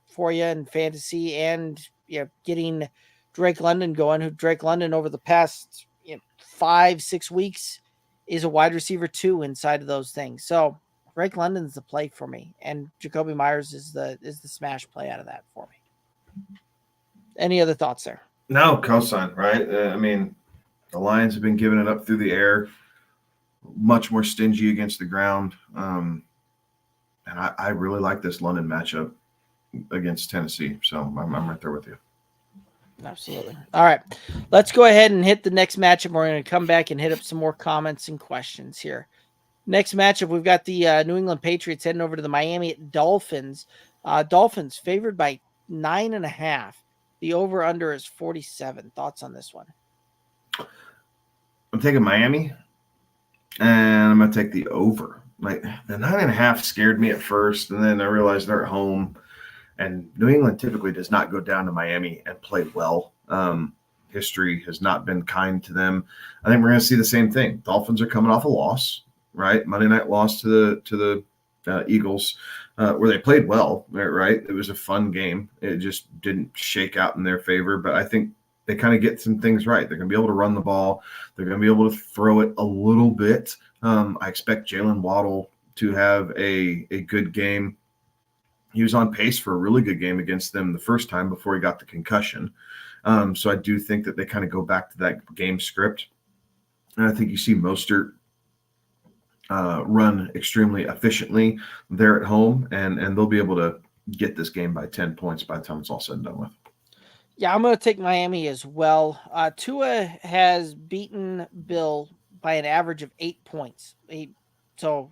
for you in fantasy, and getting Drake London going, who Drake London over the past 5-6 weeks is a wide receiver 2 inside of those things. So Drake London's the play for me, and Jacoby Myers is the smash play out of that for me. Any other thoughts there? No, cosign, right? I mean, the Lions have been giving it up through the air, much more stingy against the ground. And I really like this London matchup against Tennessee. So I'm right there with you. Absolutely. All right. Let's go ahead and hit the next matchup. We're going to come back and hit up some more comments and questions here. Next matchup, we've got the New England Patriots heading over to the Miami Dolphins. Dolphins favored by 9.5. The over-under is 47. Thoughts on this one? I'm taking Miami, and I'm going to take the over. Like the 9.5 scared me at first, and then I realized they're at home. And New England typically does not go down to Miami and play well. History has not been kind to them. I think we're going to see the same thing. Dolphins are coming off a loss, right? Monday night loss to the Eagles, where they played well, right? It was a fun game. It just didn't shake out in their favor. But I think they kind of get some things right. They're going to be able to run the ball. They're going to be able to throw it a little bit. I expect Jalen Waddle to have a good game. He was on pace for a really good game against them the first time before he got the concussion. So I do think that they kind of go back to that game script. And I think you see Mostert run extremely efficiently there at home, and they'll be able to get this game by 10 points by the time it's all said and done with. Yeah, I'm going to take Miami as well. Tua has beaten Bill by an average of 8 points. So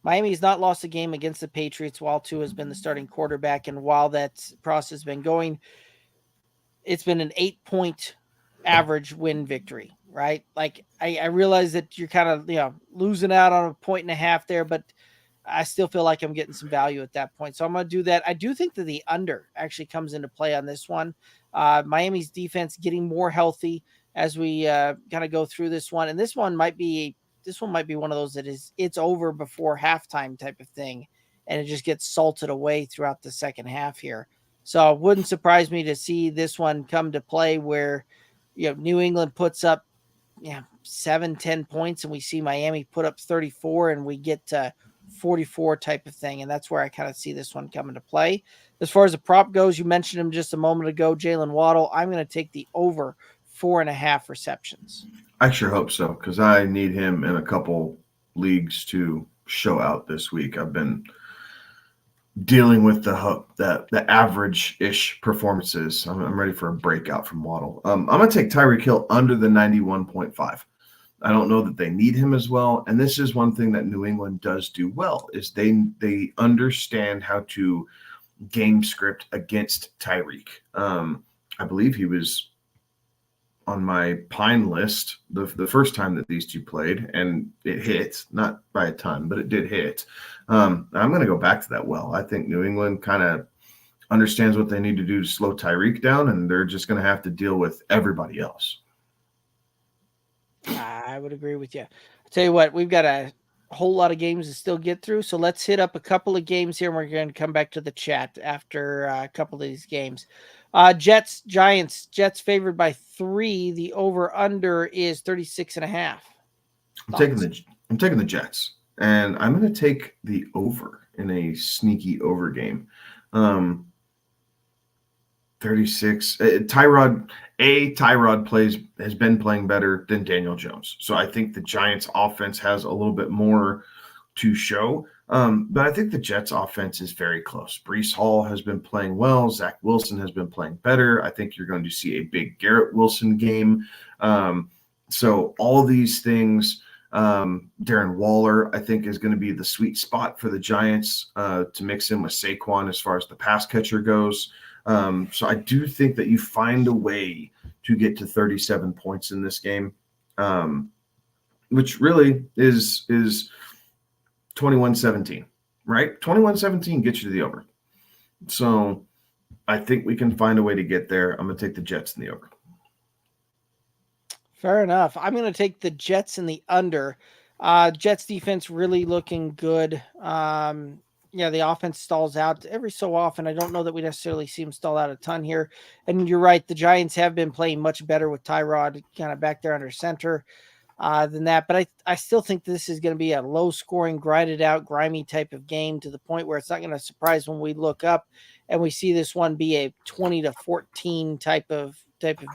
Miami has not lost a game against the Patriots while Tua has been the starting quarterback. And while that process has been going, it's been an 8-point average win victory, right? Like I realize that you're kind of, losing out on 1.5 points there, but I still feel like I'm getting some value at that point. So I'm going to do that. I do think that the under actually comes into play on this one. Miami's defense getting more healthy as we kind of go through this one. And this one might be one of those that it's over before halftime type of thing. And it just gets salted away throughout the second half here. So it wouldn't surprise me to see this one come to play where, New England puts up 7-10 points and we see Miami put up 34 and we get to 44 type of thing. And that's where I kind of see this one come into play. As far as the prop goes, you mentioned him just a moment ago, Jalen Waddle. I'm going to take the over 4.5 receptions. I sure hope so, because I need him in a couple leagues to show out this week. I've been dealing with the average-ish performances. I'm ready for a breakout from Waddle. I'm going to take Tyreek Hill under the 91.5. I don't know that they need him as well. And this is one thing that New England does do well, is they understand how to game script against Tyreek. I believe he was on my Pine list the first time that these two played, and it hit, not by a ton, but it did hit. I'm going to go back to that well. I think New England kind of understands what they need to do to slow Tyreek down, and they're just going to have to deal with everybody else. I would agree with you. I'll tell you what, we've got a whole lot of games to still get through, so let's hit up a couple of games here, and we're going to come back to the chat after a couple of these games. Jets, Giants. Jets favored by 3. The over-under is 36.5. I'm taking the Jets, and I'm going to take the over in a sneaky over game. 36. Tyrod has been playing better than Daniel Jones. So I think the Giants offense has a little bit more to show. But I think the Jets offense is very close. Breece Hall has been playing well. Zach Wilson has been playing better. I think you're going to see a big Garrett Wilson game. So all these things, Darren Waller, I think, is going to be the sweet spot for the Giants to mix in with Saquon as far as the pass catcher goes. So I do think that you find a way to get to 37 points in this game, which really is 21-17, right? 21-17 gets you to the over. So I think we can find a way to get there. I'm going to take the Jets in the over. Fair enough. I'm going to take the Jets in the under. Jets defense really looking good. The offense stalls out every so often. I don't know that we necessarily see them stall out a ton here. And you're right. The Giants have been playing much better with Tyrod kind of back there under center than that. But I still think this is going to be a low scoring, grinded out, grimy type of game to the point where it's not going to surprise when we look up and we see this one be a 20-14 type of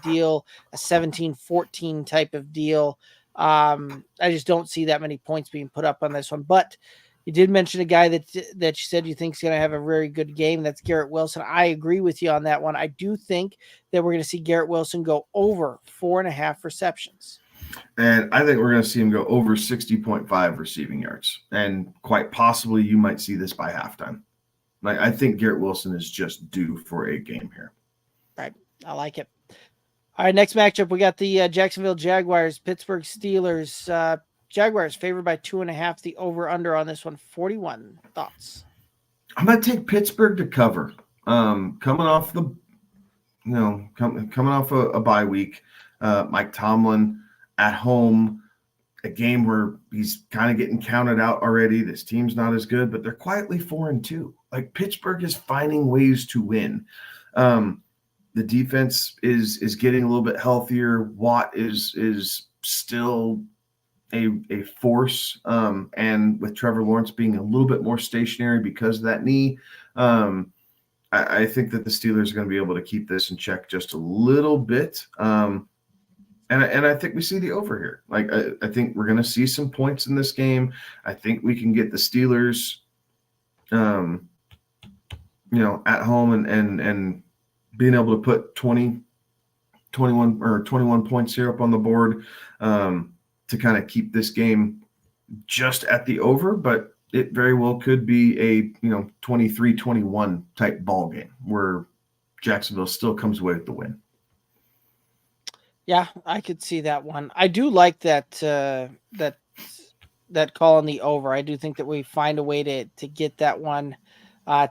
deal, a 17-14 type of deal. I just don't see that many points being put up on this one. But you did mention a guy that you said you think is going to have a very good game. That's Garrett Wilson. I agree with you on that one. I do think that we're going to see Garrett Wilson go over 4.5 receptions. And I think we're going to see him go over 60.5 receiving yards. And quite possibly you might see this by halftime. I think Garrett Wilson is just due for a game here. Right. I like it. All right, next matchup, we got the Jacksonville Jaguars, Pittsburgh Steelers. Jaguars favored by 2.5. The over-under on this one, 41. Thoughts? I'm going to take Pittsburgh to cover. Coming off a bye week, Mike Tomlin at home, a game where he's kind of getting counted out already. This team's not as good, but they're quietly 4-2. Like, Pittsburgh is finding ways to win. The defense is getting a little bit healthier. Watt is still a force, and with Trevor Lawrence being a little bit more stationary because of that knee, I think that the Steelers are going to be able to keep this in check just a little bit. And I think we see the over here. I think we're going to see some points in this game. I think we can get the Steelers, at home and being able to put 21 points here up on the board to kind of keep this game just at the over, but it very well could be a 23-21 type ball game where Jacksonville still comes away with the win. Yeah, I could see that one. I do like that that call on the over. I do think that we find a way to get that one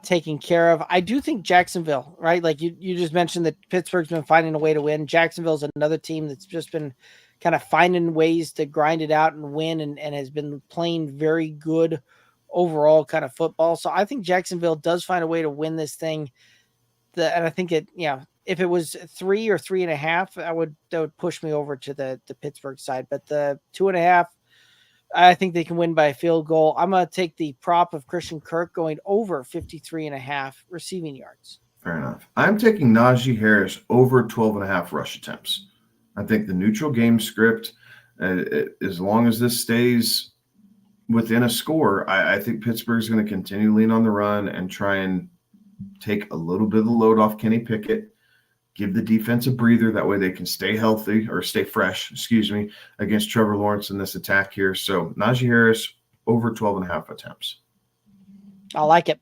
taken care of. I do think Jacksonville, right? Like you just mentioned that Pittsburgh's been finding a way to win. Jacksonville's another team that's just been kind of finding ways to grind it out and win and has been playing very good overall kind of football. So I think Jacksonville does find a way to win this thing. And I think if it was 3 or 3.5, that would push me over to the Pittsburgh side. But the 2.5, I think they can win by a field goal. I'm going to take the prop of Christian Kirk going over 53.5 receiving yards. Fair enough. I'm taking Najee Harris over 12.5 rush attempts. I think the neutral game script, as long as this stays within a score, I think Pittsburgh's going to continue to lean on the run and try and take a little bit of the load off Kenny Pickett, give the defense a breather. That way they can stay healthy or stay fresh, against Trevor Lawrence in this attack here. So Najee Harris over 12.5 attempts. I like it.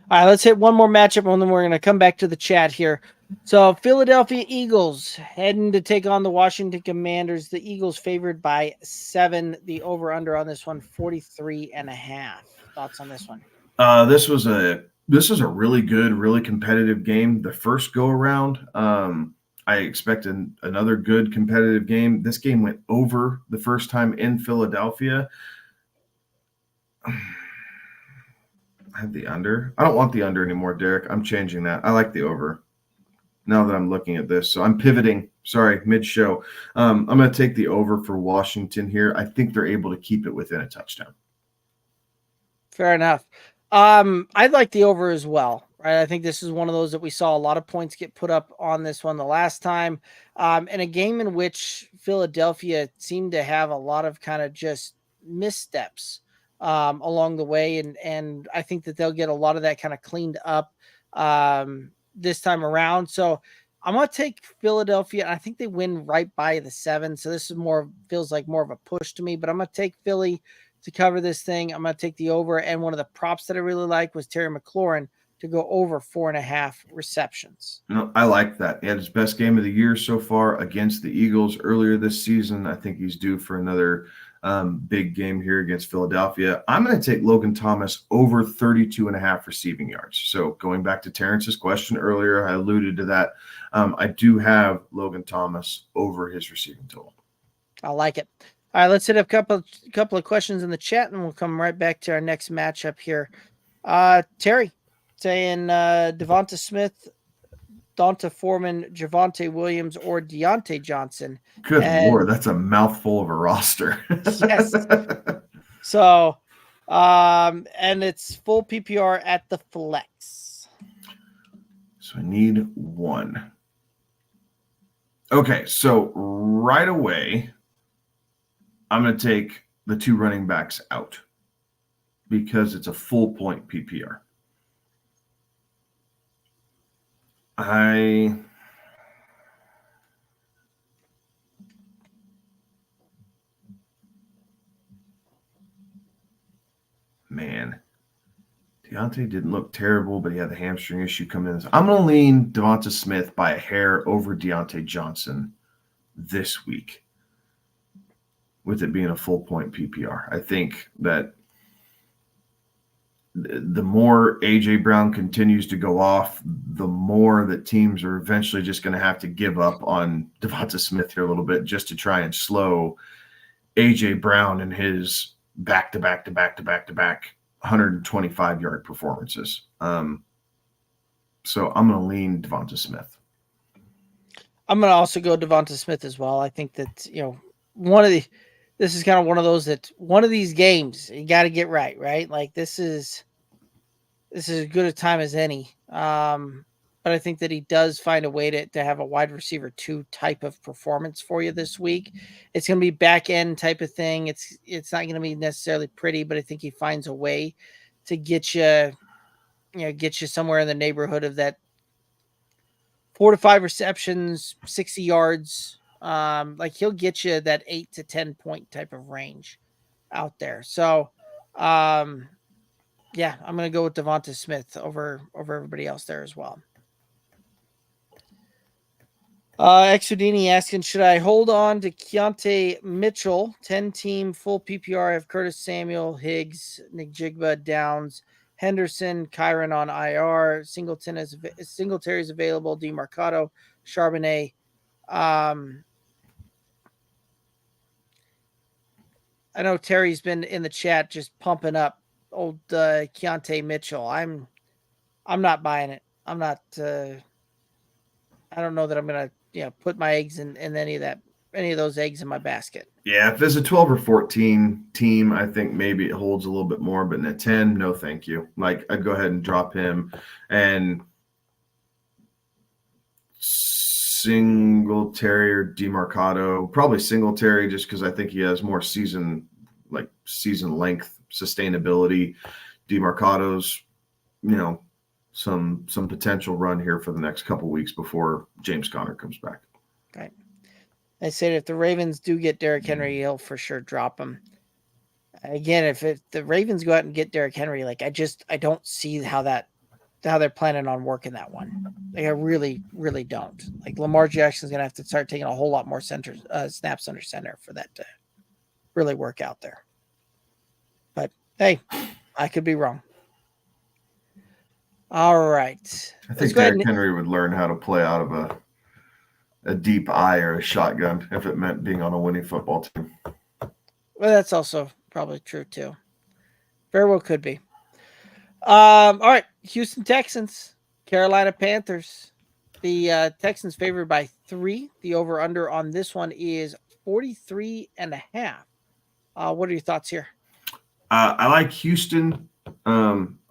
All right, let's hit one more matchup and then we're going to come back to the chat here. So Philadelphia Eagles heading to take on the Washington Commanders. The Eagles favored by 7. The over-under on this one, 43.5. Thoughts on this one? This was a really good, really competitive game. The first go around, I expected another good competitive game. This game went over the first time in Philadelphia. I have the under. I don't want the under anymore, Derek. I'm changing that. I like the over now that I'm looking at this. So I'm pivoting. Sorry, mid-show. I'm going to take the over for Washington here. I think they're able to keep it within a touchdown. Fair enough. I'd like the over as well, right? I think this is one of those that we saw a lot of points get put up on this one the last time. In a game in which Philadelphia seemed to have a lot of kind of just missteps along the way. And I think that they'll get a lot of that kind of cleaned up this time around. So I'm going to take Philadelphia. I think they win right by the 7. So this is feels like more of a push to me, but I'm going to take Philly to cover this thing. I'm going to take the over. And one of the props that I really like was Terry McLaurin to go over 4.5 receptions. No, I like that. He had his best game of the year so far against the Eagles earlier this season. I think he's due for another big game here against Philadelphia. I'm going to take Logan Thomas over 32.5 receiving yards. So going back to Terrence's question earlier, I alluded to that. I do have Logan Thomas over his receiving total. I like it. All right, let's hit up a couple of questions in the chat, and we'll come right back to our next matchup here. Terry saying Devonta Smith, Donta Foreman, Javonte Williams, or Deontay Johnson. Good Lord, that's a mouthful of a roster. Yes. So, and it's full PPR at the flex. So I need one. Okay, so right away, I'm going to take the 2 running backs out because it's a full point PPR. Deontay didn't look terrible, but he had the hamstring issue coming in. I'm going to lean Devonta Smith by a hair over Deontay Johnson this week, with it being a full point PPR. I think that the more A.J. Brown continues to go off, the more that teams are eventually just going to have to give up on Devonta Smith here a little bit just to try and slow A.J. Brown in his back-to-back 125-yard performances. So I'm going to lean Devonta Smith. I'm going to also go Devonta Smith as well. I think that, this is kind of one of those that one of these games you got to get right? Like this is as good a time as any. But I think that he does find a way to have a wide receiver 2 type of performance for you this week. It's going to be back end type of thing. It's not going to be necessarily pretty, but I think he finds a way to get you somewhere in the neighborhood of that 4 to 5 receptions, 60 yards. Like he'll get you that 8 to 10 point type of range out there. So, I'm going to go with Devonta Smith over everybody else there as well. Exudini asking, should I hold on to Keontae Mitchell, 10-team full PPR? I have Curtis Samuel, Higgs, Nick Jigba, Downs, Henderson, Kyron on IR, Singletary is available, DeMarcado, Charbonnet. I know Terry's been in the chat just pumping up old Keontae Mitchell. I'm not buying it. I'm not. I don't know that I'm gonna put my eggs in any of those eggs in my basket. Yeah, if there's a 12 or 14 team, I think maybe it holds a little bit more, but in a 10, no thank you. Like, I'd go ahead and drop him and Singletary or DeMarcado, probably Singletary, just because I think he has more season length sustainability. DeMarcado's, some potential run here for the next couple weeks before James Conner comes back. Right. I said if the Ravens do get Derrick Henry, he'll for sure drop him. Again, if the Ravens go out and get Derrick Henry, like I don't see how they're planning on working that one. Like I really, really don't. Like Lamar Jackson's gonna have to start taking a whole lot more snaps under center for that to really work out there. But hey, I could be wrong. All right. I think Derrick Henry would learn how to play out of a deep eye or a shotgun if it meant being on a winning football team. Well, that's also probably true too. Very well could be. All right. Houston Texans, Carolina Panthers. The Texans favored by 3. The over-under on this one is 43.5. What are your thoughts here? I like Houston.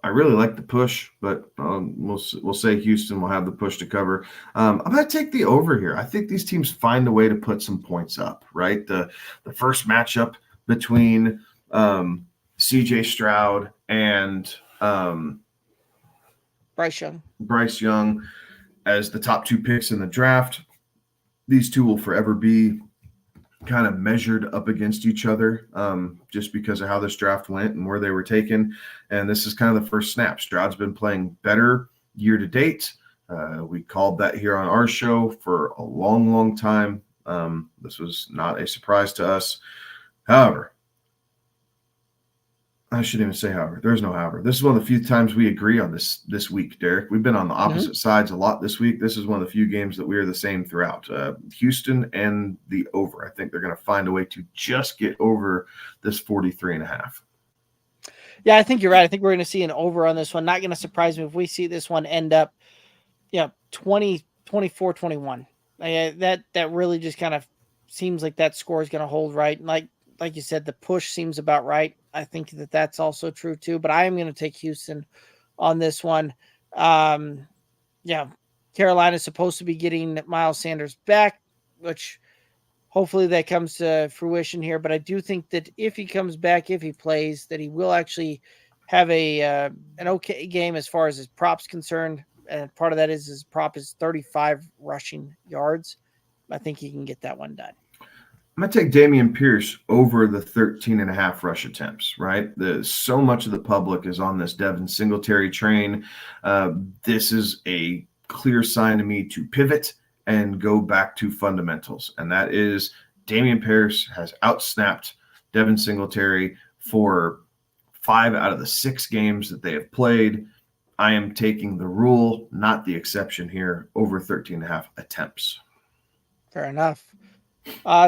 I really like the push, but we'll say Houston will have the push to cover. I'm going to take the over here. I think these teams find a way to put some points up, right? The first matchup between CJ Stroud and Bryce Young as the top 2 picks in the draft. These two will forever be kind of measured up against each other just because of how this draft went and where they were taken. And this is kind of the first snap. Stroud's been playing better year to date. We called that here on our show for a long, long time. This was not a surprise to us. However, I shouldn't even say however. There's no however. This is one of the few times we agree on this week, Derek. We've been on the opposite sides a lot this week. This is one of the few games that we are the same throughout. Houston and the over. I think they're going to find a way to just get over this 43.5. Yeah, I think you're right. I think we're going to see an over on this one. Not going to surprise me if we see this one end up 20, 24, 21. That really just kind of seems like that score is going to hold right. And like you said, the push seems about right. I think that's also true too, but I am going to take Houston on this one. Carolina is supposed to be getting Miles Sanders back, which hopefully that comes to fruition here. But I do think that if he comes back, if he plays, that he will actually have an okay game as far as his props concerned. And part of that is his prop is 35 rushing yards. I think he can get that one done. I'm going to take Dameon Pierce over the 13.5 rush attempts, right? So much of the public is on this Devin Singletary train. This is a clear sign to me to pivot and go back to fundamentals. And that is Dameon Pierce has outsnapped Devin Singletary for 5 out of the 6 games that they have played. I am taking the rule, not the exception here, over 13.5 attempts. Fair enough.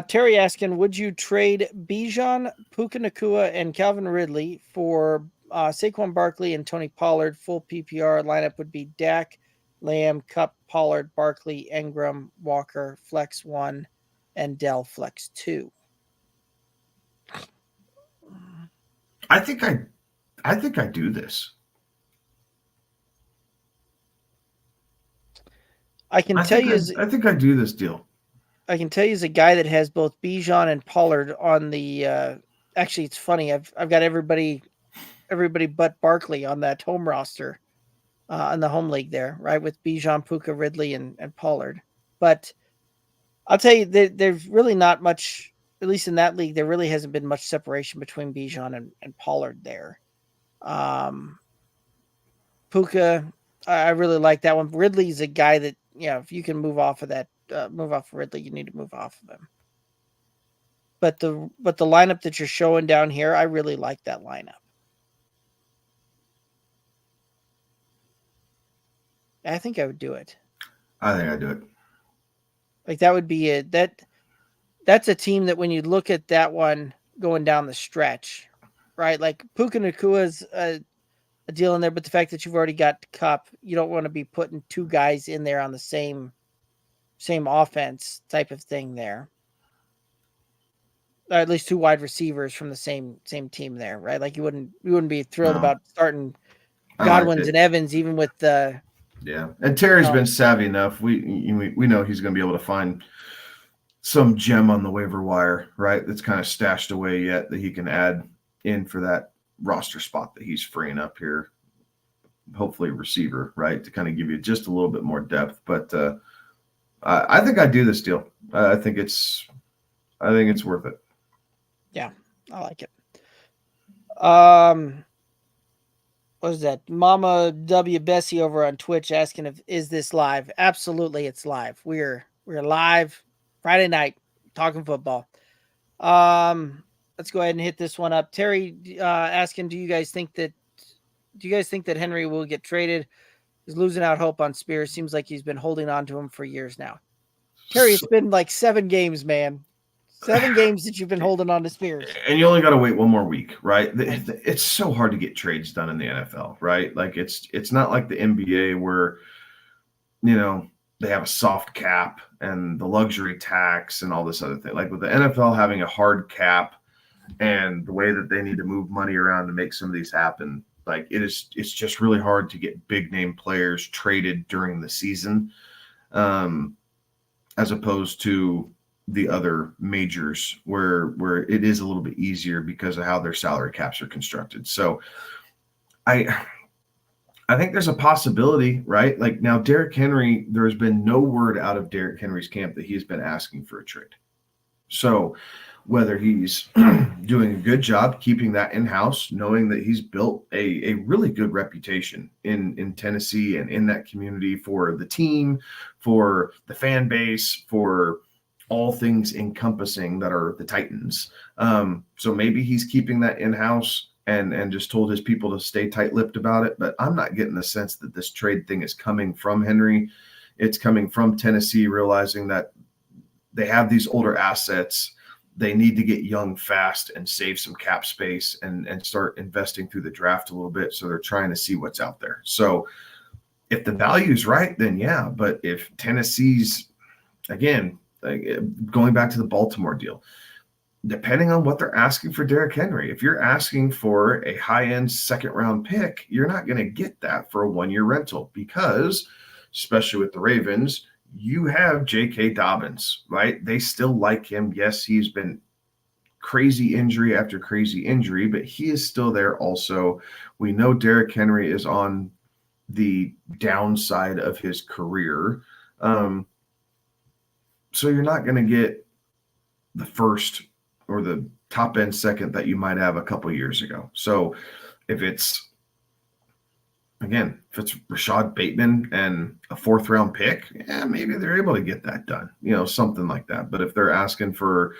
Terry asking, would you trade Bijan, Puka Nacua, and Calvin Ridley for Saquon Barkley and Tony Pollard? Full PPR lineup would be Dak, Lamb, Kupp, Pollard, Barkley, Engram, Walker, Flex 1, and Dell Flex 2. I think I do this. I think I do this deal. I can tell you as a guy that has both Bijan and Pollard on the actually it's funny. I've got everybody but Barkley on that home roster in the home league there, right? With Bijan, Puka, Ridley, and Pollard. But I'll tell you there's really not much, at least in that league, there really hasn't been much separation between Bijan and Pollard there. Puka, I really like that one. Ridley's a guy that, if you can move off of that move off Ridley, you need to move off of him. But the lineup that you're showing down here, I really like that lineup. I think I would do it. I think I'd do it. Like that would be that's a team that when you look at that one going down the stretch, right? Like Puka Nakua's a deal in there, but the fact that you've already got Cup, you don't want to be putting two guys in there on the same offense type of thing there. Or at least two wide receivers from the same team there, right? Like you wouldn't be thrilled about starting Godwin's and Evans, even with the. Yeah, and Terry's been savvy enough. We know he's going to be able to find some gem on the waiver wire, right? That's kind of stashed away yet that he can add in for that roster spot that he's freeing up here. Hopefully, receiver, right, to kind of give you just a little bit more depth. But I think I'd do this deal. I think it's worth it. Yeah, I like it. What is that? Mama W Bessie over on Twitch asking is this live? Absolutely, it's live. We're live Friday night talking football. Let's go ahead and hit this one up. Terry asking, do you guys think that Henry will get traded? He's losing out hope on Spears. Seems like he's been holding on to him for years now. Terry, it's been like 7 games, man. 7 games that you've been holding on to Spears. And you only got to wait one more week, right? It's so hard to get trades done in the NFL, right? Like it's not like the NBA where, they have a soft cap and the luxury tax and all this other thing. Like with the NFL having a hard cap and the way that they need to move money around to make some of these happen, like it's just really hard to get big name players traded during the season, as opposed to the other majors where it is a little bit easier because of how their salary caps are constructed. So I think there's a possibility, right? Like now Derrick Henry, there's been no word out of Derrick Henry's camp that he's been asking for a trade. So whether he's doing a good job keeping that in-house, knowing that he's built a really good reputation in Tennessee and in that community for the team, for the fan base, for all things encompassing that are the Titans. So maybe he's keeping that in-house and just told his people to stay tight-lipped about it. But I'm not getting the sense that this trade thing is coming from Henry. It's coming from Tennessee, realizing that they have these older assets. They need to get young fast and save some cap space and start investing through the draft a little bit. So they're trying to see what's out there. So if the value is right, then yeah. But if Tennessee's, again, going back to the Baltimore deal, depending on what they're asking for Derrick Henry, if you're asking for a high-end second-round pick, you're not going to get that for a one-year rental because, especially with the Ravens, you have J.K. Dobbins, right? They still like him. Yes, he's been crazy injury after crazy injury, but he is still there also. We know Derrick Henry is on the downside of his career. So you're not going to get the first or the top end second that you might have a couple years ago. So if it's Rashad Bateman and a 4th round pick, yeah, maybe they're able to get that done, something like that. But if they're asking for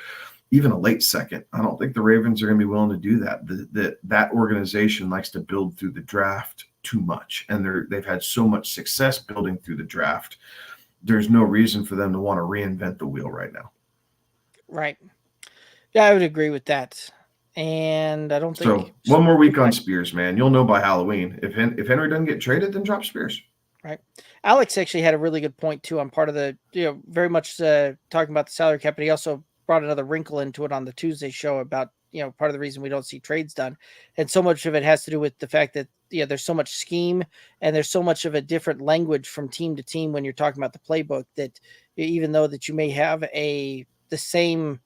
even a late second, I don't think the Ravens are going to be willing to do that. That organization likes to build through the draft too much, and they've had so much success building through the draft. There's no reason for them to want to reinvent the wheel right now. Right. Yeah, I would agree with that. And I don't think so. One more week on Spears, man. You'll know by Halloween. If Henry doesn't get traded, then drop Spears. Right. Alex actually had a really good point too on part of the, very much talking about the salary cap, but he also brought another wrinkle into it on the Tuesday show about, part of the reason we don't see trades done. And so much of it has to do with the fact that, there's so much scheme and there's so much of a different language from team to team when you're talking about the playbook that even though that you may have the same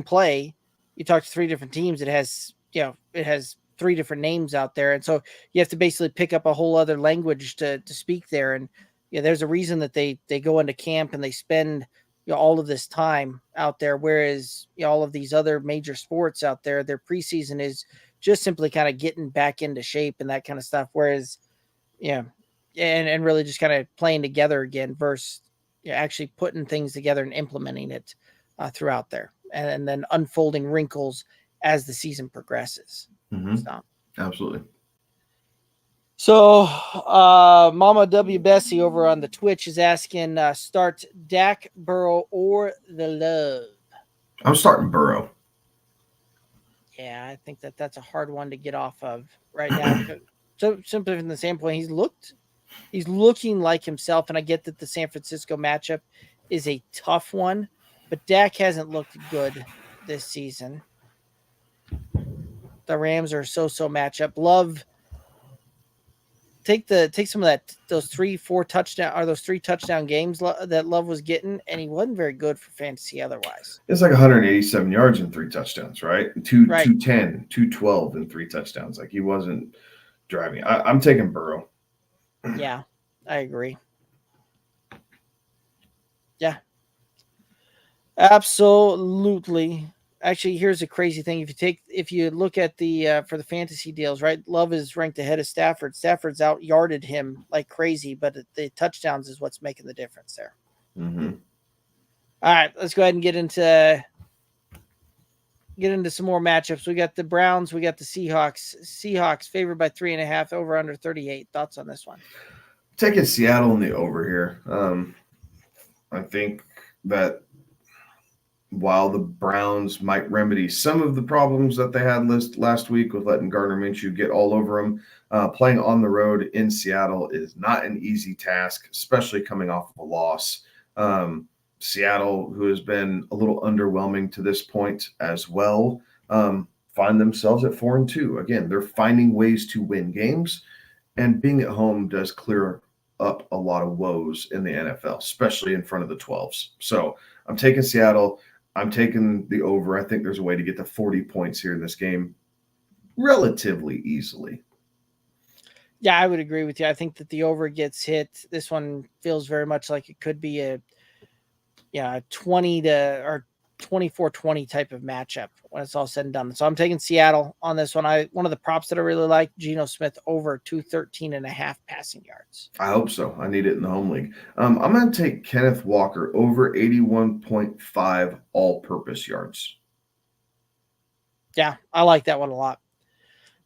play, you talk to 3 different teams, it has 3 different names out there. And so you have to basically pick up a whole other language to speak there. And there's a reason that they go into camp and they spend all of this time out there. Whereas all of these other major sports out there, their preseason is just simply kind of getting back into shape and that kind of stuff. Whereas, and really just kind of playing together again versus actually putting things together and implementing it throughout there, and then unfolding wrinkles as the season progresses. So. Absolutely. So, Mama W. Bessie over on the Twitch is asking, start Dak, Burrow, or the love? I'm starting Burrow. Yeah, I think that's a hard one to get off of right now. So simply from the standpoint, he's looking like himself, and I get that the San Francisco matchup is a tough one, but Dak hasn't looked good this season. The Rams are so matchup. Love, take some of those 3-4 touchdown games that Love was getting, and he wasn't very good for fantasy otherwise. It's like 187 yards and 3 touchdowns, right? 210, 212 and 3 touchdowns. Like he wasn't driving. I'm taking Burrow. Yeah, I agree. Yeah, absolutely. Actually, here's a crazy thing. If you look at the for the fantasy deals, right? Love is ranked ahead of Stafford. Stafford's out yarded him like crazy, but the touchdowns is what's making the difference there. All right, let's go ahead and get into some more matchups. We got the Browns, we got the Seahawks. Seahawks favored by 3.5, over under 38. Thoughts on this one? Taking Seattle in the over here. I think that while the Browns might remedy some of the problems that they had last week with letting Gardner Minshew get all over them, playing on the road in Seattle is not an easy task, especially coming off of a loss. Seattle, who has been a little underwhelming to this point as well, find themselves at 4-2. Again, they're finding ways to win games, and being at home does clear up a lot of woes in the NFL, especially in front of the 12s. So I'm taking Seattle. I'm taking the over. I think there's a way to get to 40 points here in this game relatively easily. Yeah, I would agree with you. I think that the over gets hit. This one feels very much like it could be a 20 or 24-20 type of matchup when it's all said and done. So I'm taking Seattle on this one. One of the props that I really like, Geno Smith over 213.5 passing yards. I hope so. I need it in the home league. I'm going to take Kenneth Walker over 81.5 all-purpose yards. Yeah, I like that one a lot.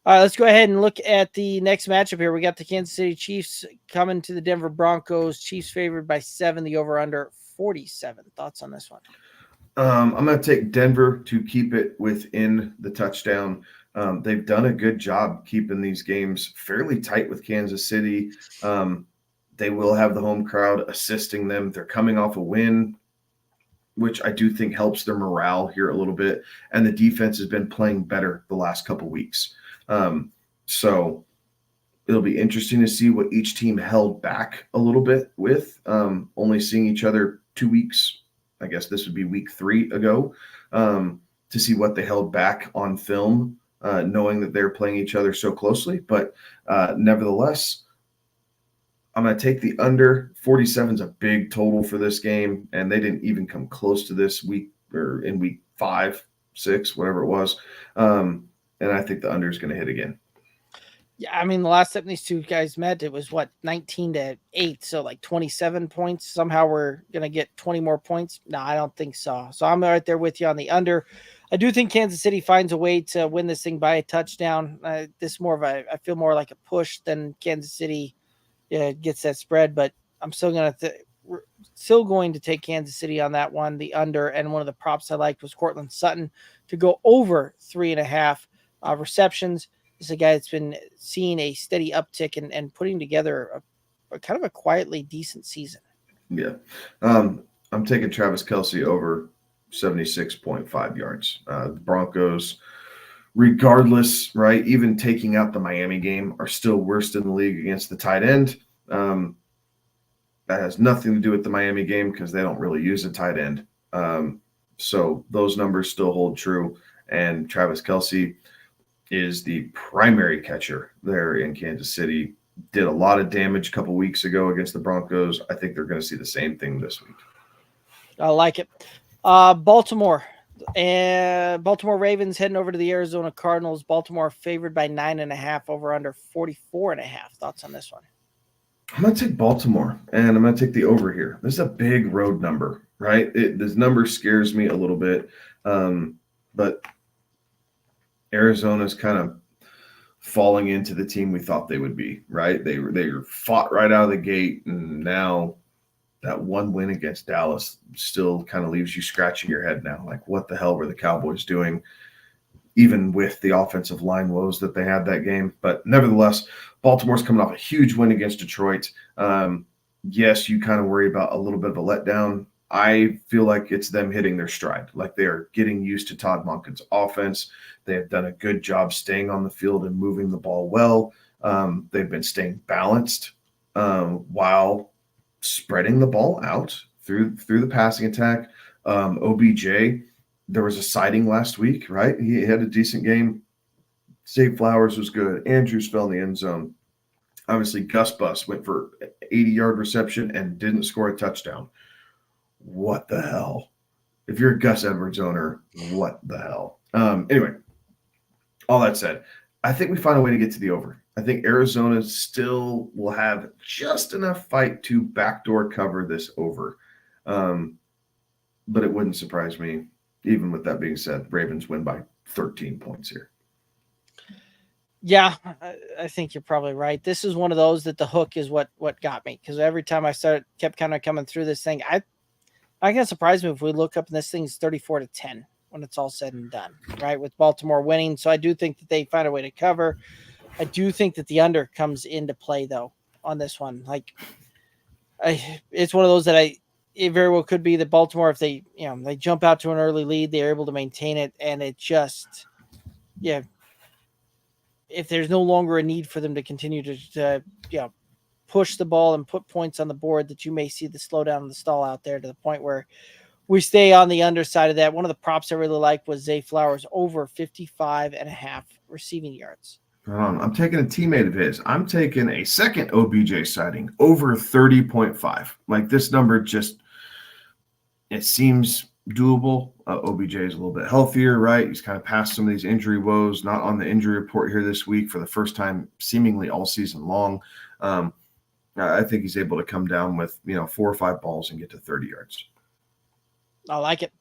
All right, let's go ahead and look at the next matchup here. We got the Kansas City Chiefs coming to the Denver Broncos. Chiefs favored by 7, the over-under 47. Thoughts on this one? I'm going to take Denver to keep it within the touchdown. They've done a good job keeping these games fairly tight with Kansas City. They will have the home crowd assisting them. They're coming off a win, which I do think helps their morale here a little bit. And the defense has been playing better the last couple weeks. So it'll be interesting to see what each team held back a little bit with, only seeing each other 2 weeks. I guess this would be week 3 ago, to see what they held back on film, knowing that they're playing each other so closely. But nevertheless, I'm going to take the under. 47 is a big total for this game, and they didn't even come close to this week or in week 5, 6, whatever it was. And I think the under is going to hit again. Yeah, I mean, the last time these two guys met, it was 19-8, so like 27 points. Somehow we're gonna get 20 more points. No, I don't think so. So I'm right there with you on the under. I do think Kansas City finds a way to win this thing by a touchdown. This more of I feel more like a push than Kansas City gets that spread, but I'm still going to take Kansas City on that one, the under. And one of the props I liked was Cortland Sutton to go over 3.5 receptions. This is a guy that's been seeing a steady uptick and putting together a kind of a quietly decent season. Yeah. I'm taking Travis Kelce over 76.5 yards. The Broncos, regardless, right, even taking out the Miami game, are still worst in the league against the tight end. That has nothing to do with the Miami game because they don't really use a tight end. So those numbers still hold true. And Travis Kelce is the primary catcher there in Kansas City. Did a lot of damage a couple weeks ago against the Broncos. I think they're going to see the same thing this week. I like it. Baltimore Ravens heading over to the Arizona Cardinals. Baltimore favored by 9.5, over under 44.5. Thoughts on this one? I'm going to take Baltimore, and I'm going to take the over here. This is a big road number, right? This number scares me a little bit, but Arizona's kind of falling into the team we thought they would be, right? They were fought right out of the gate, and now that one win against Dallas still kind of leaves you scratching your head now. Like, what the hell were the Cowboys doing, even with the offensive line woes that they had that game? But nevertheless, Baltimore's coming off a huge win against Detroit. Yes, you kind of worry about a little bit of a letdown. I feel like it's them hitting their stride. Like, they are getting used to Todd Monken's offense. They have done a good job staying on the field and moving the ball well. They've been staying balanced while spreading the ball out through the passing attack. OBJ, there was a sighting last week, right? He had a decent game. Zay Flowers was good. Andrews fell in the end zone. Obviously, Gus Bus went for 80-yard reception and didn't score a touchdown. What the hell? If you're a Gus Edwards owner, what the hell? Anyway, all that said, I think we find a way to get to the over. I think Arizona still will have just enough fight to backdoor cover this over. But it wouldn't surprise me, even with that being said, Ravens win by 13 points here. Yeah, I think you're probably right. This is one of those that the hook is what got me, because every time I kept kind of coming through this thing, I get surprised me if we look up and this thing's 34-10 when it's all said and done, right? With Baltimore winning. So I do think that they find a way to cover. I do think that the under comes into play though on this one. Like, it's one of those that it very well could be that Baltimore, if they jump out to an early lead, they're able to maintain it, and it just, if there's no longer a need for them to continue to push the ball and put points on the board, that you may see the slowdown and the stall out there to the point where we stay on the underside of that. One of the props I really liked was Zay Flowers over 55.5 receiving yards. I'm taking a teammate of his. I'm taking a second OBJ sighting over 30.5. Like, this number just, it seems doable. OBJ is a little bit healthier, right? He's kind of past some of these injury woes, not on the injury report here this week for the first time seemingly all season long. I think he's able to come down with 4 or 5 balls and get to 30 yards. I like it.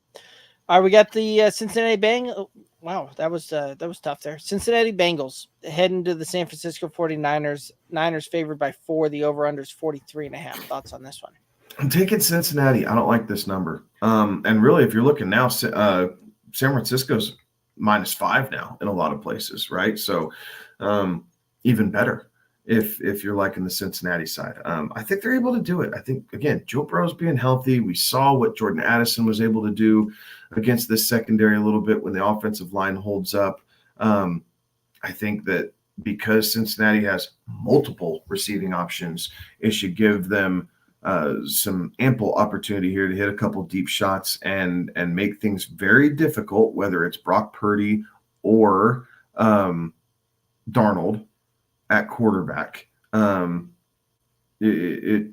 All right, we got the Cincinnati Bengals. Wow, that was tough there. Cincinnati Bengals heading to the San Francisco 49ers. Niners favored by 4. The over-under is 43.5. Thoughts on this one? I'm taking Cincinnati. I don't like this number. And really, if you're looking now, San Francisco's -5 now in a lot of places, right? So even better if you're liking the Cincinnati side. I think they're able to do it. I think, again, Joe Burrow's being healthy. We saw what Jordan Addison was able to do against this secondary a little bit when the offensive line holds up. I think that because Cincinnati has multiple receiving options, it should give them some ample opportunity here to hit a couple deep shots and make things very difficult, whether it's Brock Purdy or Darnold at quarterback. It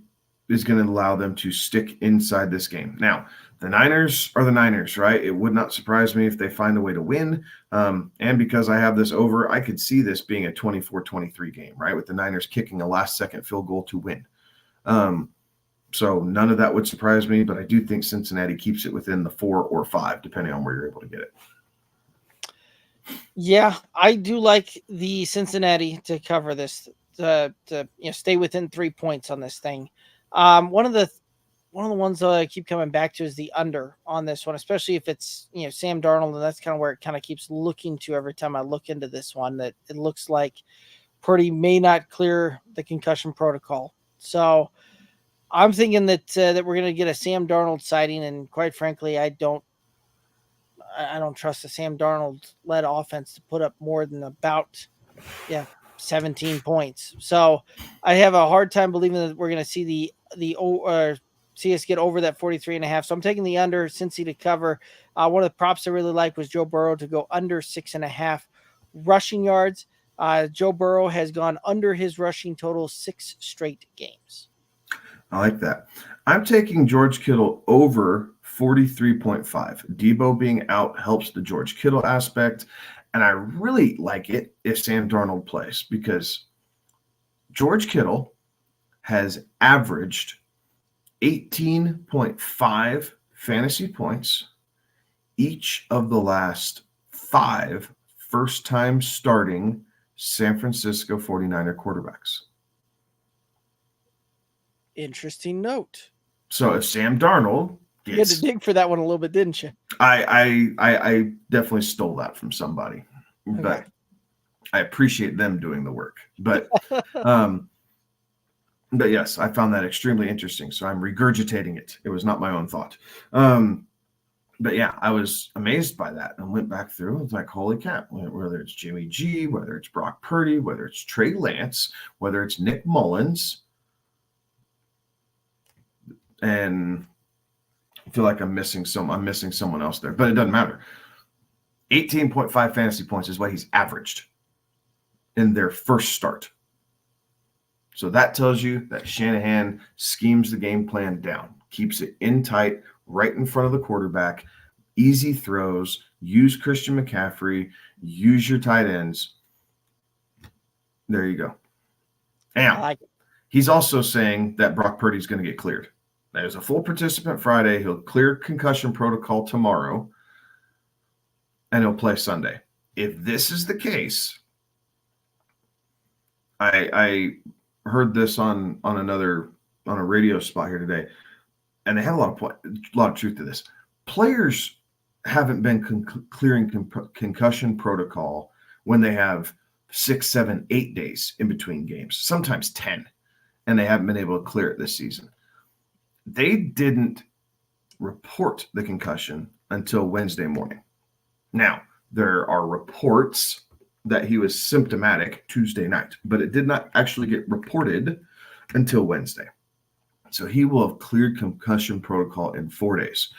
is going to allow them to stick inside this game. Now, the Niners are the Niners, right? It would not surprise me if they find a way to win. And because I have this over, I could see this being a 24-23 game, right? With the Niners kicking a last-second field goal to win. So none of that would surprise me, but I do think Cincinnati keeps it within the 4 or 5, depending on where you're able to get it. Yeah, I do like the Cincinnati to cover this, to stay within 3 points on this thing. One of the ones that I keep coming back to is the under on this one, especially if it's Sam Darnold, and that's kind of where it kind of keeps looking to every time I look into this one, that it looks like Purdy may not clear the concussion protocol. So I'm thinking that we're going to get a Sam Darnold sighting, and quite frankly, I don't trust the Sam Darnold-led offense to put up more than about 17 points. So I have a hard time believing that we're going to see see us get over that 43.5. So I'm taking the under, Cincy to cover. One of the props I really like was Joe Burrow to go under 6.5 rushing yards. Joe Burrow has gone under his rushing total 6 straight games. I like that. I'm taking George Kittle over 43.5. Debo being out helps the George Kittle aspect. And I really like it if Sam Darnold plays, because George Kittle has averaged 18.5 fantasy points each of the last 5 first-time starting San Francisco 49er quarterbacks. Interesting note. So if Sam Darnold You had gets, to dig for that one a little bit, didn't you? I definitely stole that from somebody, Okay. but I appreciate them doing the work. But yes, I found that extremely interesting. So I'm regurgitating it. It was not my own thought. But yeah, I was amazed by that and went back through. It's like, holy cow, whether it's Jimmy G, whether it's Brock Purdy, whether it's Trey Lance, whether it's Nick Mullins. And I feel like I'm missing someone else there, but it doesn't matter. 18.5 fantasy points is what he's averaged in their first start. So that tells you that Shanahan schemes the game plan down, keeps it in tight, right in front of the quarterback, easy throws, use Christian McCaffrey, use your tight ends. There you go. And I like it. He's also saying that Brock Purdy is going to get cleared. There's a full participant Friday. He'll clear concussion protocol tomorrow, and he'll play Sunday. If this is the case, I heard this on a radio spot here today, and they have a lot of truth to this. Players haven't been clearing concussion protocol when they have 6, 7, 8 days in between games, sometimes 10, and they haven't been able to clear it this season. They didn't report the concussion until Wednesday morning. Now, there are reports that he was symptomatic Tuesday night, but it did not actually get reported until Wednesday. So he will have cleared concussion protocol in 4 days.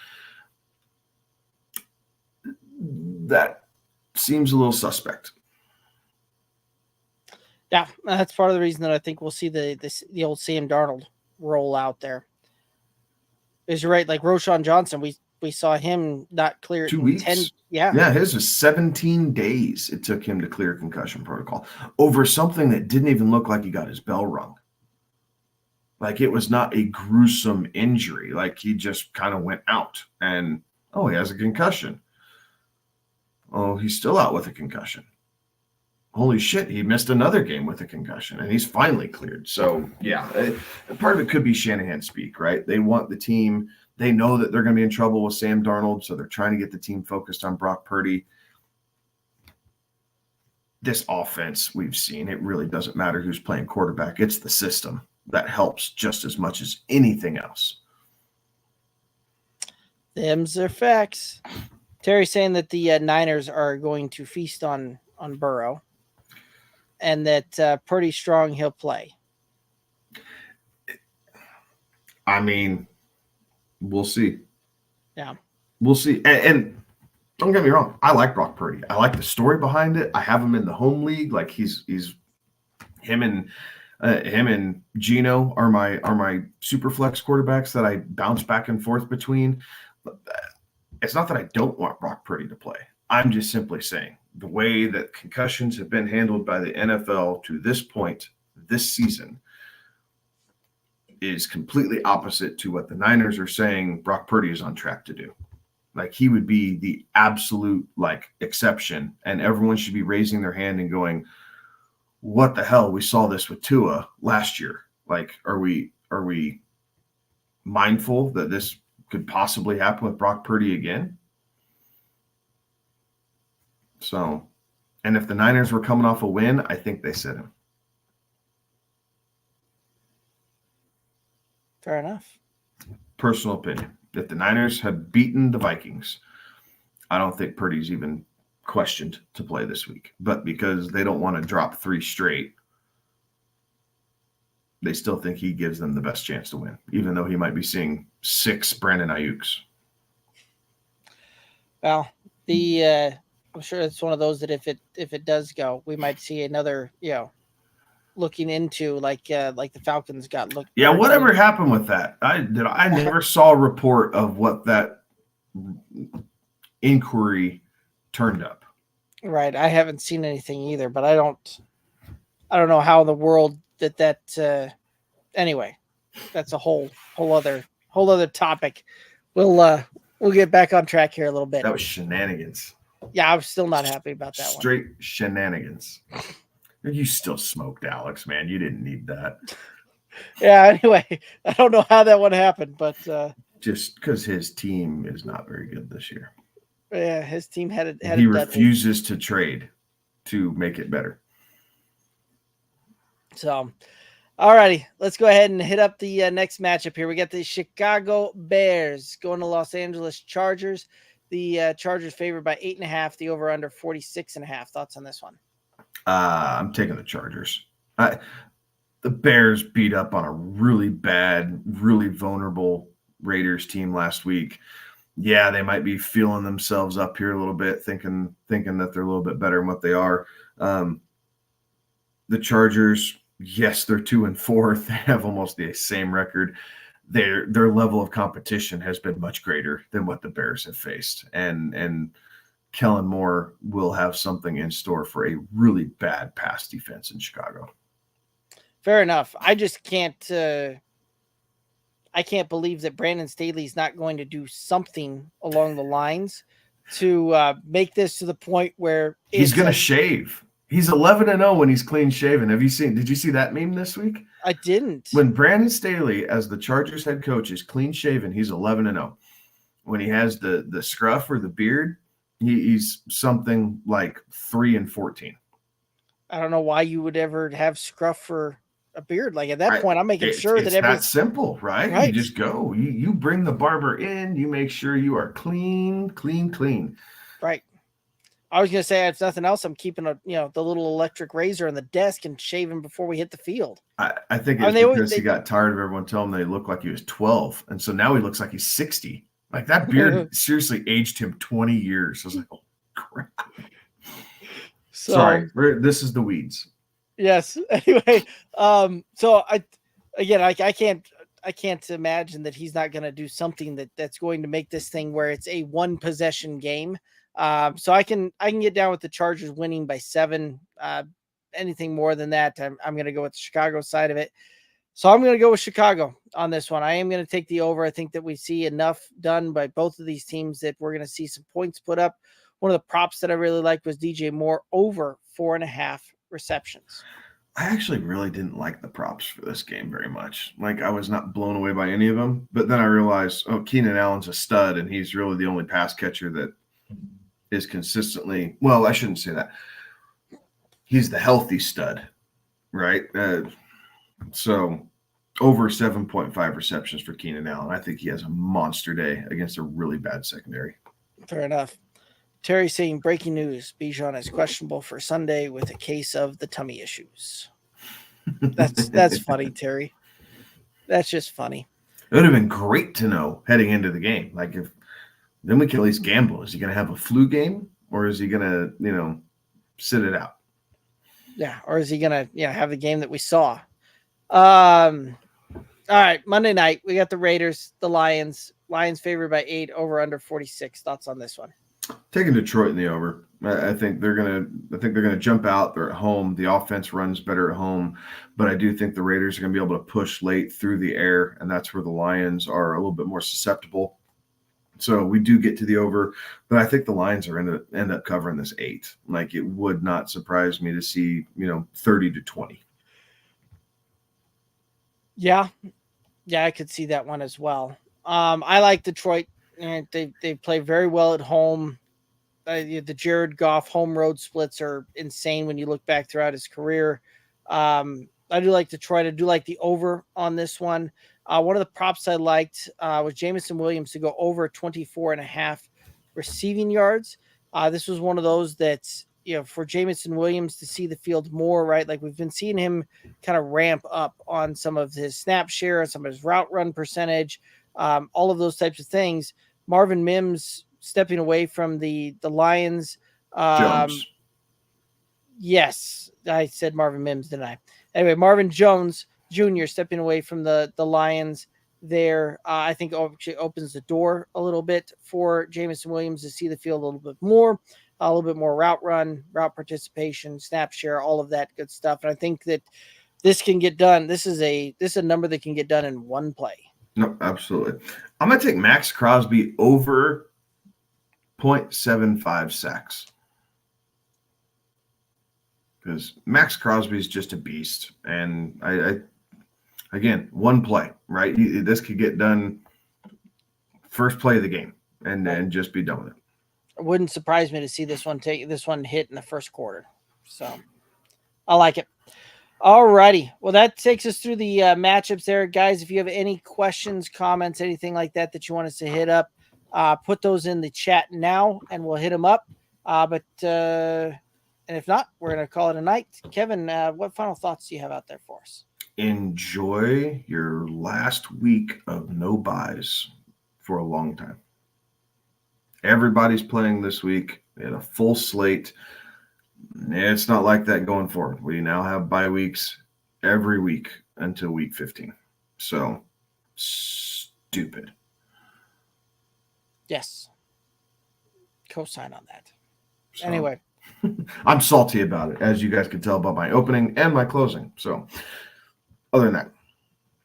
That seems a little suspect. Yeah, that's part of the reason that I think we'll see the old Sam Darnold roll out there. Is you're right, like Roshan Johnson, we saw him not clear 2 in weeks. 10. Yeah. Yeah, his was 17 days it took him to clear concussion protocol over something that didn't even look like he got his bell rung. Like it was not a gruesome injury. Like he just kind of went out and, oh, he has a concussion. Oh, he's still out with a concussion. Holy shit, he missed another game with a concussion, and he's finally cleared. So, yeah, part of it could be Shanahan speak, right? They want the team. They know that they're going to be in trouble with Sam Darnold, so they're trying to get the team focused on Brock Purdy. This offense we've seen, it really doesn't matter who's playing quarterback. It's the system that helps just as much as anything else. Them's are facts. Terry's saying that the Niners are going to feast on Burrow, and that pretty strong he'll play. I mean, we'll see. Yeah. We'll see. And don't get me wrong, I like Brock Purdy. I like the story behind it. I have him in the home league. Like he's him and Gino are my super flex quarterbacks that I bounce back and forth between. It's not that I don't want Brock Purdy to play. I'm just simply saying the way that concussions have been handled by the NFL to this point this season is completely opposite to what the Niners are saying Brock Purdy is on track to do. Like he would be the absolute exception, and everyone should be raising their hand and going, what the hell? We saw this with Tua last year. Like, are we mindful that this could possibly happen with Brock Purdy again? So, and if the Niners were coming off a win, I think they sit him. Fair enough. Personal opinion. If the Niners had beaten the Vikings, I don't think Purdy's even questioned to play this week. But because they don't want to drop 3 straight, they still think he gives them the best chance to win, even though he might be seeing 6 Brandon Ayuks. Well, I'm sure it's one of those that if it does go, we might see another, looking into like the Falcons got looked. Yeah, whatever happened with that? I never saw a report of what that inquiry turned up. Right, I haven't seen anything either, but I don't know how in the world that Anyway, that's a whole other topic. We'll get back on track here a little bit. That was shenanigans. Yeah, I'm still not happy about that one. Straight shenanigans. You still smoked Alex, man. You didn't need that. Yeah, anyway, I don't know how that one happened, but just because his team is not very good this year. Yeah, his team had he refuses to trade to make it better. So, all righty, let's go ahead and hit up the next matchup here. We got the Chicago Bears going to Los Angeles Chargers. The Chargers favored by 8.5. The over/under 46.5. Thoughts on this one? I'm taking the Chargers. The Bears beat up on a really bad, really vulnerable Raiders team last week. Yeah, they might be feeling themselves up here a little bit, thinking that they're a little bit better than what they are. The Chargers, yes, they're 2-4. They have almost the same record. Their level of competition has been much greater than what the Bears have faced, and Kellen Moore will have something in store for a really bad pass defense in Chicago. Fair enough. I just can't. I can't believe that Brandon Staley's not going to do something along the lines to make this to the point where he's going to shave. He's 11-0 when he's clean shaven. Did you see that meme this week? I didn't. When Brandon Staley, as the Chargers head coach, is clean shaven, he's 11-0. When he has the scruff or the beard, he's something like 3-14. I don't know why you would ever have scruff for a beard. Like at that point, I'm making sure that that's simple, right? You just go. You bring the barber in. You make sure you are clean. Right. I was gonna say, if nothing else, I'm keeping the little electric razor on the desk and shaving before we hit the field. I think it's because he got tired of everyone telling him they looked like he was 12, and so now he looks like he's 60. Like that beard seriously aged him 20 years. I was like, oh crap. Sorry, this is the weeds. Yes. Anyway, so I can't imagine that he's not going to do something that's going to make this thing where it's a one possession game. So I can get down with the Chargers winning by 7. Anything more than that, I'm going to go with the Chicago side of it. So I'm going to go with Chicago on this one. I am going to take the over. I think that we see enough done by both of these teams that we're going to see some points put up. One of the props that I really liked was DJ Moore over 4.5 receptions. I actually really didn't like the props for this game very much. Like I was not blown away by any of them, but then I realized, Keenan Allen's a stud and he's really the only pass catcher that is consistently, well, I shouldn't say that. He's the healthy stud, right? So over 7.5 receptions for Keenan Allen. I think he has a monster day against a really bad secondary. Fair enough. Terry saying, breaking news, Bijan is questionable for Sunday with a case of the tummy issues. That's funny, Terry. That's just funny. It would have been great to know heading into the game. Like then we can at least gamble. Is he going to have a flu game or is he going to, sit it out? Yeah. Or is he going to, have the game that we saw? All right. Monday night, we got the Raiders, the Lions. Lions favored by 8, over under 46. Thoughts on this one? Taking Detroit in the over. I think they're gonna jump out. They're at home. The offense runs better at home, but I do think the Raiders are gonna be able to push late through the air, and that's where the Lions are a little bit more susceptible. So we do get to the over, but I think the Lions are going to end up covering this 8. Like it would not surprise me to see 30-20. Yeah, I could see that one as well. I like Detroit. And they play very well at home. The Jared Goff home road splits are insane when you look back throughout his career. I do like Detroit. I do like the over on this one. One of the props I liked was Jameson Williams to go over 24.5 receiving yards. This was one of those that's, for Jameson Williams to see the field more, right? Like we've been seeing him kind of ramp up on some of his snap share, some of his route run percentage, all of those types of things. Marvin Mims stepping away from the Lions. Jones. Yes, I said Marvin Mims, didn't I? Anyway, Marvin Jones Jr. stepping away from the Lions there. I think actually opens the door a little bit for Jameson Williams to see the field a little bit more route run, route participation, snap share, all of that good stuff. And I think that this can get done. This is a number that can get done in one play. No, absolutely. I'm going to take Max Crosby over 0.75 sacks. Because Max Crosby is just a beast. And I again, one play, right? This could get done first play of the game and then just be done with it. It wouldn't surprise me to see this one hit in the first quarter. So I like it. All righty. Well, that takes us through the matchups there. Guys, if you have any questions, comments, anything like that you want us to hit up, put those in the chat now and we'll hit them up. And if not, we're going to call it a night. Kevin, what final thoughts do you have out there for us? Enjoy your last week of no buys for a long time. Everybody's playing this week. We had a full slate. It's not like that going forward. We now have bye weeks every week until week 15. So stupid. Yes. Co-sign on that. So, anyway. I'm salty about it, as you guys can tell by my opening and my closing. So other than that,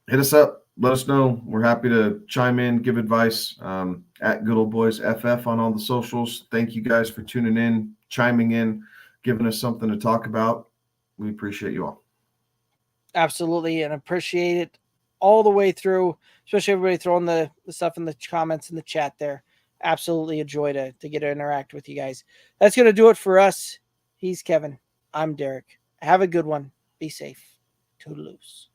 hit us up. Let us know. We're happy to chime in, give advice at Good Old Boys FF on all the socials. Thank you guys for tuning in, chiming in, giving us something to talk about. We appreciate you all. Absolutely, and appreciate it all the way through, especially everybody throwing the stuff in the comments in the chat there. Absolutely a joy to get to interact with you guys. That's going to do it for us. He's Kevin. I'm Derek. Have a good one. Be safe. Toodaloos.